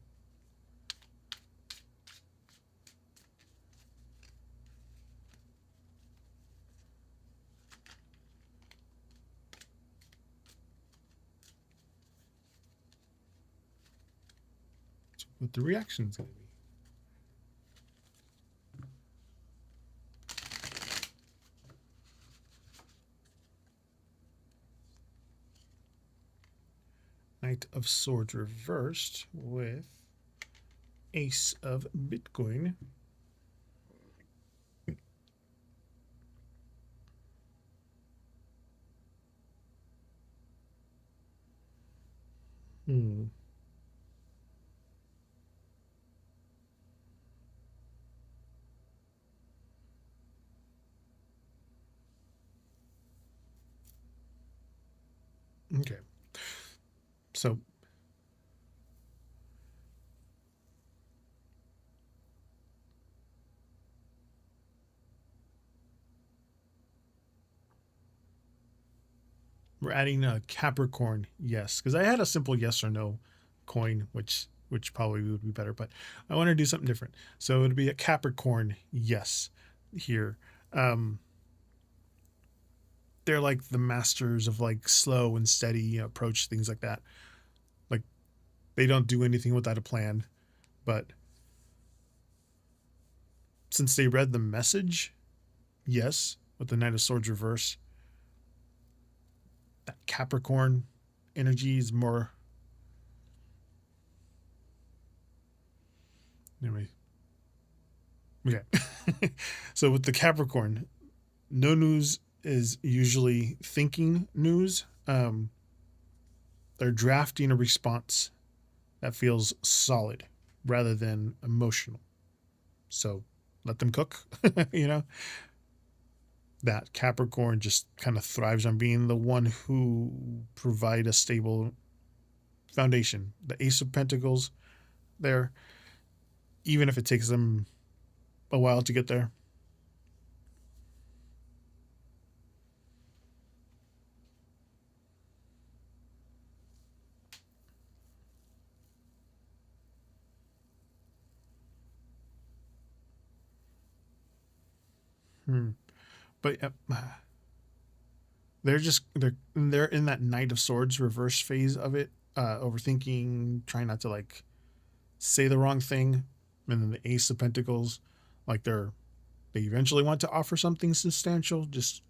what the reaction's going to be. Knight of Swords reversed with Ace of Bitcoin. Okay. So we're adding a Capricorn, yes, because I had a simple yes or no coin, which probably would be better, but I want to do something different. So it would be a Capricorn, yes, here. Um, they're like the masters of like slow and steady approach, things like that. Like they don't do anything without a plan, but since they read the message, yes, with the Knight of Swords reverse, that Capricorn energy is more. Anyway, okay. So with the Capricorn, no news is usually thinking news. They're drafting a response that feels solid rather than emotional. So let them cook, you know? That Capricorn just kind of thrives on being the one who provide a stable foundation. The Ace of Pentacles there, even if it takes them a while to get there. Hmm. But they're in that Knight of Swords reverse phase of it, overthinking, trying not to like say the wrong thing, and then the Ace of Pentacles, like they eventually want to offer something substantial. Just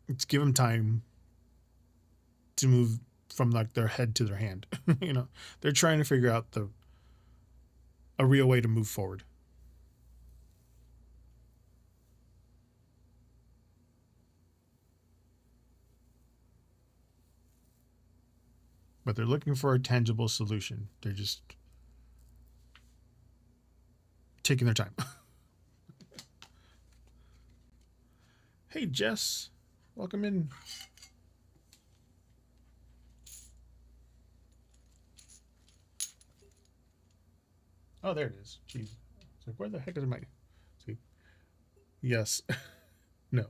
let's give them time to move from like their head to their hand. They're trying to figure out the a real way to move forward, but they're looking for a tangible solution. They're just taking their time. Hey Jess, welcome in. Oh, there it is. Jeez, it's like where the heck is my? See, yes, no.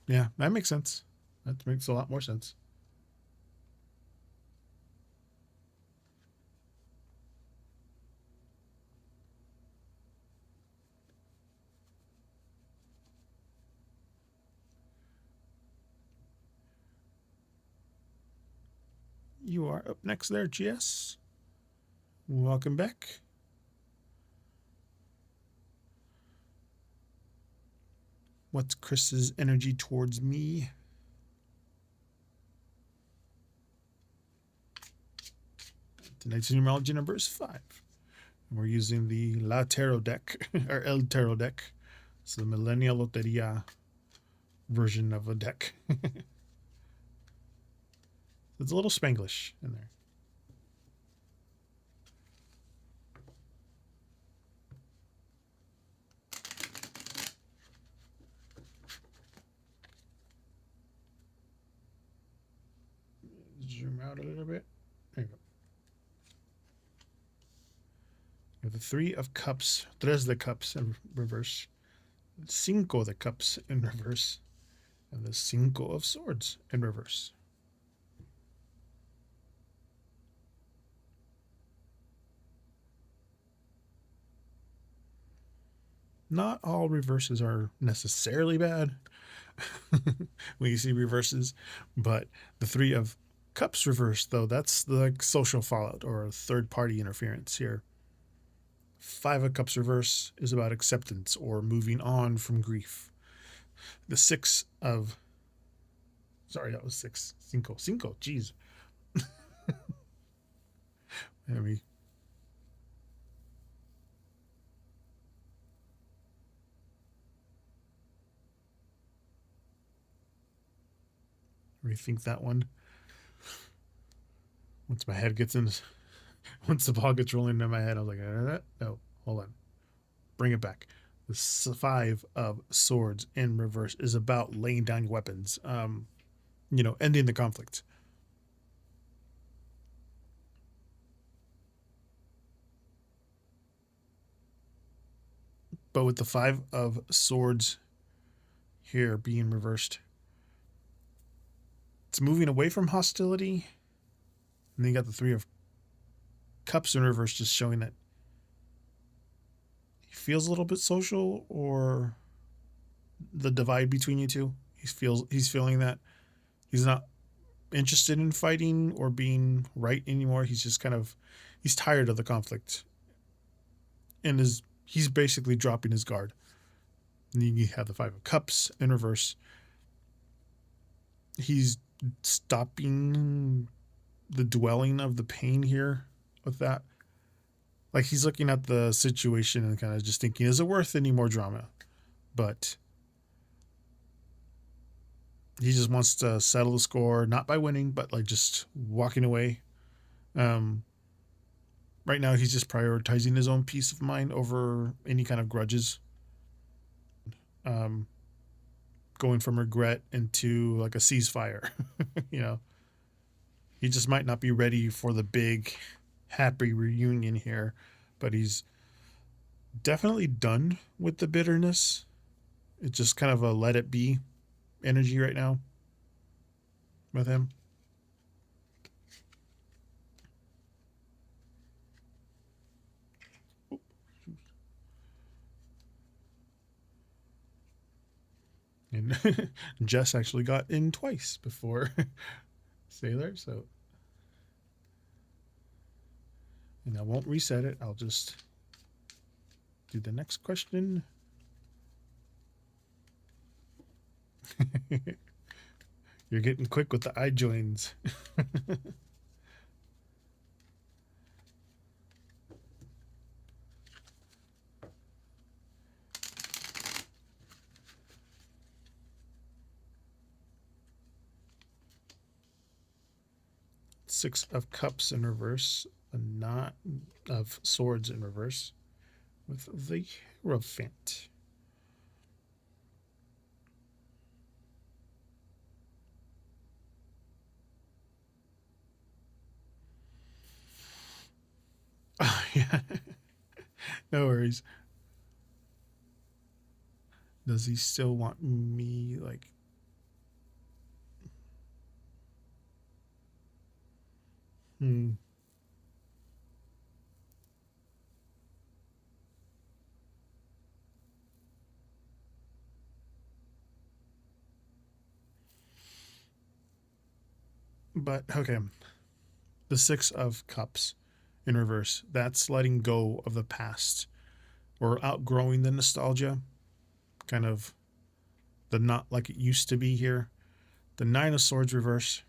Yeah, that makes sense. That makes a lot more sense. You are up next there, Jess. Welcome back. What's Chris's energy towards me? Tonight's numerology number is 5. And we're using the La Tarot deck, or El Tarot deck. It's the Millennial Loteria version of a deck. It's a little Spanglish in there. Zoom out a little bit. There you go. We have the 3 of Cups, Tres de Cups in reverse, Cinco de Cups in reverse, and the Cinco of Swords in reverse. Not all reverses are necessarily bad when you see reverses, but the 3 of Cups reverse, though, that's the like, social fallout or third party interference here. 5 of Cups reverse is about acceptance or moving on from grief. The 6 of. Sorry, that was 6. Cinco. Cinco, jeez. Let me. Rethink that one. Once my head gets in Once the ball gets rolling in my head, I was like, no, hold on, bring it back. The Five of Swords in reverse is about laying down your weapons, ending the conflict. But with the Five of Swords here being reversed, it's moving away from hostility. And then you got the Three of Cups in reverse, just showing that he feels a little bit social, or the divide between you two. He's feeling that he's not interested in fighting or being right anymore. He's just he's tired of the conflict, and he's basically dropping his guard. And you have the Five of Cups in reverse. He's stopping the dwelling of the pain here with that. Like, he's looking at the situation and kind of just thinking, is it worth any more drama? But he just wants to settle the score, not by winning, but like just walking away. Right now, he's just prioritizing his own peace of mind over any kind of grudges. Um, Going from regret into like a ceasefire. you know, he just might not be ready for the big, happy reunion here, but he's definitely done with the bitterness. It's just kind of a let it be energy right now with him. And Jess actually got in twice before Sailor, so. And I won't reset it, I'll just do the next question. You're getting quick with the eye joins. Six of Cups in reverse, a Knot of Swords in reverse, with the Hierophant. Oh, yeah. No worries. Does he still want me, like... Hmm. But, okay. The Six of Cups in reverse. That's letting go of the past, or outgrowing the nostalgia. Kind of the not like it used to be here. The Nine of Swords reverse.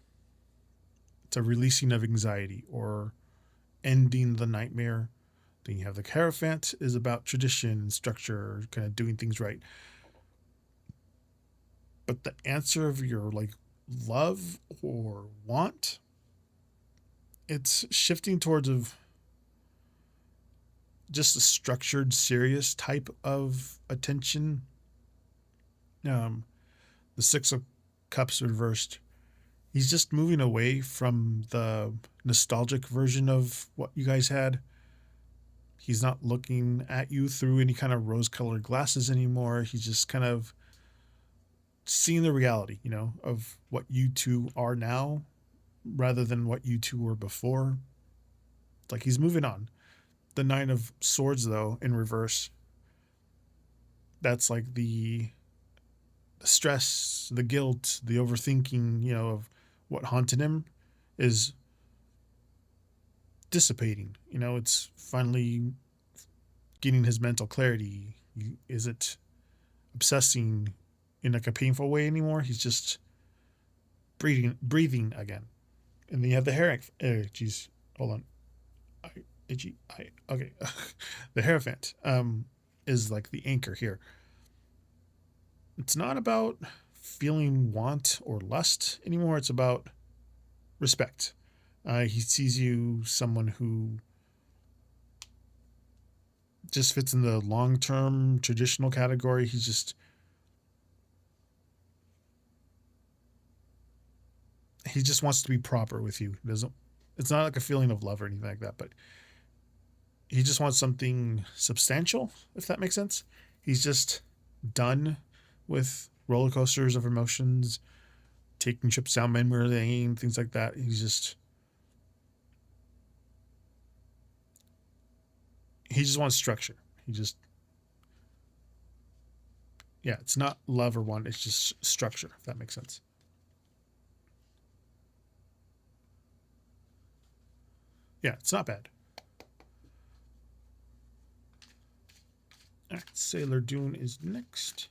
It's a releasing of anxiety or ending the nightmare. Then you have the Hierophant, is about tradition and structure, kind of doing things right. But the answer of your like love or want, it's shifting towards of just a structured, serious type of attention. Um, the Six of Cups reversed. He's just moving away from the nostalgic version of what you guys had. He's not looking at you through any kind of rose-colored glasses anymore. He's just kind of seeing the reality, of what you two are now rather than what you two were before. Like, he's moving on. The Nine of Swords, though, in reverse, that's like the stress, the guilt, the overthinking, of what haunted him is dissipating. It's finally getting his mental clarity. Is it obsessing in like a painful way anymore? He's just breathing again. And then you have the hair. Geez, hold on. Okay. The Hierophant is like the anchor here. It's not about feeling want or lust anymore. It's about respect. He sees you someone who just fits in the long-term traditional category. He just wants to be proper with you. He doesn't. It's not like a feeling of love or anything like that, but he just wants something substantial, if that makes sense. He's just done with roller coasters of emotions, taking trips down memory lane, things like that. He just wants structure. He just Yeah, it's not love or want. It's just structure, if that makes sense. Yeah, it's not bad. All right, Sailor Dune is next.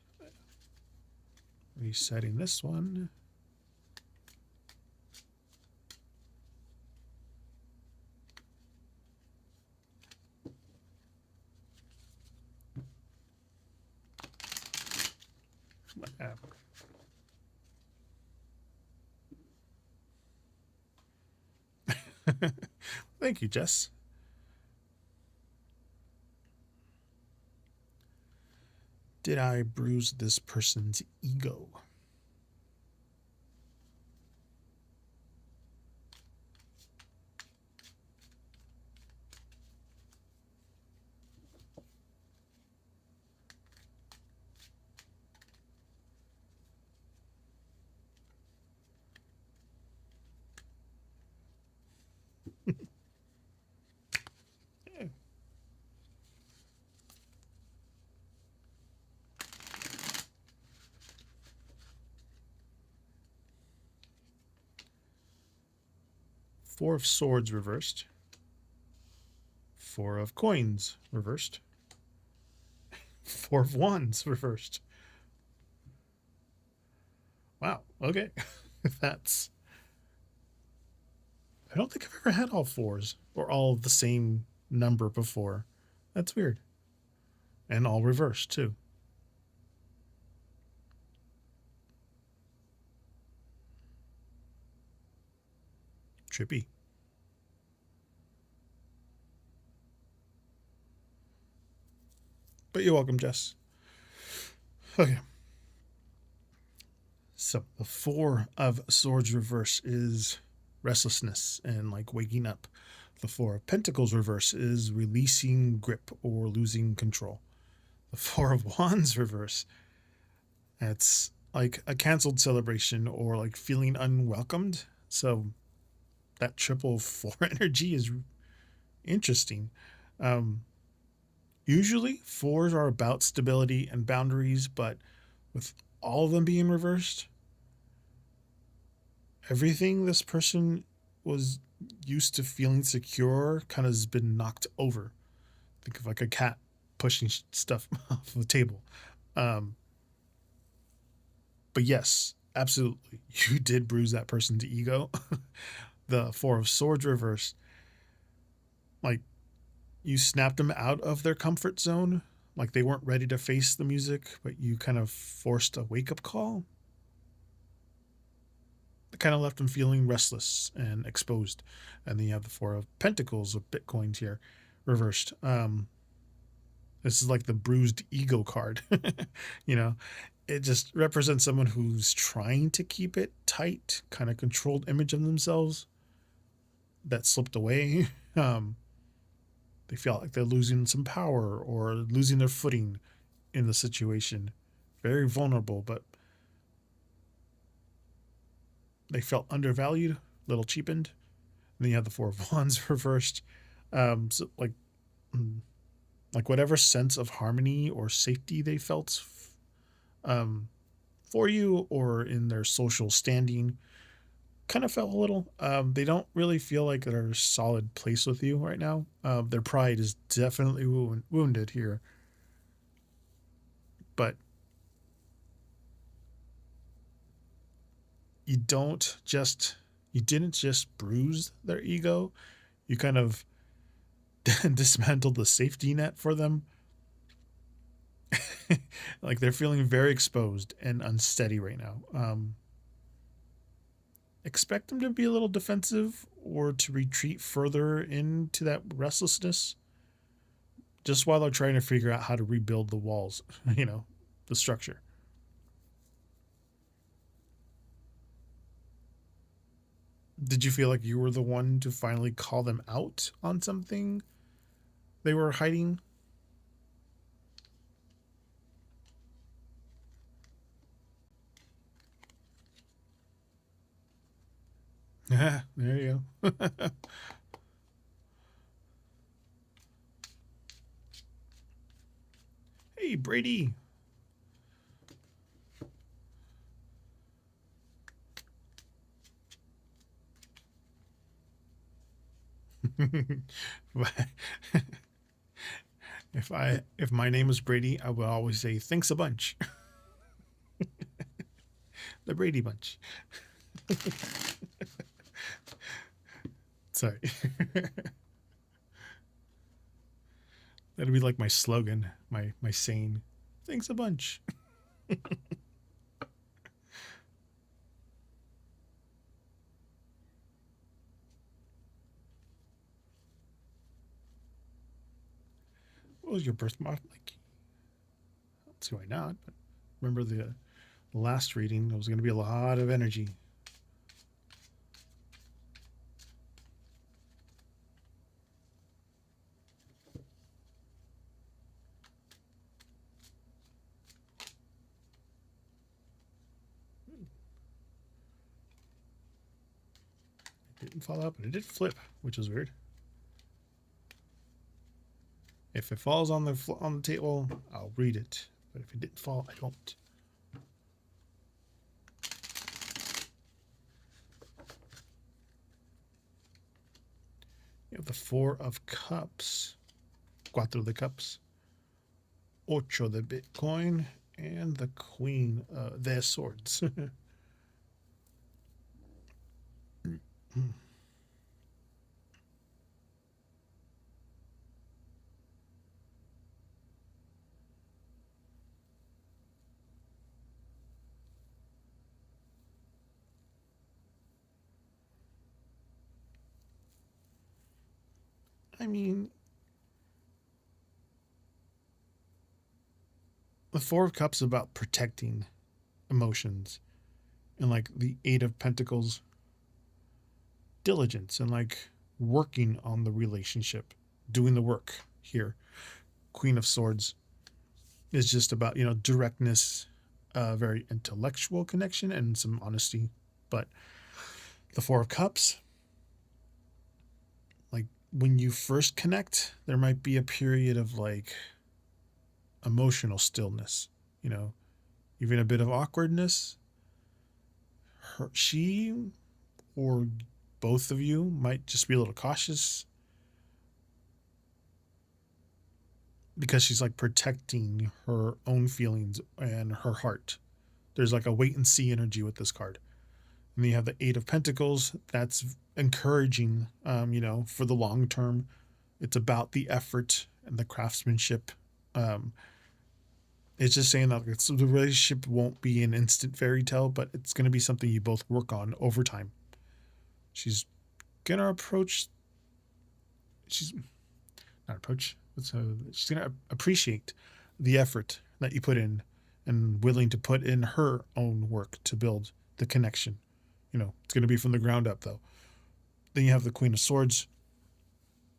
Resetting this one. Thank you, Jess. Did I bruise this person's ego? Yeah. Four of Swords reversed. Four of Coins reversed. Four of Wands reversed. Wow. Okay. That's. I don't think I've ever had all fours or all of the same number before. That's weird. And all reversed, too. Trippy. But you're welcome, Jess. Okay. So the Four of Swords reverse is restlessness and like waking up. The Four of Pentacles reverse is releasing grip or losing control. The Four of Wands reverse, that's like a canceled celebration or like feeling unwelcomed. So that triple four energy is interesting. Um, Usually fours are about stability and boundaries, but with all of them being reversed, everything this person was used to feeling secure kind of has been knocked over. Think of like a cat pushing stuff off the table. Um, but yes, absolutely, you did bruise that person's ego. The Four of Swords reverse, like you snapped them out of their comfort zone. Like they weren't ready to face the music, but you kind of forced a wake up call. It kind of left them feeling restless and exposed. And then you have the Four of Pentacles of Bitcoins here reversed. This is like the bruised ego card. you know, it just represents someone who's trying to keep it tight, kind of controlled image of themselves that slipped away. Um, they feel like they're losing some power or losing their footing in the situation. Very vulnerable, but they felt undervalued, a little cheapened. And then you have the Four of Wands reversed. So mm, like whatever sense of harmony or safety they felt um, for you or in their social standing kind of felt a little. They don't really feel like they're a solid place with you right now. Their pride is definitely wounded here, but you don't just you didn't just bruise their ego. You kind of dismantled the safety net for them. Like they're feeling very exposed and unsteady right now. Expect them to be a little defensive or to retreat further into that restlessness just while they're trying to figure out how to rebuild the walls, the structure. Did you feel like you were the one to finally call them out on something they were hiding? Yeah, there you go. Hey, Brady. if my name was Brady, I would always say thanks a bunch. The Brady Bunch. Sorry. That'd be like my slogan, my saying. Thanks a bunch. What was your birth month like? Let's see why not. But remember the last reading, there was going to be a lot of energy. It didn't fall out, but it did flip, which is weird. If it falls on the table, I'll read it. But if it didn't fall, I don't. You have the Four of Cups, Cuatro de Cups, Ocho de Bitcoin, and the Queen de Swords. I mean, the Four of Cups is about protecting emotions, and like the Eight of Pentacles, diligence and like working on the relationship, doing the work here. Queen of Swords is just about, directness, very intellectual connection and some honesty. But the Four of Cups, like when you first connect, there might be a period of like emotional stillness, even a bit of awkwardness. She or both of you might just be a little cautious because she's like protecting her own feelings and her heart. There's like a wait and see energy with this card. And then you have the Eight of Pentacles. That's encouraging, for the long term. It's about the effort and the craftsmanship. Um, it's just saying that the relationship won't be an instant fairy tale, but it's going to be something you both work on over time. She's going to approach. She's not approach. She's going to appreciate the effort that you put in and willing to put in her own work to build the connection. It's going to be from the ground up, though. Then you have the Queen of Swords.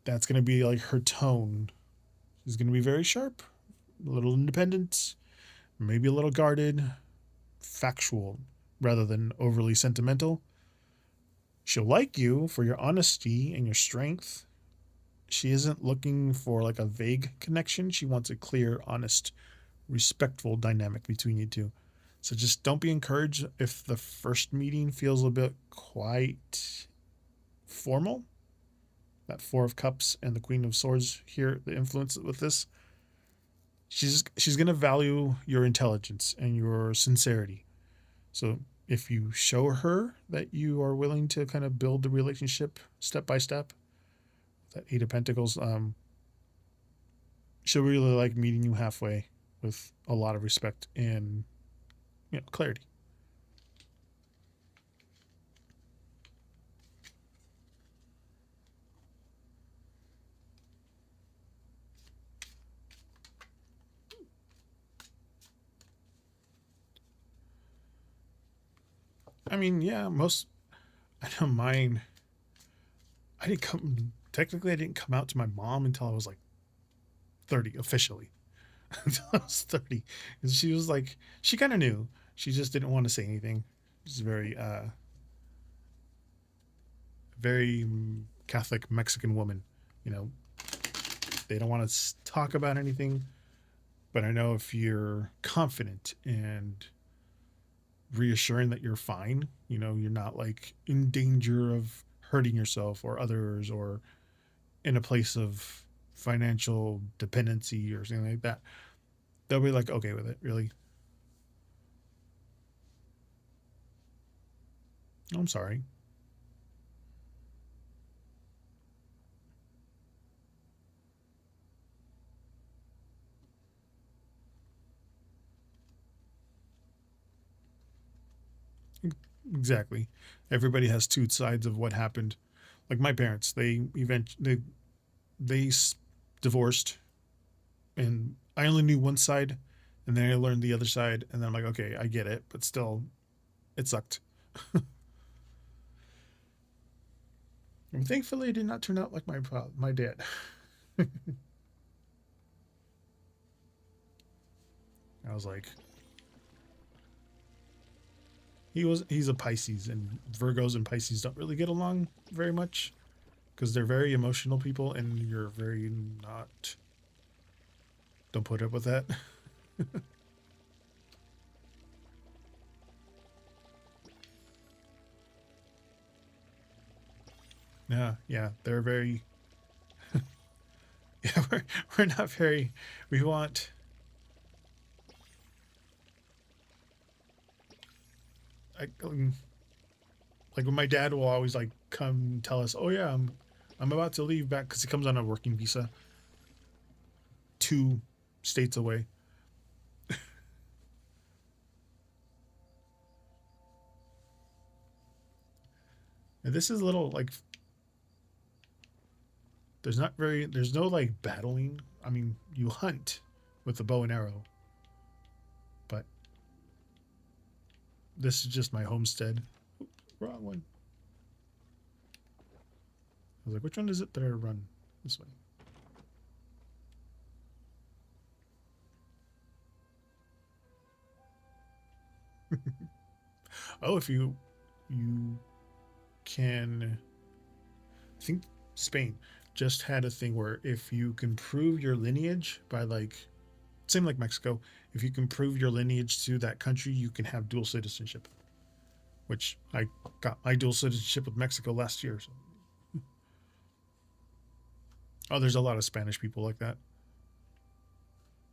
That's going to be like her tone. She's going to be very sharp, a little independent, maybe a little guarded, factual rather than overly sentimental. She'll like you for your honesty and your strength. She isn't looking for like a vague connection. She wants a clear, honest, respectful dynamic between you two. So just don't be encouraged if the first meeting feels a bit quite formal. That Four of Cups and the Queen of Swords here, the influence with this. She's going to value your intelligence and your sincerity. So if you show her that you are willing to kind of build the relationship step by step, that Eight of Pentacles, she'll really like meeting you halfway with a lot of respect and clarity. I mean, yeah, most. I know mine. I didn't come. Technically, I didn't come out to my mom until I was like 30 officially. Until I was 30, and she was like, she kind of knew. She just didn't want to say anything. She's very Catholic Mexican woman. You know, they don't want to talk about anything. But I know if you're confident and reassuring that you're fine, you're not like in danger of hurting yourself or others or in a place of financial dependency or something like that, they'll be like okay with it, really. I'm sorry. Exactly. Everybody has two sides of what happened. Like my parents, they divorced, and I only knew one side, and then I learned the other side, and then I'm like, okay, I get it, but still, it sucked. And thankfully, it did not turn out like my dad. I was like, he's a Pisces, and Virgos and Pisces don't really get along very much because they're very emotional people, and you're very not. Don't put up with that. Yeah, yeah, they're very. Yeah, we're not very. We want. I, like when my dad will always like come tell us, "Oh yeah, I'm about to leave back," because he comes on a working visa, 2 states away. And this is a little like there's no like battling. I mean, you hunt with a bow and arrow, but this is just my homestead. Wrong one. I was like, which one is it that I run this way? Oh, if you can, I think Spain just had a thing where if you can prove your lineage by like same like Mexico, if you can prove your lineage to that country, you can have dual citizenship. Which I got my dual citizenship with Mexico last year. So. Oh, there's a lot of Spanish people like that.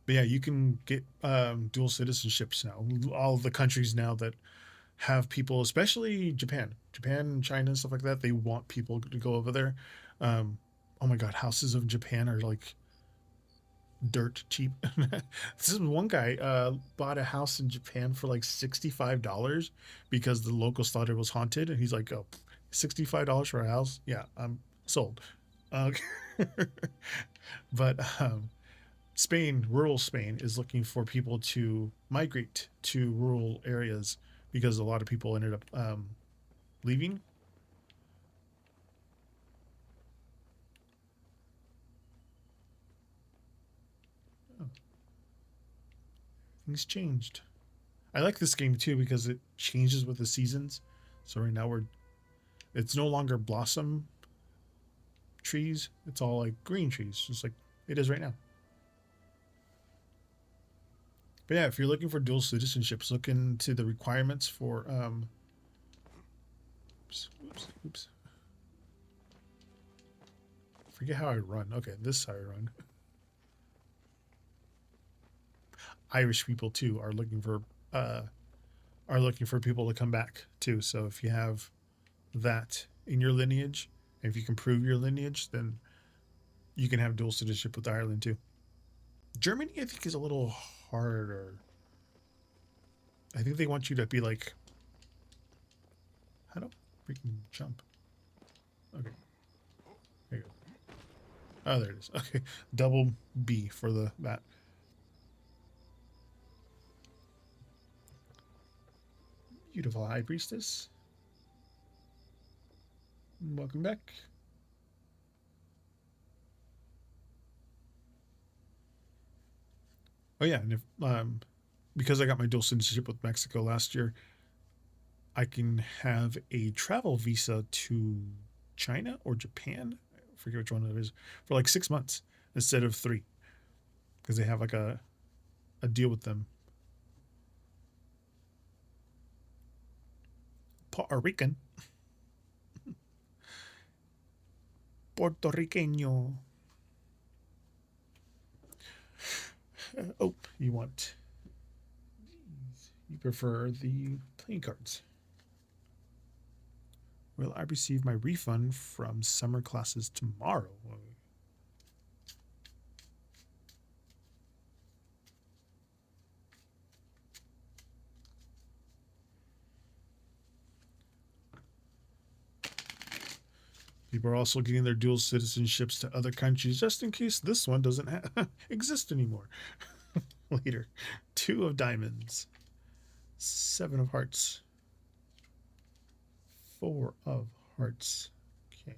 But yeah, you can get dual citizenships now. All of the countries now that have people, especially Japan, and China, and stuff like that. They want people to go over there. Um, oh my God, houses of Japan are like dirt cheap. This is one guy bought a house in Japan for like $65 because the locals thought it was haunted, and he's like, "Oh, $65 for a house? Yeah, I'm sold." Uh, but rural Spain, is looking for people to migrate to rural areas because a lot of people ended up leaving. Oh, things changed. I like this game too because it changes with the seasons. So right now it's no longer blossom trees. It's all like green trees, just like it is right now. But yeah, if you're looking for dual citizenships, look into the requirements for oops. Forget how I run. Okay, this is how I run. Irish people too uh are looking for people to come back too. So if you have that in your lineage, if you can prove your lineage, then you can have dual citizenship with Ireland too. Germany, I think, is a little harder. I think they want you to be like, how do I freaking jump? Okay, there you go. Oh, there it is. Okay, double B for the that. Beautiful High Priestess. Welcome back. Oh yeah, and if, because I got my dual citizenship with Mexico last year, I can have a travel visa to China or Japan. I forget which one it is, for like 6 months instead of 3, because they have like a deal with them. Puerto Rican. Puerto Riqueño. Oh, you want. You prefer the playing cards. Will I receive my refund from summer classes tomorrow? People are also getting their dual citizenships to other countries just in case this one doesn't exist anymore. Later. 2 of diamonds. 7 of hearts. 4 of hearts. Okay.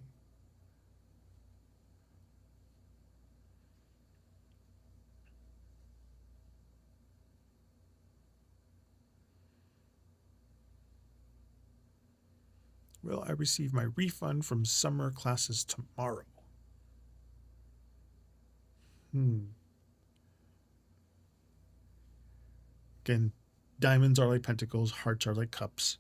Will I receive my refund from summer classes tomorrow? Again, diamonds are like pentacles, hearts are like cups.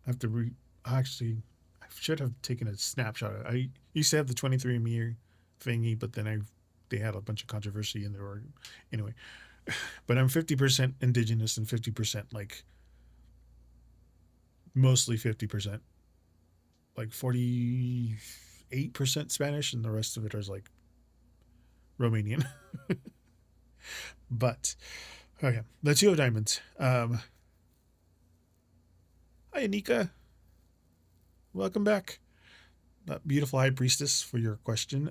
I have to actually, I should have taken a snapshot. I used to have the 23andMe thingy, but then they had a bunch of controversy in there. Anyway, but I'm 50% indigenous and 50% like mostly 50%, like 48% Spanish, and the rest of it is like Romanian. But okay, the 2 of diamonds. Hi, Anika. Welcome back. Beautiful High Priestess, for your question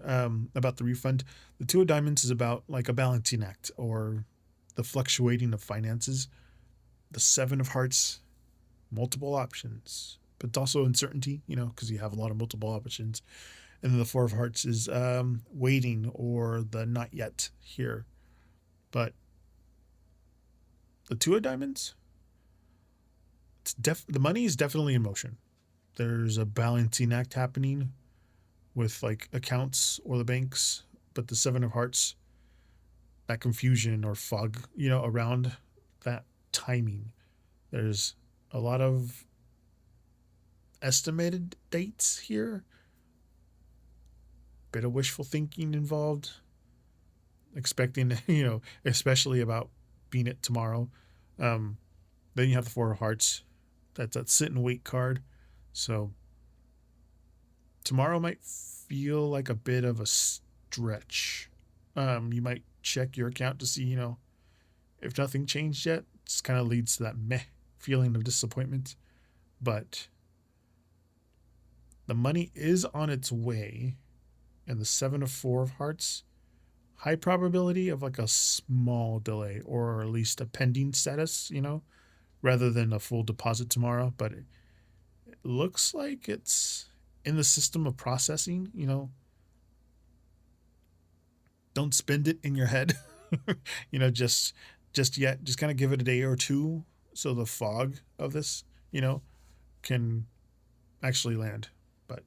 about the refund. The 2 of diamonds is about like a balancing act or the fluctuating of finances. The 7 of hearts, multiple options, but also uncertainty, because you have a lot of multiple options. And then the 4 of hearts is waiting or the not yet here. But the 2 of diamonds, the money is definitely in motion. There's a balancing act happening with like accounts or the banks, but the 7 of hearts, that confusion or fog, around that timing. There's a lot of estimated dates here, bit of wishful thinking involved, expecting, especially about being it tomorrow. Then you have the 4 of hearts. That's that sit and wait card. So tomorrow might feel like a bit of a stretch. You might check your account to see, if nothing changed yet. It kind of leads to that meh feeling of disappointment. But the money is on its way, and the 7 of 4 of hearts, high probability of like a small delay or at least a pending status, rather than a full deposit tomorrow. But it looks like it's in the system of processing. Don't spend it in your head. Just yet. Just kind of give it a day or two so the fog of this, can actually land. But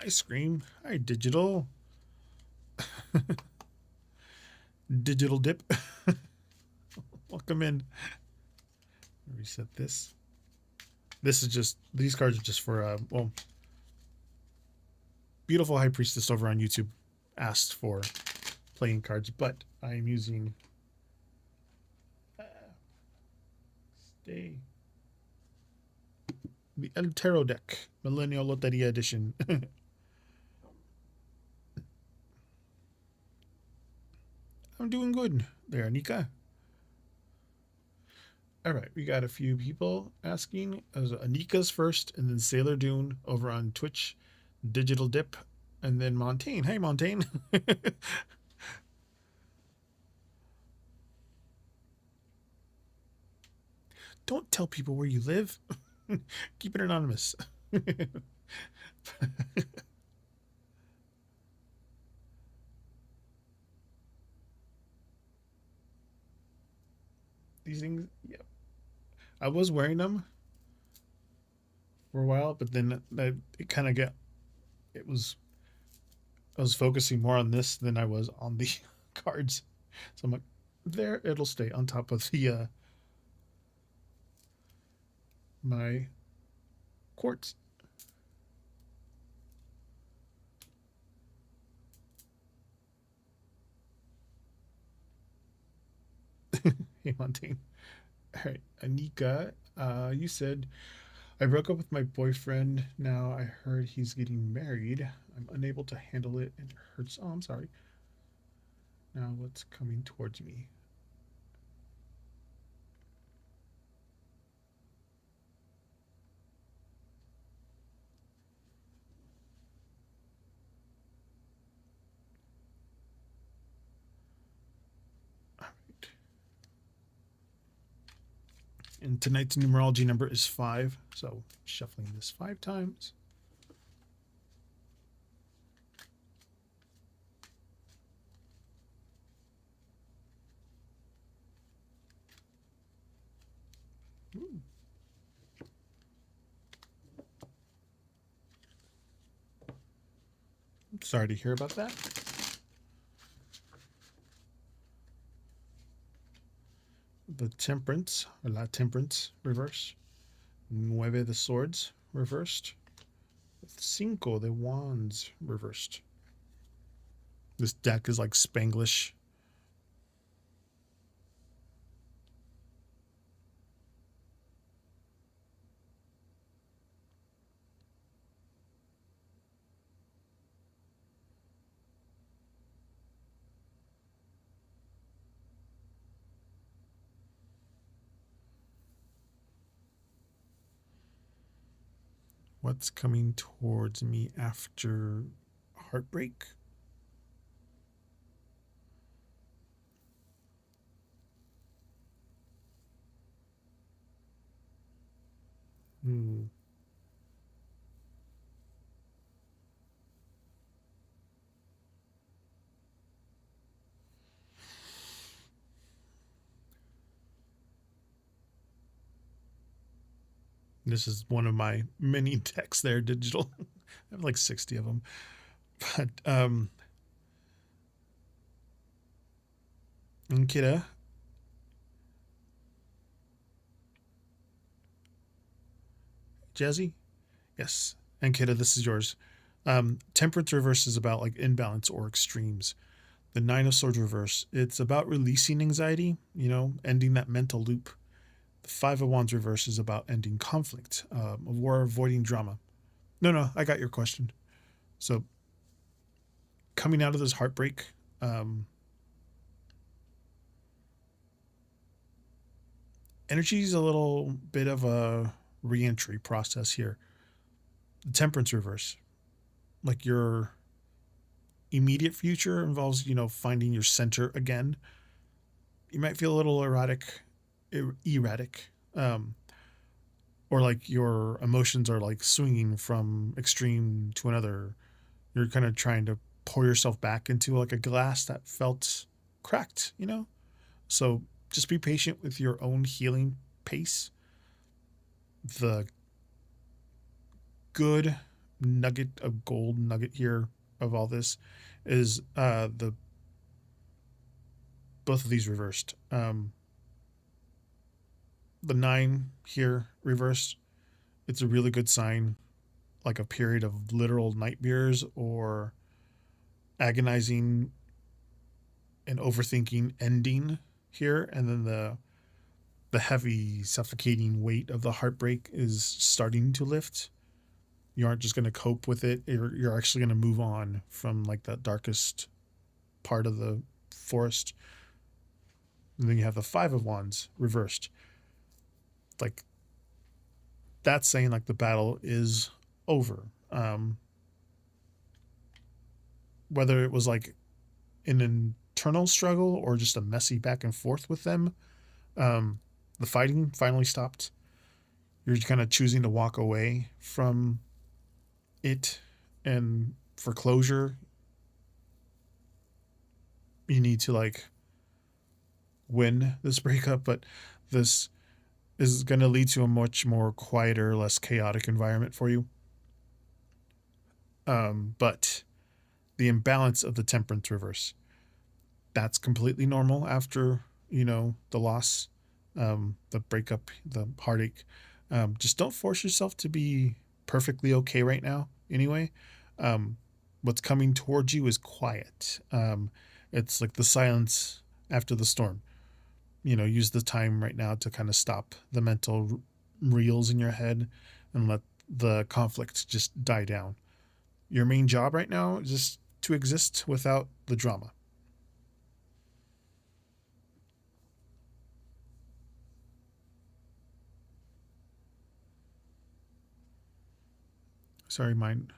ice cream. Hi, digital. Digital dip. Welcome in. Reset this. These cards are just for, beautiful High Priestess over on YouTube asked for playing cards, but I am using the El Tarot deck, Millennial Loteria Edition. I'm doing good there, Nika. All right, we got a few people asking. Anika's first, and then Sailor Dune over on Twitch, Digital Dip, and then Montaigne. Hey, Montaigne. Don't tell people where you live. Keep it anonymous. These things, yeah. I was wearing them for a while, but then it kind of got, it was, I was focusing more on this than I was on the cards. So I'm like, there, it'll stay on top of the, my quartz. Hey, Montaigne. All right, Anika, you said, I broke up with my boyfriend. Now I heard he's getting married. I'm unable to handle it and it hurts. Oh, I'm sorry. Now what's coming towards me? All right. And tonight's numerology number is 5. So shuffling this 5 times. Ooh. Sorry to hear about that. The Temperance, or La Temperance, reverse. Nueve de Swords, reversed. Cinco de Wands, reversed. This deck is like Spanglish. What's coming towards me after heartbreak? Hmm. This is one of my mini decks there, digital. I have like 60 of them. But, Nkita, Jazzy? Yes. Nkita, this is yours. Temperance reverse is about like imbalance or extremes. The Nine of Swords reverse, it's about releasing anxiety, ending that mental loop. The Five of Wands reverse is about ending conflict, or avoiding drama. No, I got your question. So, coming out of this heartbreak, energy is a little bit of a reentry process here. The Temperance reverse, like your immediate future involves, finding your center again. You might feel a little erratic, or like your emotions are like swinging from extreme to another. You're kind of trying to pour yourself back into like a glass that felt cracked. So just be patient with your own healing pace. The good nugget of gold nugget here of all this is the both of these reversed. The 9 here reversed. It's a really good sign, like a period of literal nightmares or agonizing and overthinking ending here, and then the heavy suffocating weight of the heartbreak is starting to lift. You aren't just going to cope with it. You're actually going to move on from like that darkest part of the forest. And then you have the Five of Wands reversed. like that's saying like the battle is over. Whether it was like an internal struggle or just a messy back and forth with them, the fighting finally stopped. You're kind of choosing to walk away from it, and for closure, you need to like win this breakup, but this is going to lead to a much more quieter, less chaotic environment for you. But the imbalance of the temperance reverse, that's completely normal after, the loss, the breakup, the heartache. Just don't force yourself to be perfectly okay right now anyway. Um, what's coming towards you is quiet. It's like the silence after the storm. Use the time right now to kind of stop the mental reels in your head and let the conflict just die down. Your main job right now is just to exist without the drama. Sorry, mine.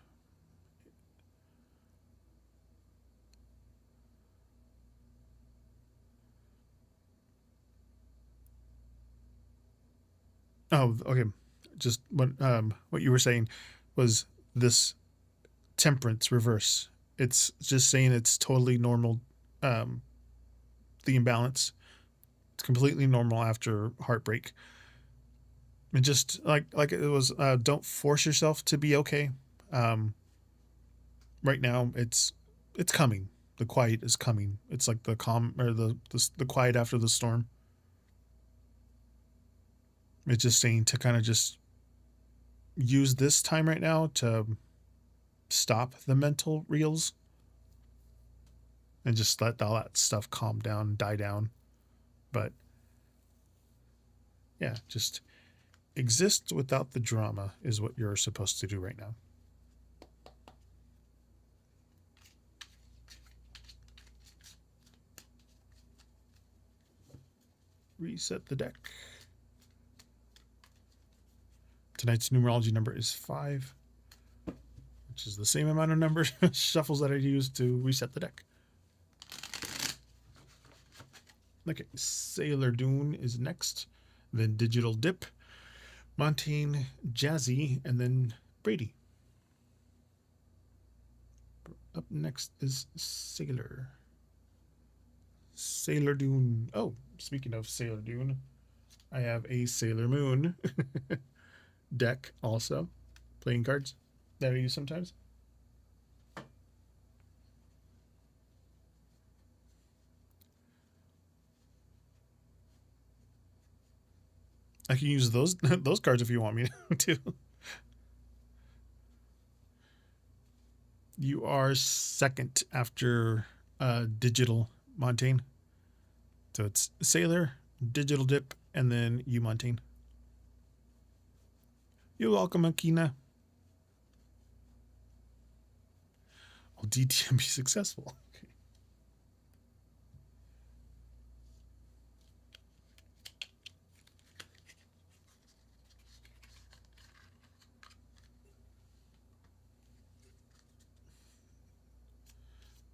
Oh, okay. Just what you were saying was this temperance reverse. It's just saying it's totally normal. Um, the imbalance. It's completely normal after heartbreak. And just like it was. Don't force yourself to be okay. Um, right now, it's coming. The quiet is coming. It's like the calm or the quiet after the storm. It's just saying to kind of just use this time right now to stop the mental reels and just let all that stuff calm down, die down. But yeah, just exist without the drama is what you're supposed to do right now. Reset the deck. Tonight's numerology number is 5, which is the same amount of numbers shuffles that I used to reset the deck. Okay, Sailor Dune is next, then Digital Dip, Montaigne, Jazzy, and then Brady. Up next is Sailor. Sailor Dune. Oh, speaking of Sailor Dune, I have a Sailor Moon deck also. Playing cards that I use sometimes. I can use those those cards if you want me to. You are second after Digital Montaigne. So it's Sailor, Digital Dip, and then you Montaigne. You're welcome, Akina. Will DTM be successful? Okay.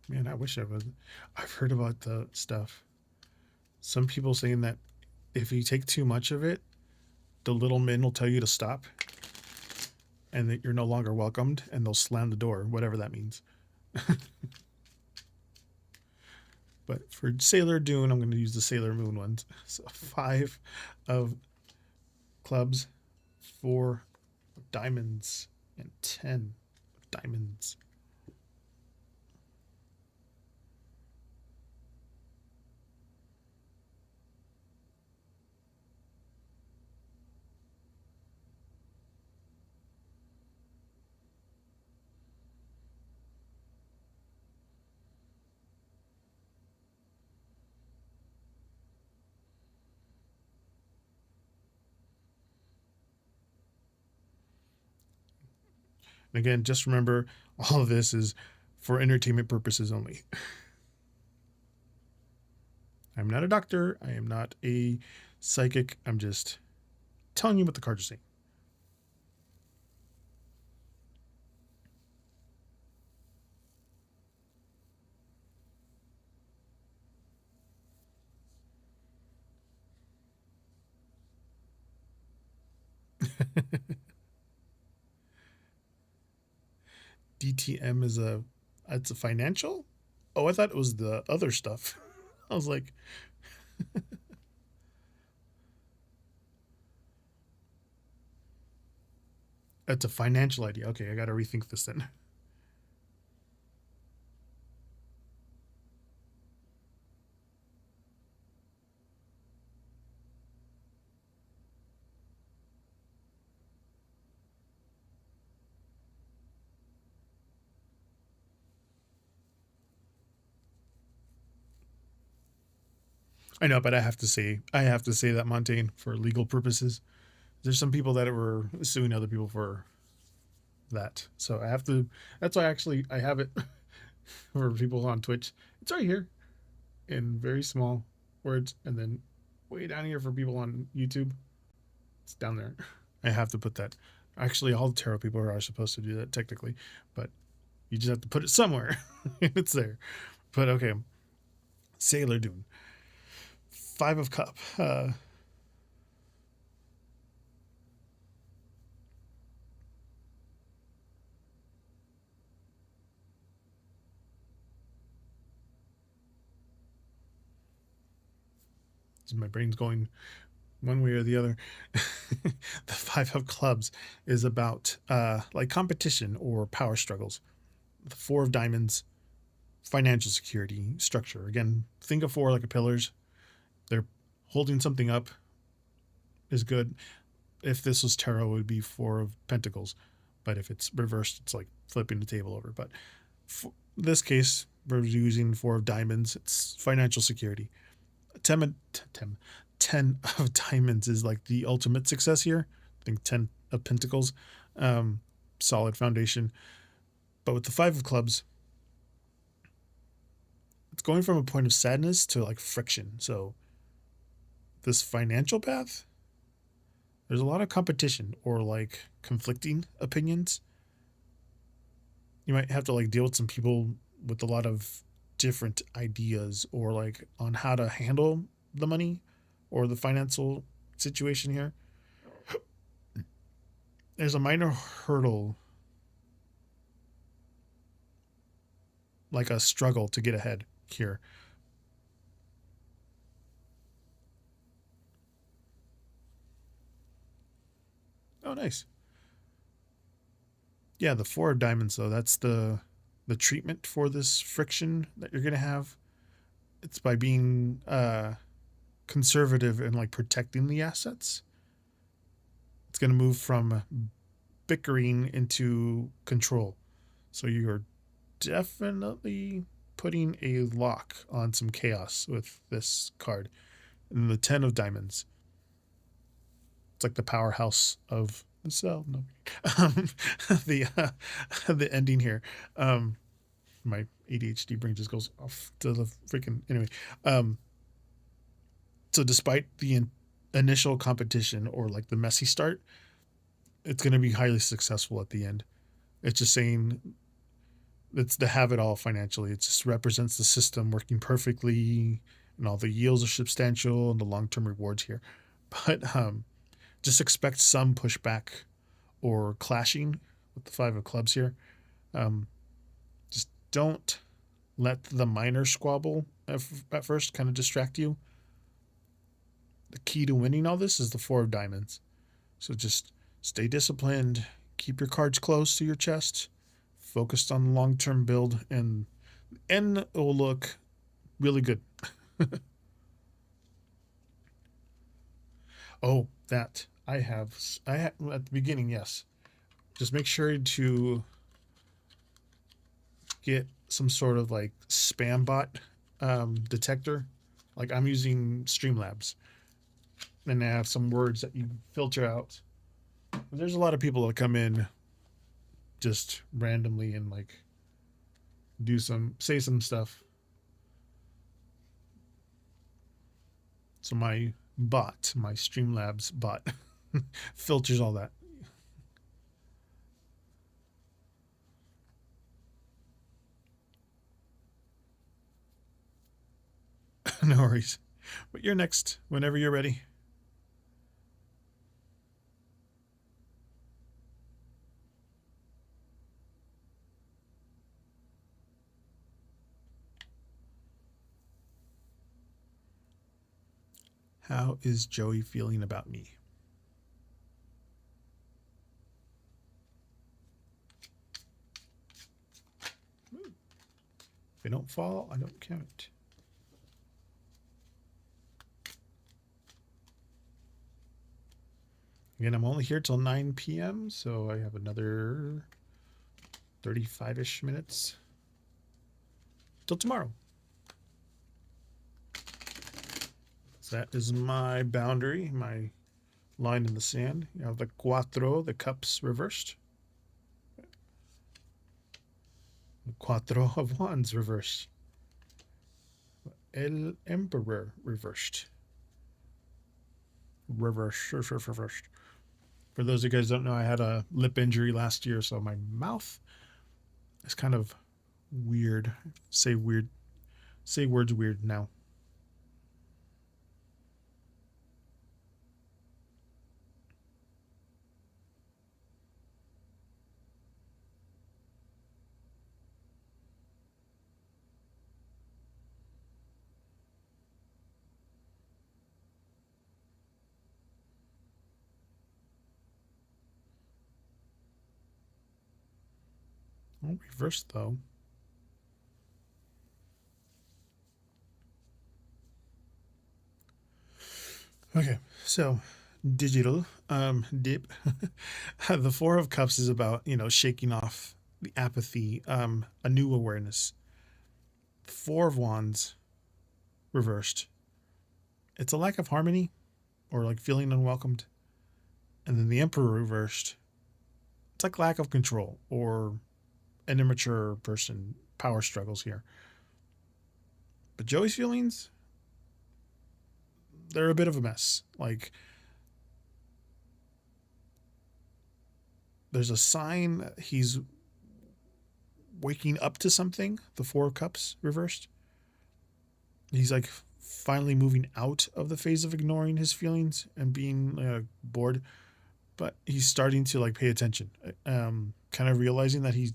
Man, I wish I was. I've heard about the stuff. Some people saying that if you take too much of it, the little men will tell you to stop and that you're no longer welcomed and they'll slam the door, whatever that means. But for Sailor Dune, I'm going to use the Sailor Moon ones. So 5 of clubs, 4 of diamonds, and 10 of diamonds. And again, just remember all of this is for entertainment purposes only. I'm not a doctor. I am not a psychic. I'm just telling you what the cards are saying. DTM is it's a financial. Oh, I thought it was the other stuff. I was like, it's a financial idea. Okay, I got to rethink this then. I know, but I have to say that Montaigne for legal purposes. There's some people that were suing other people for that, so I have to. That's why actually I have it for people on Twitch. It's right here in very small words, and then way down here for people on YouTube. It's down there. I have to put that. Actually, all the tarot people are supposed to do that technically, but you just have to put it somewhere. It's there. But okay, Sailor Dune, Five of Cup. My brain's going one way or the other. The Five of Clubs is about like competition or power struggles. The Four of Diamonds, financial security, structure. Again, think of four like a pillars. They're holding something up is good. If this was tarot, it would be Four of Pentacles. But if it's reversed, it's like flipping the table over. But for this case, we're using Four of Diamonds. It's financial security. Ten of Diamonds is like the ultimate success here. I think 10 of Pentacles, solid foundation. But with the Five of Clubs, it's going from a point of sadness to like friction. So this financial path, there's a lot of competition or like conflicting opinions. You might have to like deal with some people with a lot of different ideas or like on how to handle the money or the financial situation here. There's a minor hurdle, like a struggle to get ahead here. Oh, nice. Yeah, the Four of Diamonds though, that's the treatment for this friction that you're gonna have. It's by being conservative and like protecting the assets. It's gonna move from bickering into control. So you're definitely putting a lock on some chaos with this card. And the Ten of Diamonds. It's like the powerhouse of the cell. No, um, the the ending here. My ADHD brain just goes off to the freaking anyway. Um, so despite the initial competition or like the messy start, it's going to be highly successful at the end. It's just saying it's to have it all financially. It just represents the system working perfectly, and all the yields are substantial and the long term rewards here. But just expect some pushback or clashing with the Five of Clubs here. Um, just don't let the minor squabble at first kind of distract you. The key to winning all this is the Four of Diamonds. So just stay disciplined, keep your cards close to your chest, focused on the long term build, and end will look really good. Oh, that I have at the beginning, yes. Just make sure to get some sort of like spam bot detector. Like I'm using Streamlabs, and I have some words that you filter out. There's a lot of people that come in just randomly and like say some stuff. So my Streamlabs bot, Filters all that. No worries. But you're next whenever you're ready. How is Joey feeling about me? If they don't fall, I don't count. Again, I'm only here till 9 p.m., so I have another 35-ish minutes till tomorrow. So that is my boundary, my line in the sand. You have the cuatro, the cups reversed. The cuatro of wands reversed. El Emperor reversed. Reversed. For those of you guys who don't know, I had a lip injury last year, so my mouth is kind of weird. Say words weird now. Oh, reversed though. Okay, so digital dip. The Four of Cups is about, shaking off the apathy, a new awareness. Four of Wands reversed. It's a lack of harmony or like feeling unwelcomed. And then the Emperor reversed. It's like lack of control or an immature person, power struggles here. But Joey's feelings, they're a bit of a mess. Like, there's a sign that he's waking up to something, the Four of Cups reversed. He's like finally moving out of the phase of ignoring his feelings and being bored, but he's starting to like pay attention, kind of realizing that he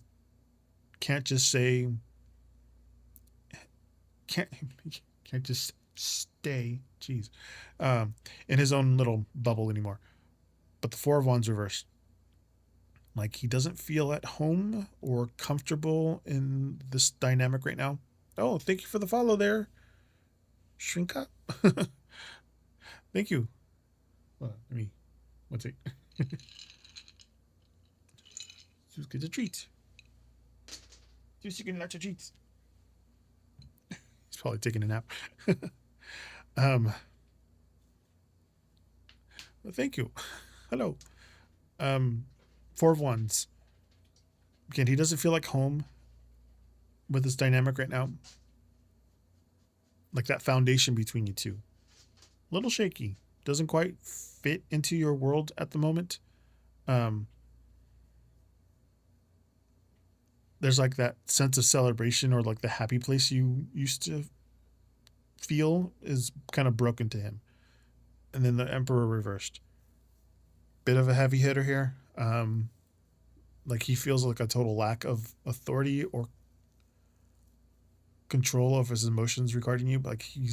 can't just say, can't, can't just stay, jeez, in his own little bubble anymore. But the Four of Wands reversed. Like he doesn't feel at home or comfortable in this dynamic right now. Oh, thank you for the follow there. Shrink up. Thank you. Well, let me. What's it? Just get a treat. Just getting lots of treats. He's probably taking a nap. um. Well, thank you. Hello. Four of Wands. Again, he doesn't feel like home with this dynamic right now. Like that foundation between you two. A little shaky. Doesn't quite fit into your world at the moment. There's like that sense of celebration or like the happy place you used to feel is kind of broken to him. And then the Emperor reversed. Bit of a heavy hitter here. Like he feels like a total lack of authority or control of his emotions regarding you. Like he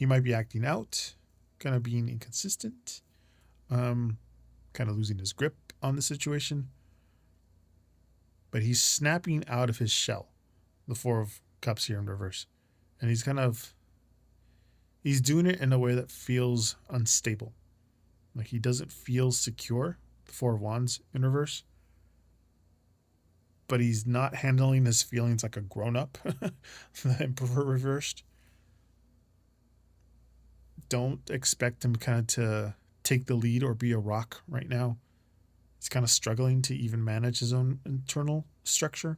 might be acting out, kind of being inconsistent, kind of losing his grip on the situation. But he's snapping out of his shell, the Four of Cups here in reverse. And he's doing it in a way that feels unstable. Like he doesn't feel secure, the Four of Wands in reverse. But he's not handling his feelings like a grown-up. The Emperor reversed. Don't expect him kind of to take the lead or be a rock right now. He's kind of struggling to even manage his own internal structure.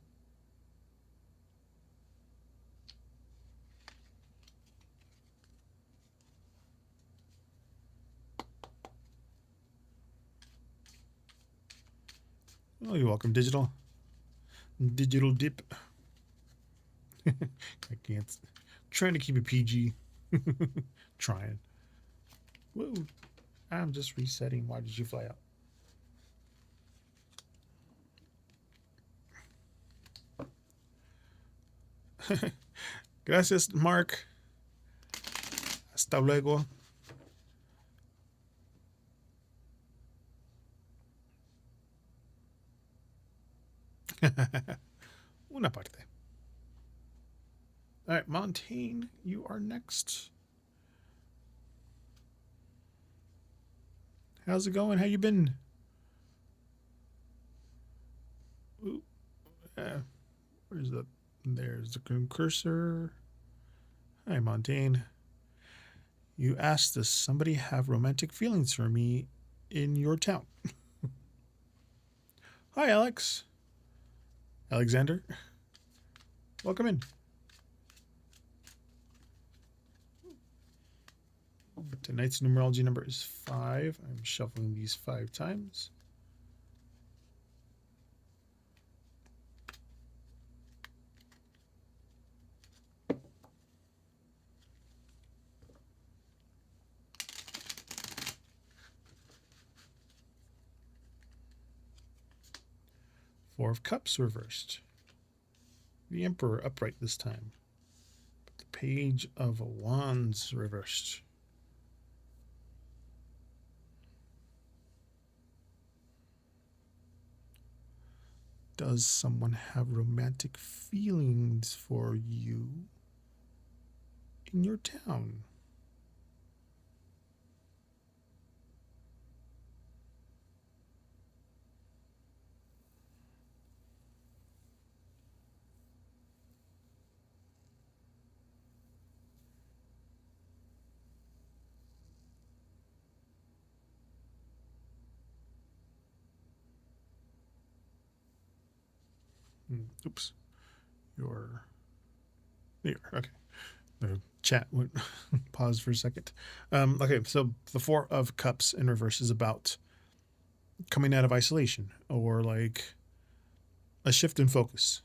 Oh, you're welcome, Digital. Digital Dip. I can't. Trying to keep it PG. Trying. Whoa. I'm just resetting. Why did you fly out? Gracias, Mark. Hasta luego. Una parte. All right, Montaigne, you are next. How's it going? How you been? Ooh, where's the? There's the cursor. Hi, Montaigne. You asked, does somebody have romantic feelings for me in your town? Hi, Alex. Alexander. Welcome in. Tonight's numerology number is 5. I'm shuffling these 5 times. Four of Cups reversed. The Emperor upright this time. But the Page of Wands reversed. Does someone have romantic feelings for you in your town? Oops. You're there. Okay. The chat went pause for a second. Okay, so the Four of Cups in reverse is about coming out of isolation or like a shift in focus.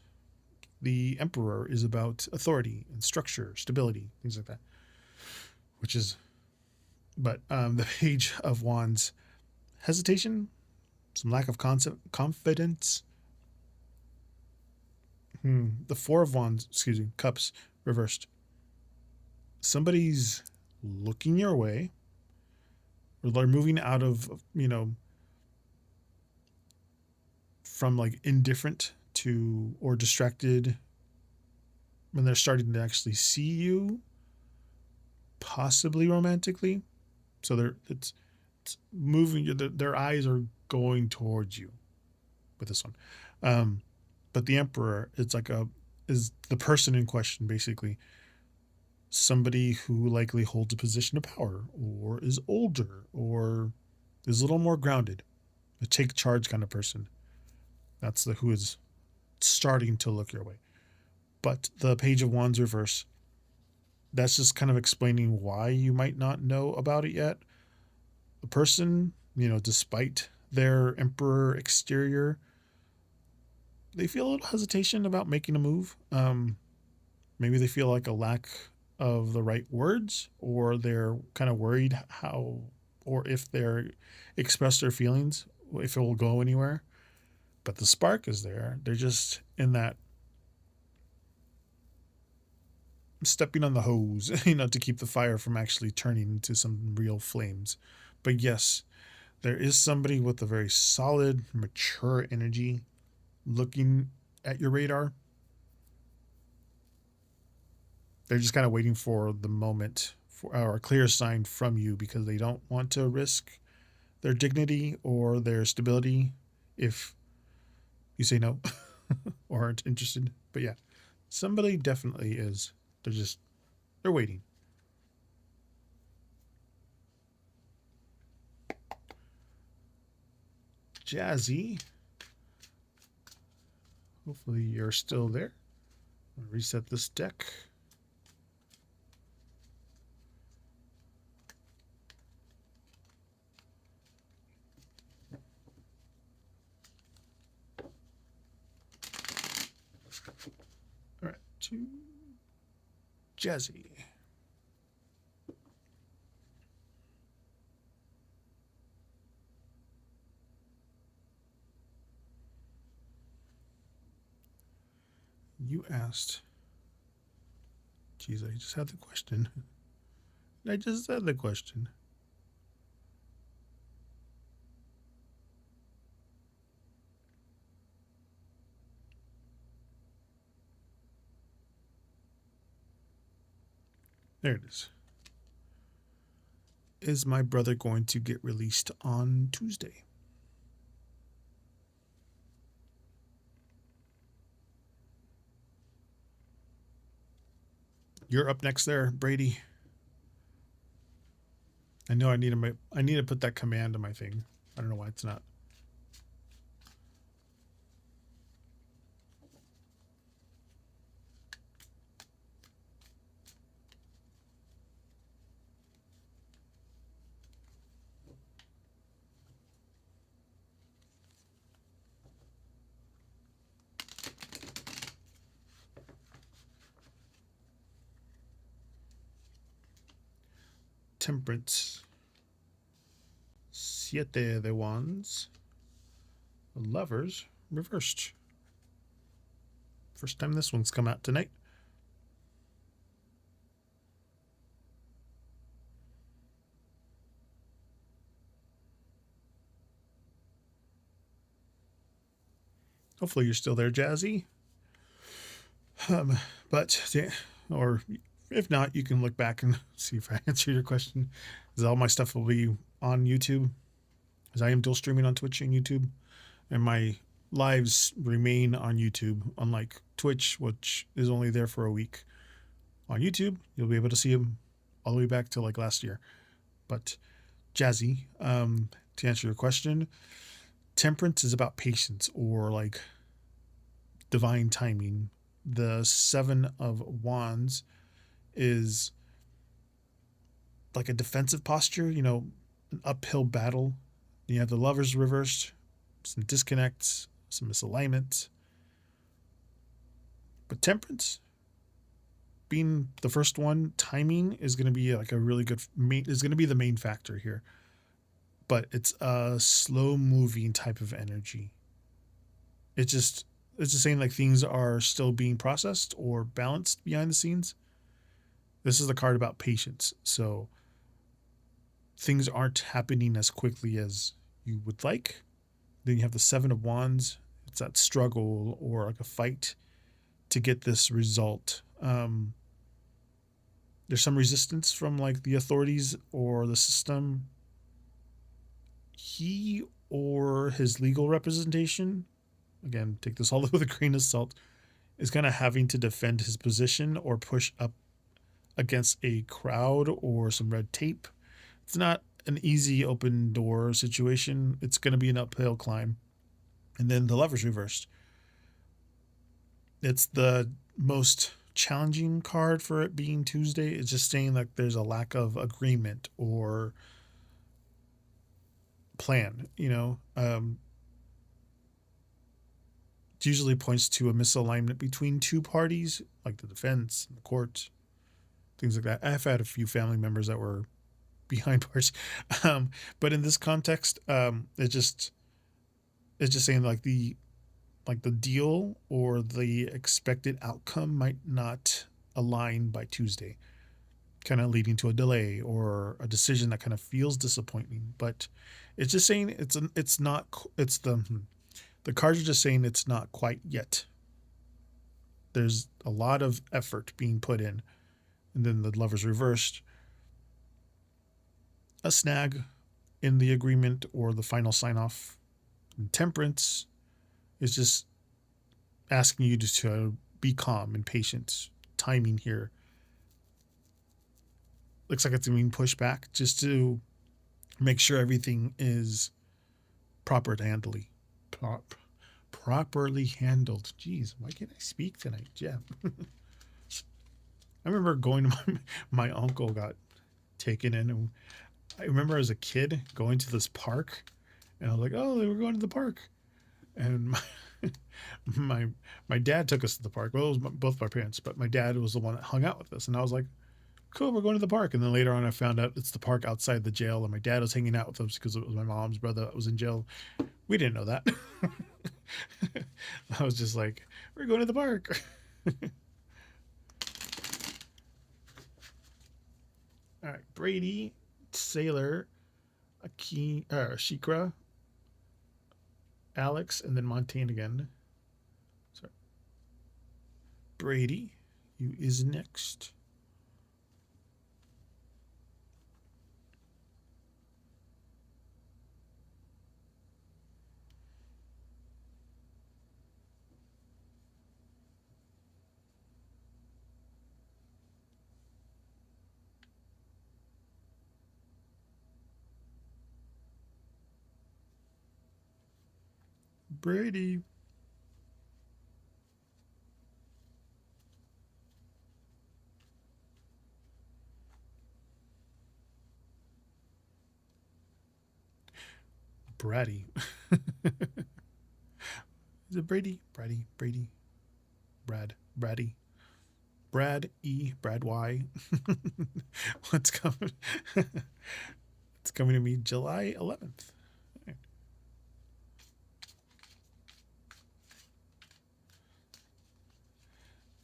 The Emperor is about authority and structure, stability, things like that. Which is, but the Page of Wands, hesitation, some lack of confidence. The Four of Wands, excuse me, Cups reversed. Somebody's looking your way, or they're moving out of, from like indifferent to or distracted when they're starting to actually see you, possibly romantically. So it's moving. Their eyes are going towards you with this one. But the Emperor, it's like is the person in question basically somebody who likely holds a position of power or is older or is a little more grounded, a take charge kind of person. That's the who is starting to look your way. But the Page of Wands reverse, that's just kind of explaining why you might not know about it yet. The person, despite their emperor exterior, they feel a little hesitation about making a move. Maybe they feel like a lack of the right words, or they're kind of worried how or if they're express their feelings, if it will go anywhere. But the spark is there. They're just in that stepping on the hose, to keep the fire from actually turning into some real flames. But yes, there is somebody with a very solid, mature energy looking at your radar. They're just kind of waiting for the moment or a clear sign from you because they don't want to risk their dignity or their stability if you say no or aren't interested. But yeah, somebody definitely is. They're waiting. Jazzy. Hopefully you're still there. I'll reset this deck. to Jazzy. You asked. Geez, I just had the question. I just had the question. There it is. Is my brother going to get released on Tuesday? You're up next there, Brady. I know I need to put that command on my thing. I don't know why it's not. Temperance. Siete de Wands. Lovers reversed. First time this one's come out tonight. Hopefully you're still there, Jazzy. Or if not, you can look back and see if I answer your question. Because all my stuff will be on YouTube, as I am dual streaming on Twitch and YouTube, and my lives remain on YouTube, unlike Twitch, which is only there for a week. On YouTube, you'll be able to see them all the way back to like last year. But Jazzy, to answer your question, temperance is about patience or like divine timing. The Seven of Wands is like a defensive posture, an uphill battle. You have the Lovers reversed, some disconnects, some misalignments. But temperance, being the first one, timing is going to be like a really good, is going to be the main factor here. But it's a slow moving type of energy. It's just saying like things are still being processed or balanced behind the scenes. This is the card about patience. So things aren't happening as quickly as you would like. Then you have the Seven of Wands. It's that struggle or like a fight to get this result. There's some resistance from like the authorities or the system. He or his legal representation, again, take this all with a grain of salt, is kind of having to defend his position or push up against a crowd or some red tape. It's not an easy open door situation. It's going to be an uphill climb. And then the Lovers reversed. It's the most challenging card for it being Tuesday. It's just saying like there's a lack of agreement or plan, it usually points to a misalignment between two parties, like the defense and the court, things like that. I've had a few family members that were behind bars, but in this context, it's just saying like the deal or the expected outcome might not align by Tuesday, kind of leading to a delay or a decision that kind of feels disappointing. But it's just saying the cards are just saying it's not quite yet. There's a lot of effort being put in. And then the Lovers reversed. A snag in the agreement or the final sign off. And temperance is just asking you to be calm and patient. Timing here looks like it's being pushed back just to make sure everything is properly handled. Jeez, why can't I speak tonight, Jeff? I remember going to my uncle got taken in, and I remember as a kid going to this park, and I was like, "Oh, they were going to the park," and my my dad took us to the park. Well, it was both my parents, but my dad was the one that hung out with us, and I was like, "Cool, we're going to the park." And then later on, I found out it's the park outside the jail, and my dad was hanging out with us because it was my mom's brother that was in jail. We didn't know that. I was just like, "We're going to the park." All right, Brady, Sailor, Shikra, Alex, and then Montaigne again. Sorry, Brady, you is next. Brady. Brady. Is it Brady? Brady. Brady. Brad E. Brad Y. What's coming? It's coming to me July 11th.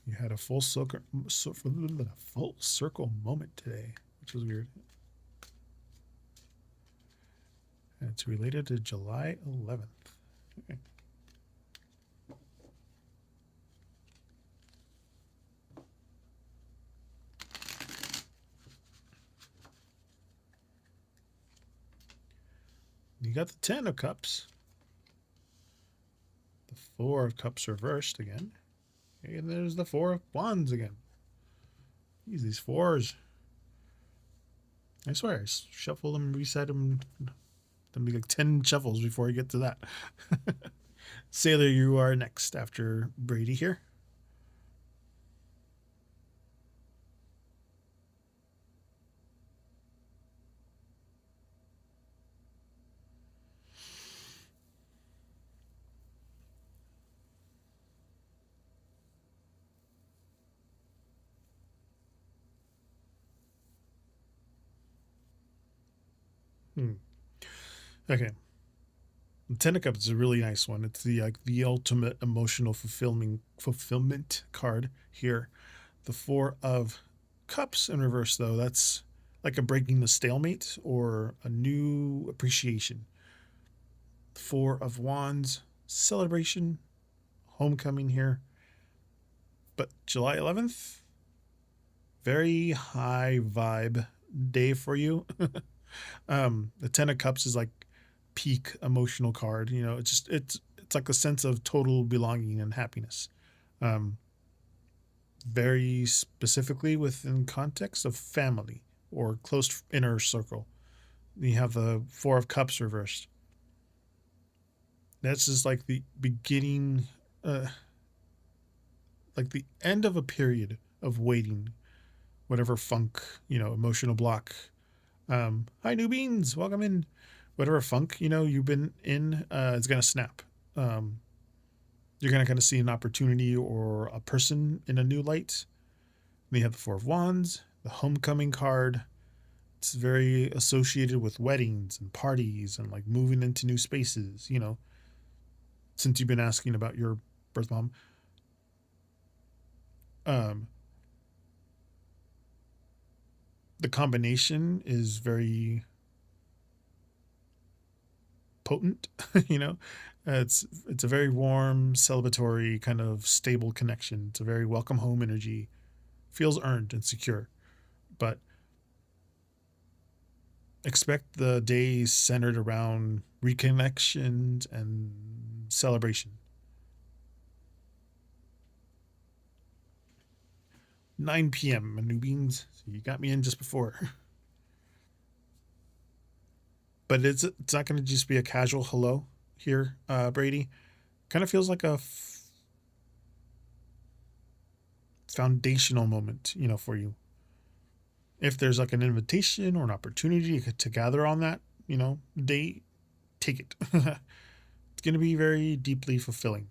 You had a full circle moment today, which was weird. And it's related to July 11th. Okay. You got the 10 of Cups. The 4 of Cups reversed again. And there's the 4 of Wands again. Jeez, these 4s. I swear, I shuffle them, reset them. There'll be like 10 shuffles before I get to that. Sailor, you are next after Brady here. Okay. The Ten of Cups is a really nice one. It's the ultimate emotional fulfillment card here. The 4 of Cups in reverse, though, that's like a breaking the stalemate or a new appreciation. 4 of Wands, celebration, homecoming here. But July 11th, very high vibe day for you. The 10 of Cups is like peak emotional card. You know, it's like a sense of total belonging and happiness. Um, very specifically within context of family or close inner circle. You have the 4 of Cups reversed. That's just like the beginning, like the end of a period of waiting, whatever funk, emotional block. Hi, new beans, welcome in. Whatever funk, you've been in, it's going to snap. You're going to kind of see an opportunity or a person in a new light. And you have the 4 of Wands, the homecoming card. It's very associated with weddings and parties and like moving into new spaces, since you've been asking about your birth mom. Um, the combination is very potent, you know. It's a very warm, celebratory kind of stable connection. It's a very welcome home energy. Feels earned and secure. But expect the day centered around reconnection and celebration. 9 p.m. New beans. So you got me in just before. But it's not going to just be a casual hello here, Brady. Kind of feels like a foundational moment, for you. If there's like an invitation or an opportunity to gather on that, date, take it. It's going to be very deeply fulfilling.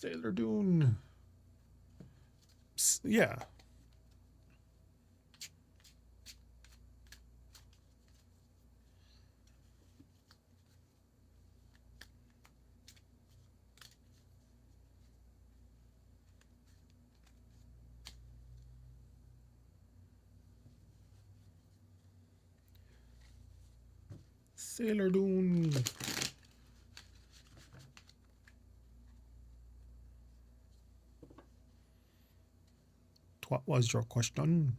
Sailor Dune. Yeah. Sailor Dune. What was your question?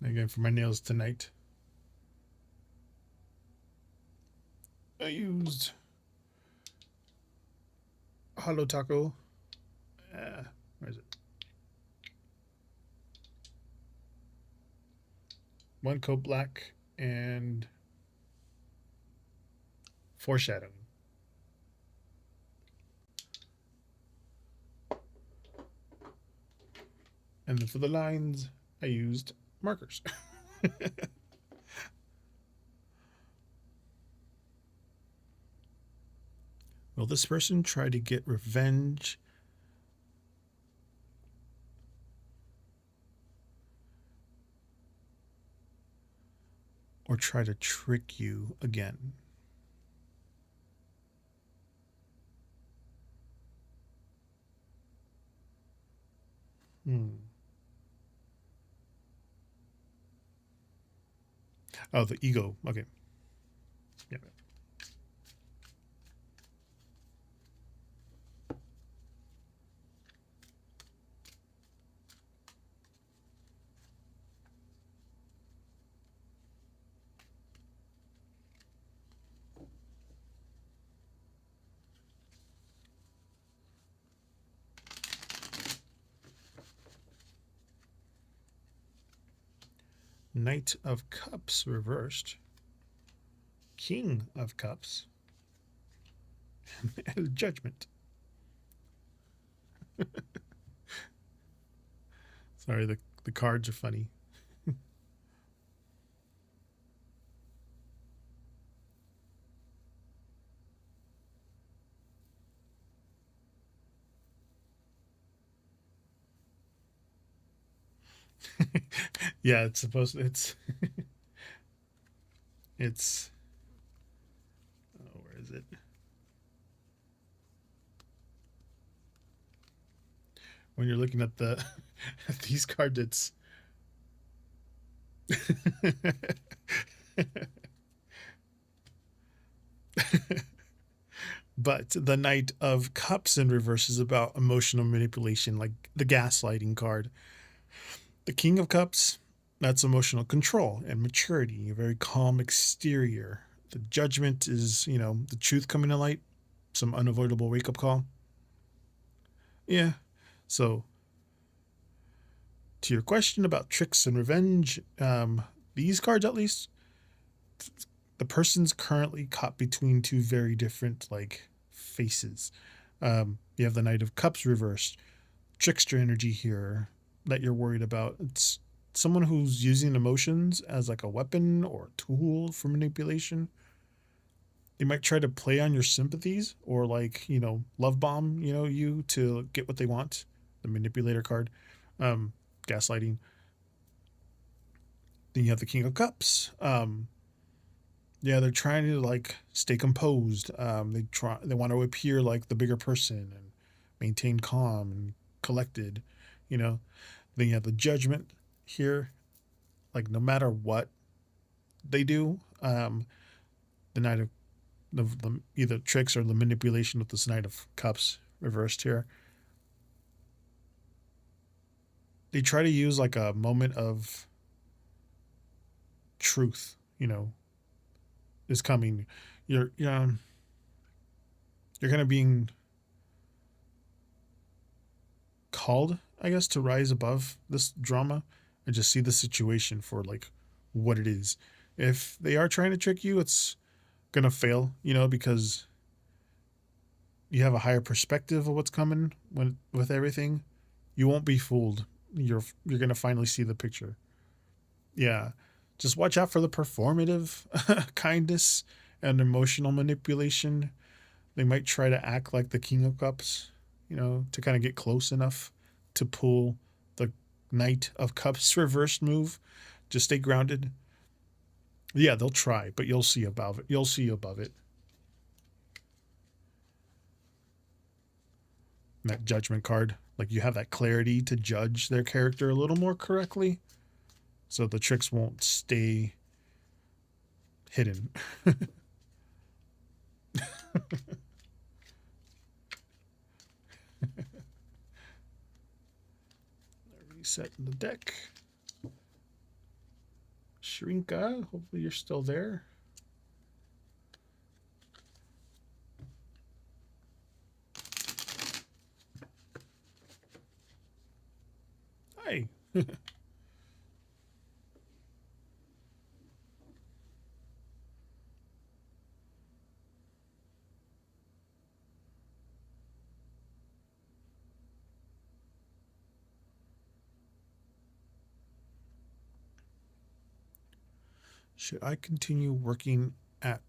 Again, for my nails tonight, I used Holo Taco. Where is it? One coat black and foreshadowing. And then for the lines, I used markers. Will this person try to get revenge? Or try to trick you again? Oh, the ego. Okay. Yeah. Knight of Cups reversed. King of Cups. And Judgment. Sorry, the cards are funny. Yeah, it's supposed to, it's oh, where is it? When you're looking at the at these cards, it's but the Knight of Cups in reverse is about emotional manipulation, like the gaslighting card. The King of Cups, that's emotional control and maturity, a very calm exterior. The Judgment is, the truth coming to light, some unavoidable wake up call. Yeah. So, to your question about tricks and revenge, these cards at least, the person's currently caught between two very different faces. You have the Knight of Cups reversed, trickster energy here that you're worried about. It's someone who's using emotions as like a weapon or a tool for manipulation. They might try to play on your sympathies or love bomb, you to get what they want. The manipulator card, gaslighting. Then you have the King of Cups. Yeah, they're trying to stay composed. They want to appear like the bigger person and maintain calm and collected, you know. Then you have the Judgment here. Like no matter what they do, the Knight of the either tricks or the manipulation with this Knight of Cups reversed here. They try to use like a moment of truth, is coming. You're kind of being called, I guess, to rise above this drama and just see the situation for what it is. If they are trying to trick you, it's gonna fail, because you have a higher perspective of what's coming with everything. You won't be fooled you're gonna finally see the picture. Yeah, just watch out for the performative kindness and emotional manipulation. They might try to act like the King of Cups, to kind of get close enough to pull the Knight of Cups reversed move. Just stay grounded. Yeah, they'll try, but you'll see above it. You'll see above it. That judgment card, like you have that clarity to judge their character a little more correctly, so the tricks won't stay hidden. Reset the deck. Shrinka, hopefully you're still there. Hi. Should I continue working at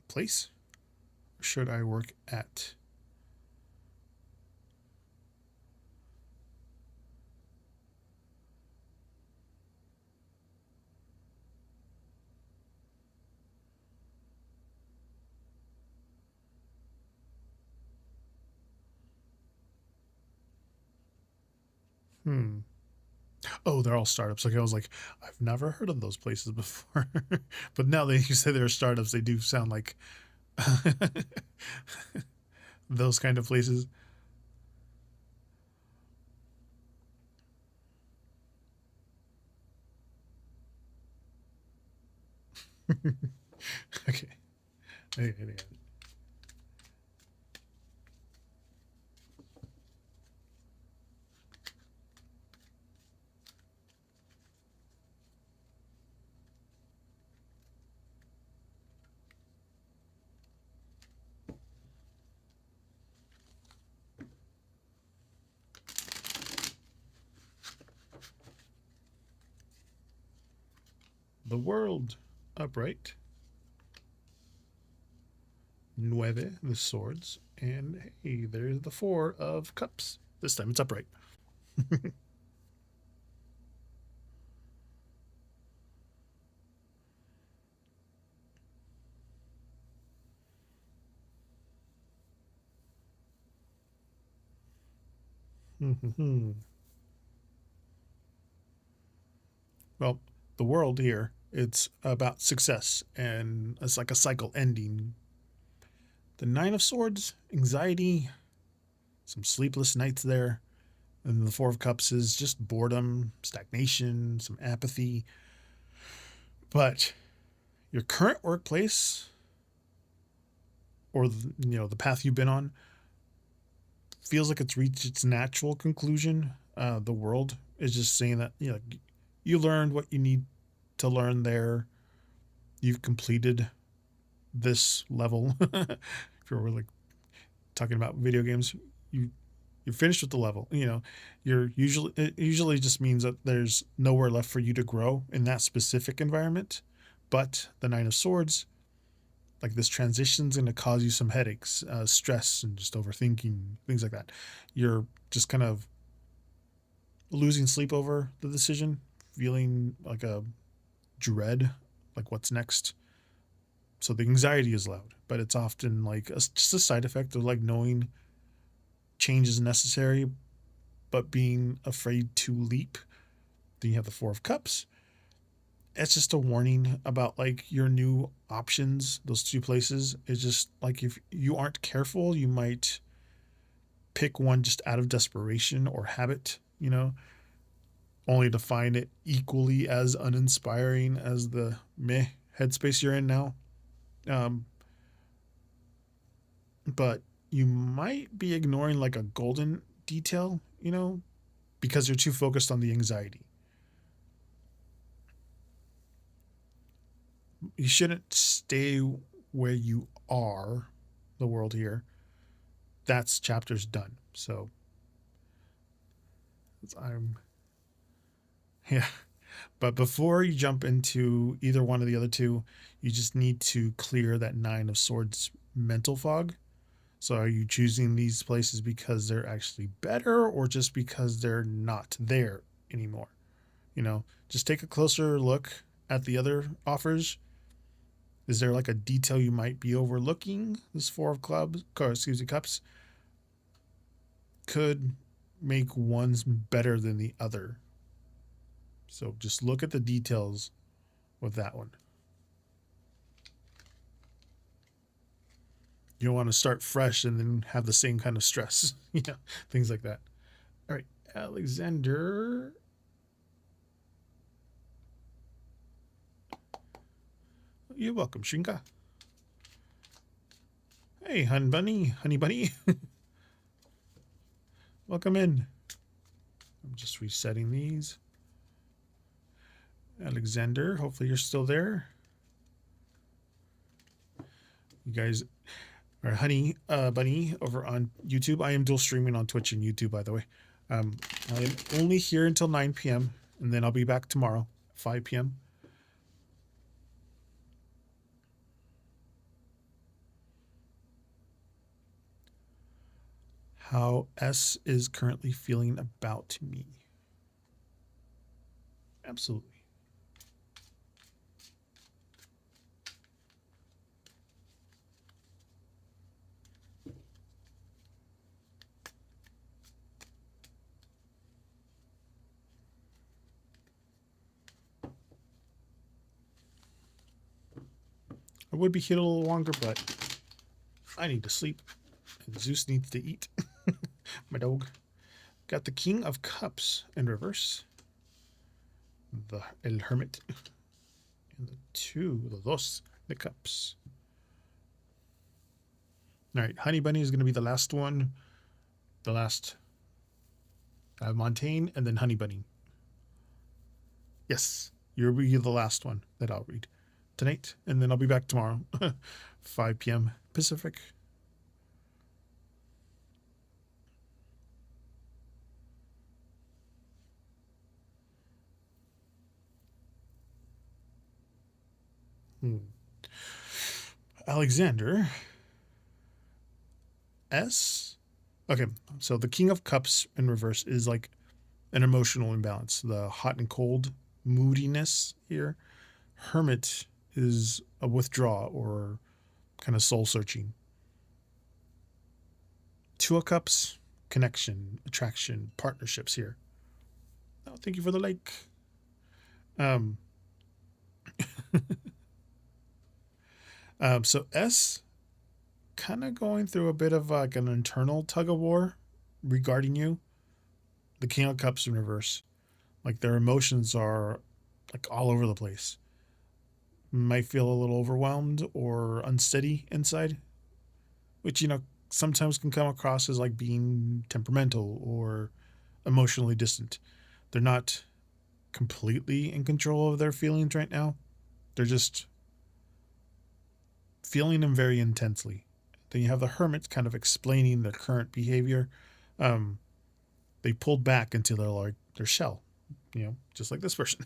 place? Or should I work at Oh, they're all startups. Like I was like, I've never heard of those places before. But now that you say they're startups, they do sound like those kind of places. Okay. The world upright. Nueve, the swords. And hey, there's the 4 of cups. This time it's upright. Well, the world here, it's about success and it's like a cycle ending. The 9 of Swords, anxiety, some sleepless nights there. And the 4 of Cups is just boredom, stagnation, some apathy. But your current workplace or the path you've been on feels like it's reached its natural conclusion. The world is just saying that you learned what you need to learn there. You've completed this level. If you're like talking about video games, you're finished with the level. It usually just means that there's nowhere left for you to grow in that specific environment. But the 9 of Swords, like this transition's going to cause you some headaches, stress, and just overthinking, things like that. You're just kind of losing sleep over the decision, feeling like a dread, like what's next. So the anxiety is loud, but it's often like just a side effect of like knowing change is necessary, but being afraid to leap. Then you have the 4 of Cups. It's just a warning about like your new options. Those 2 places is just like if you aren't careful, you might pick one just out of desperation or habit, only to find it equally as uninspiring as the meh headspace you're in now. Um, but you might be ignoring like a golden detail, because you're too focused on the anxiety. You shouldn't stay where you are, the world here. That's chapter's done. So I'm, yeah. But before you jump into either one of the other two, you just need to clear that Nine of Swords mental fog. So are you choosing these places because they're actually better or just because they're not there anymore? Just take a closer look at the other offers. Is there like a detail you might be overlooking? This Four of Clubs, or excuse me, Cups could make one's better than the other. So just look at the details with that one. You don't want to start fresh and then have the same kind of stress, things like that. All right, Alexander. You're welcome, Shinka. Hey, honey bunny. Welcome in. I'm just resetting these. Alexander, hopefully you're still there. You guys are Honey Bunny over on YouTube. I am dual streaming on Twitch and YouTube, by the way. I am only here until 9 p.m. and then I'll be back tomorrow, 5 p.m. How S is currently feeling about me. Absolutely. I would be here a little longer, but I need to sleep. And Zeus needs to eat. My dog. Got the King of Cups in reverse. The El Hermit. And the Dos, the Cups. All right, Honey Bunny is going to be the last one. The last. Montaigne and then Honey Bunny. Yes, you'll be the last one that I'll read tonight, and then I'll be back tomorrow, 5 p.m. Pacific. Alexander S. Okay, so the King of Cups in reverse is like an emotional imbalance, the hot and cold moodiness here. Hermit is a withdrawal or kind of soul searching. Two of Cups, connection, attraction, partnerships here. Oh, thank you for the like. So S kind of going through a bit of like an internal tug of war regarding you. The King of Cups in reverse. Like their emotions are like all over the place. Might feel a little overwhelmed or unsteady inside, which, sometimes can come across as like being temperamental or emotionally distant. They're not completely in control of their feelings right now. They're just feeling them very intensely. Then you have the Hermits kind of explaining their current behavior. They pulled back into their shell, just like this person.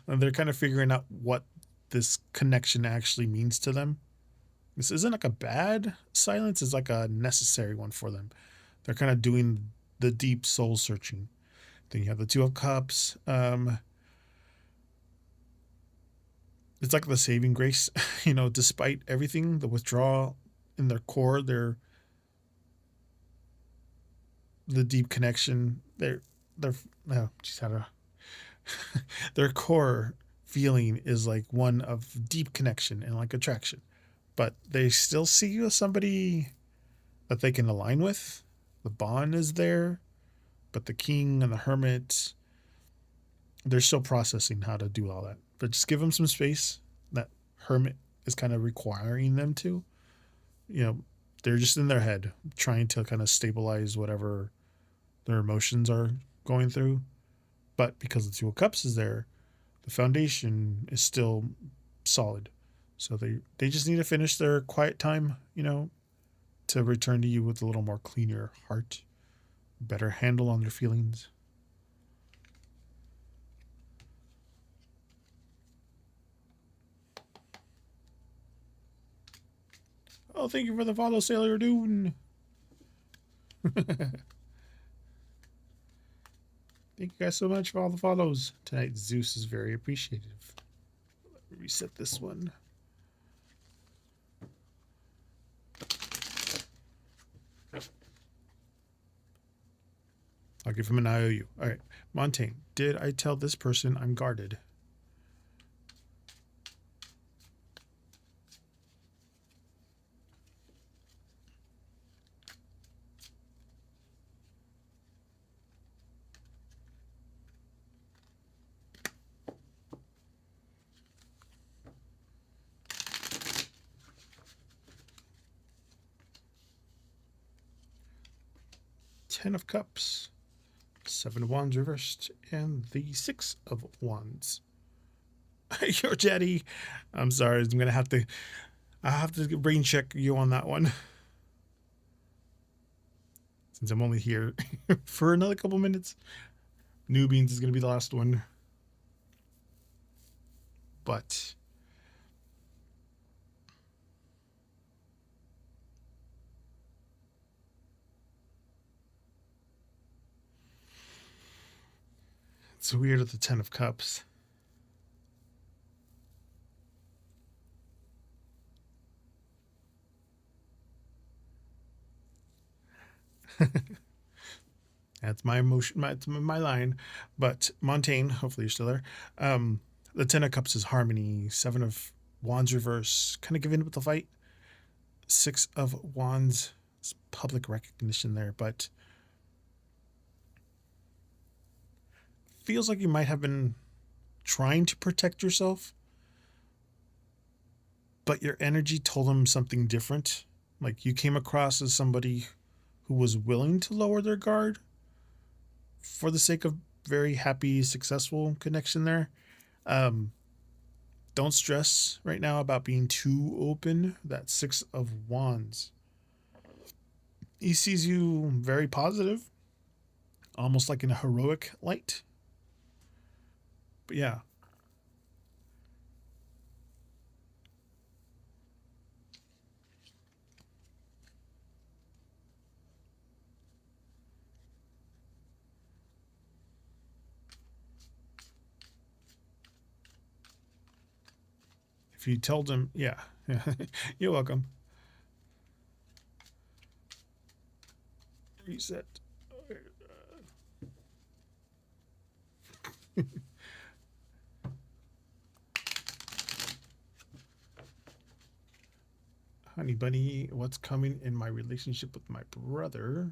And they're kind of figuring out what this connection actually means to them. This isn't like a bad silence, it's like a necessary one for them. They're kind of doing the deep soul searching. Then you have the Two of Cups. It's like the saving grace, despite everything, the withdrawal in their core, the deep connection, their core feeling is like one of deep connection and like attraction, but they still see you as somebody that they can align with. The bond is there, but the King and the Hermit, they're still processing how to do all that. But just give them some space. That Hermit is kind of requiring them to. They're just in their head trying to kind of stabilize whatever their emotions are going through. But because the Two of Cups is there, the foundation is still solid. So they just need to finish their quiet time, to return to you with a little more cleaner heart, better handle on their feelings. Oh, thank you for the follow, Sailor Dune. Thank you guys so much for all the follows. Tonight, Zeus is very appreciative. Let me reset this one. I'll give him an IOU. All right. Montaigne, did I tell this person I'm guarded? Ten of Cups, Seven of Wands reversed, and the Six of Wands. Your daddy. I'm sorry. I have to brain check you on that one. Since I'm only here for another couple minutes. New Beans is going to be the last one. But it's weird with the Ten of Cups. That's my emotion. My line. But Montaigne, hopefully you're still there. The Ten of Cups is harmony. Seven of Wands reverse, kind of giving up the fight. Six of Wands, it's public recognition there, but feels like you might have been trying to protect yourself, but your energy told him something different. Like you came across as somebody who was willing to lower their guard for the sake of very happy, successful connection there. Don't stress right now about being too open. That Six of Wands. He sees you very positive, almost like in a heroic light. But yeah. If you told him, yeah, you're welcome. Reset. Honey bunny, what's coming in my relationship with my brother?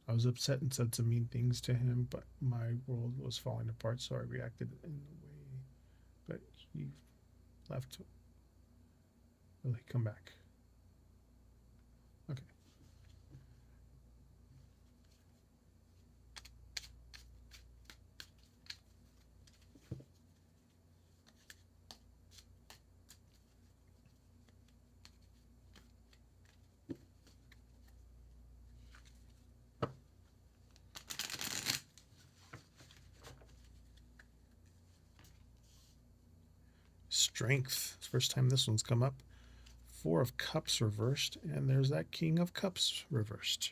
I was upset and said some mean things to him, but my world was falling apart, so I reacted in a way. But he left. Will he come back? Okay. Strength. It's the first time this one's come up. Four of Cups reversed, and there's that King of Cups reversed.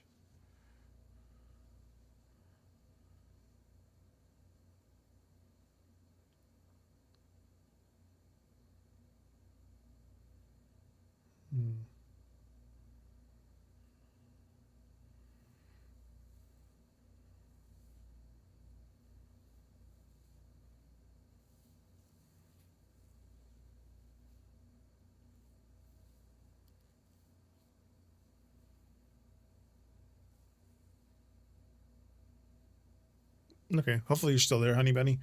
Okay, hopefully you're still there, honey bunny.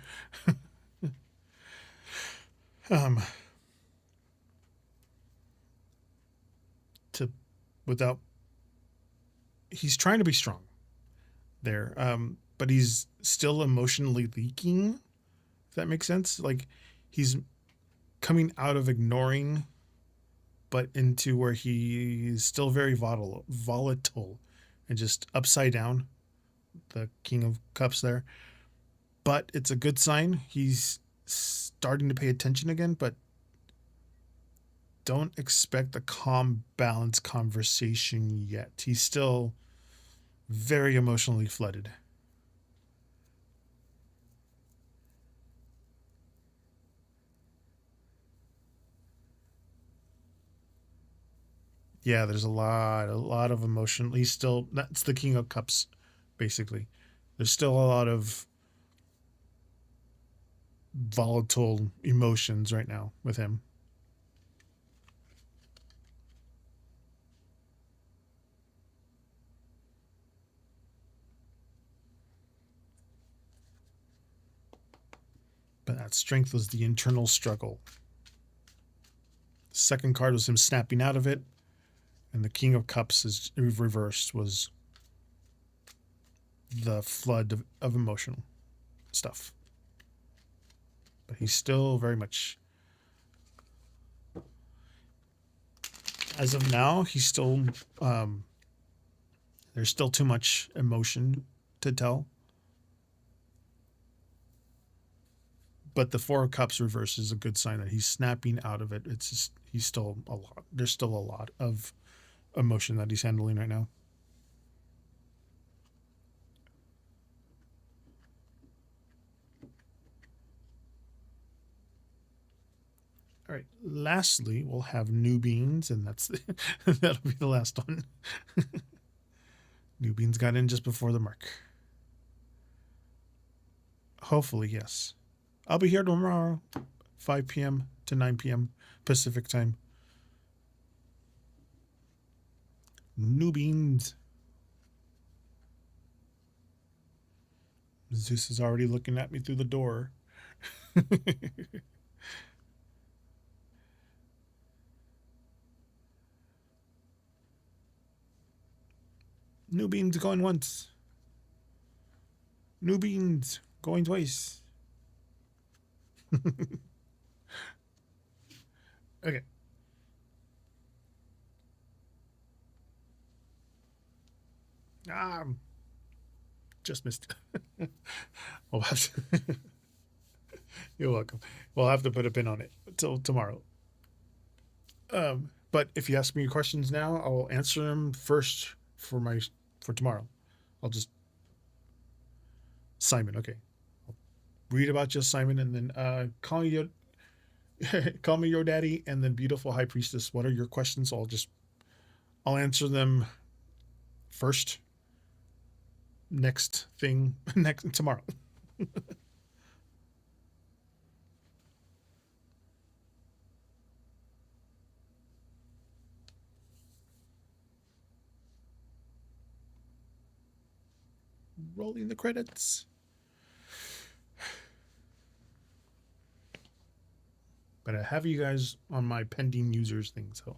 To without he's trying to be strong there, but he's still emotionally leaking. If that makes sense, like he's coming out of ignoring, but into where he is still very volatile and just upside down. The King of Cups there. But it's a good sign. He's starting to pay attention again, but don't expect a calm, balanced conversation yet. He's still very emotionally flooded. Yeah, there's a lot of emotion. He's still, that's the King of Cups, basically. There's still a lot of volatile emotions right now with him. But that strength was the internal struggle. The second card was him snapping out of it, and the King of Cups is reversed was the flood of emotional stuff. But he's still very much, as of now, he's still there's still too much emotion to tell. But the Four of Cups reverse is a good sign that he's snapping out of it. It's just, he's still a lot. There's still a lot of emotion that he's handling right now. All right. Lastly, we'll have new beans, and that'll be the last one. New beans got in just before the mark. Hopefully, yes. I'll be here tomorrow, 5 p.m. to 9 p.m. Pacific time. New beans. Zeus is already looking at me through the door. New beans going once. New beans going twice. Okay. Just missed. We'll have to. You're welcome. We'll have to put a pin on it until tomorrow. But if you ask me questions now, I'll answer them first for tomorrow. I'll just Simon. Okay, I'll read about just Simon, and then call me your daddy, and then beautiful high priestess. What are your questions? I'll answer them first. Next thing, next tomorrow. Rolling the credits. But I have you guys on my pending users thing, so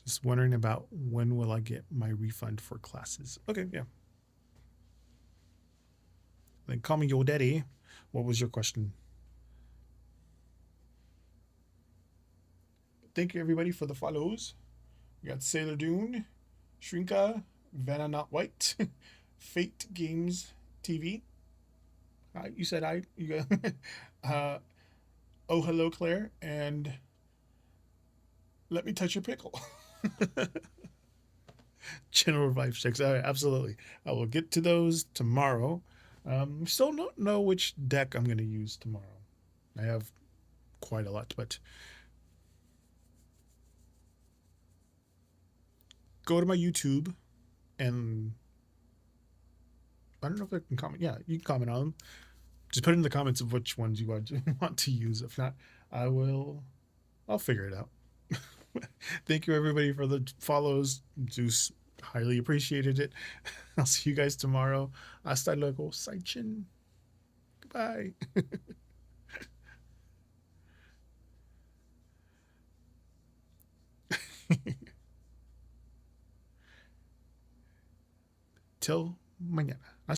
just wondering about when will I get my refund for classes. Okay, yeah. Then call me your daddy. What was your question? Thank you everybody for the follows. We got Sailor Dune, Shrinka, Vanna Not White, Fate Games TV. Hi, you said hi. You got oh hello Claire, and let me touch your pickle. General vibe checks. All right, absolutely. I will get to those tomorrow. Still don't know which deck I'm going to use tomorrow. I have quite a lot, but go to my YouTube and I don't know if I can comment. Yeah, you can comment on them. Just put in the comments of which ones you want to use. If not, I'll figure it out. Thank you everybody for the follows. Zeus highly appreciated it. I'll see you guys tomorrow. Hasta luego, Saichin. Goodbye. Till mañana.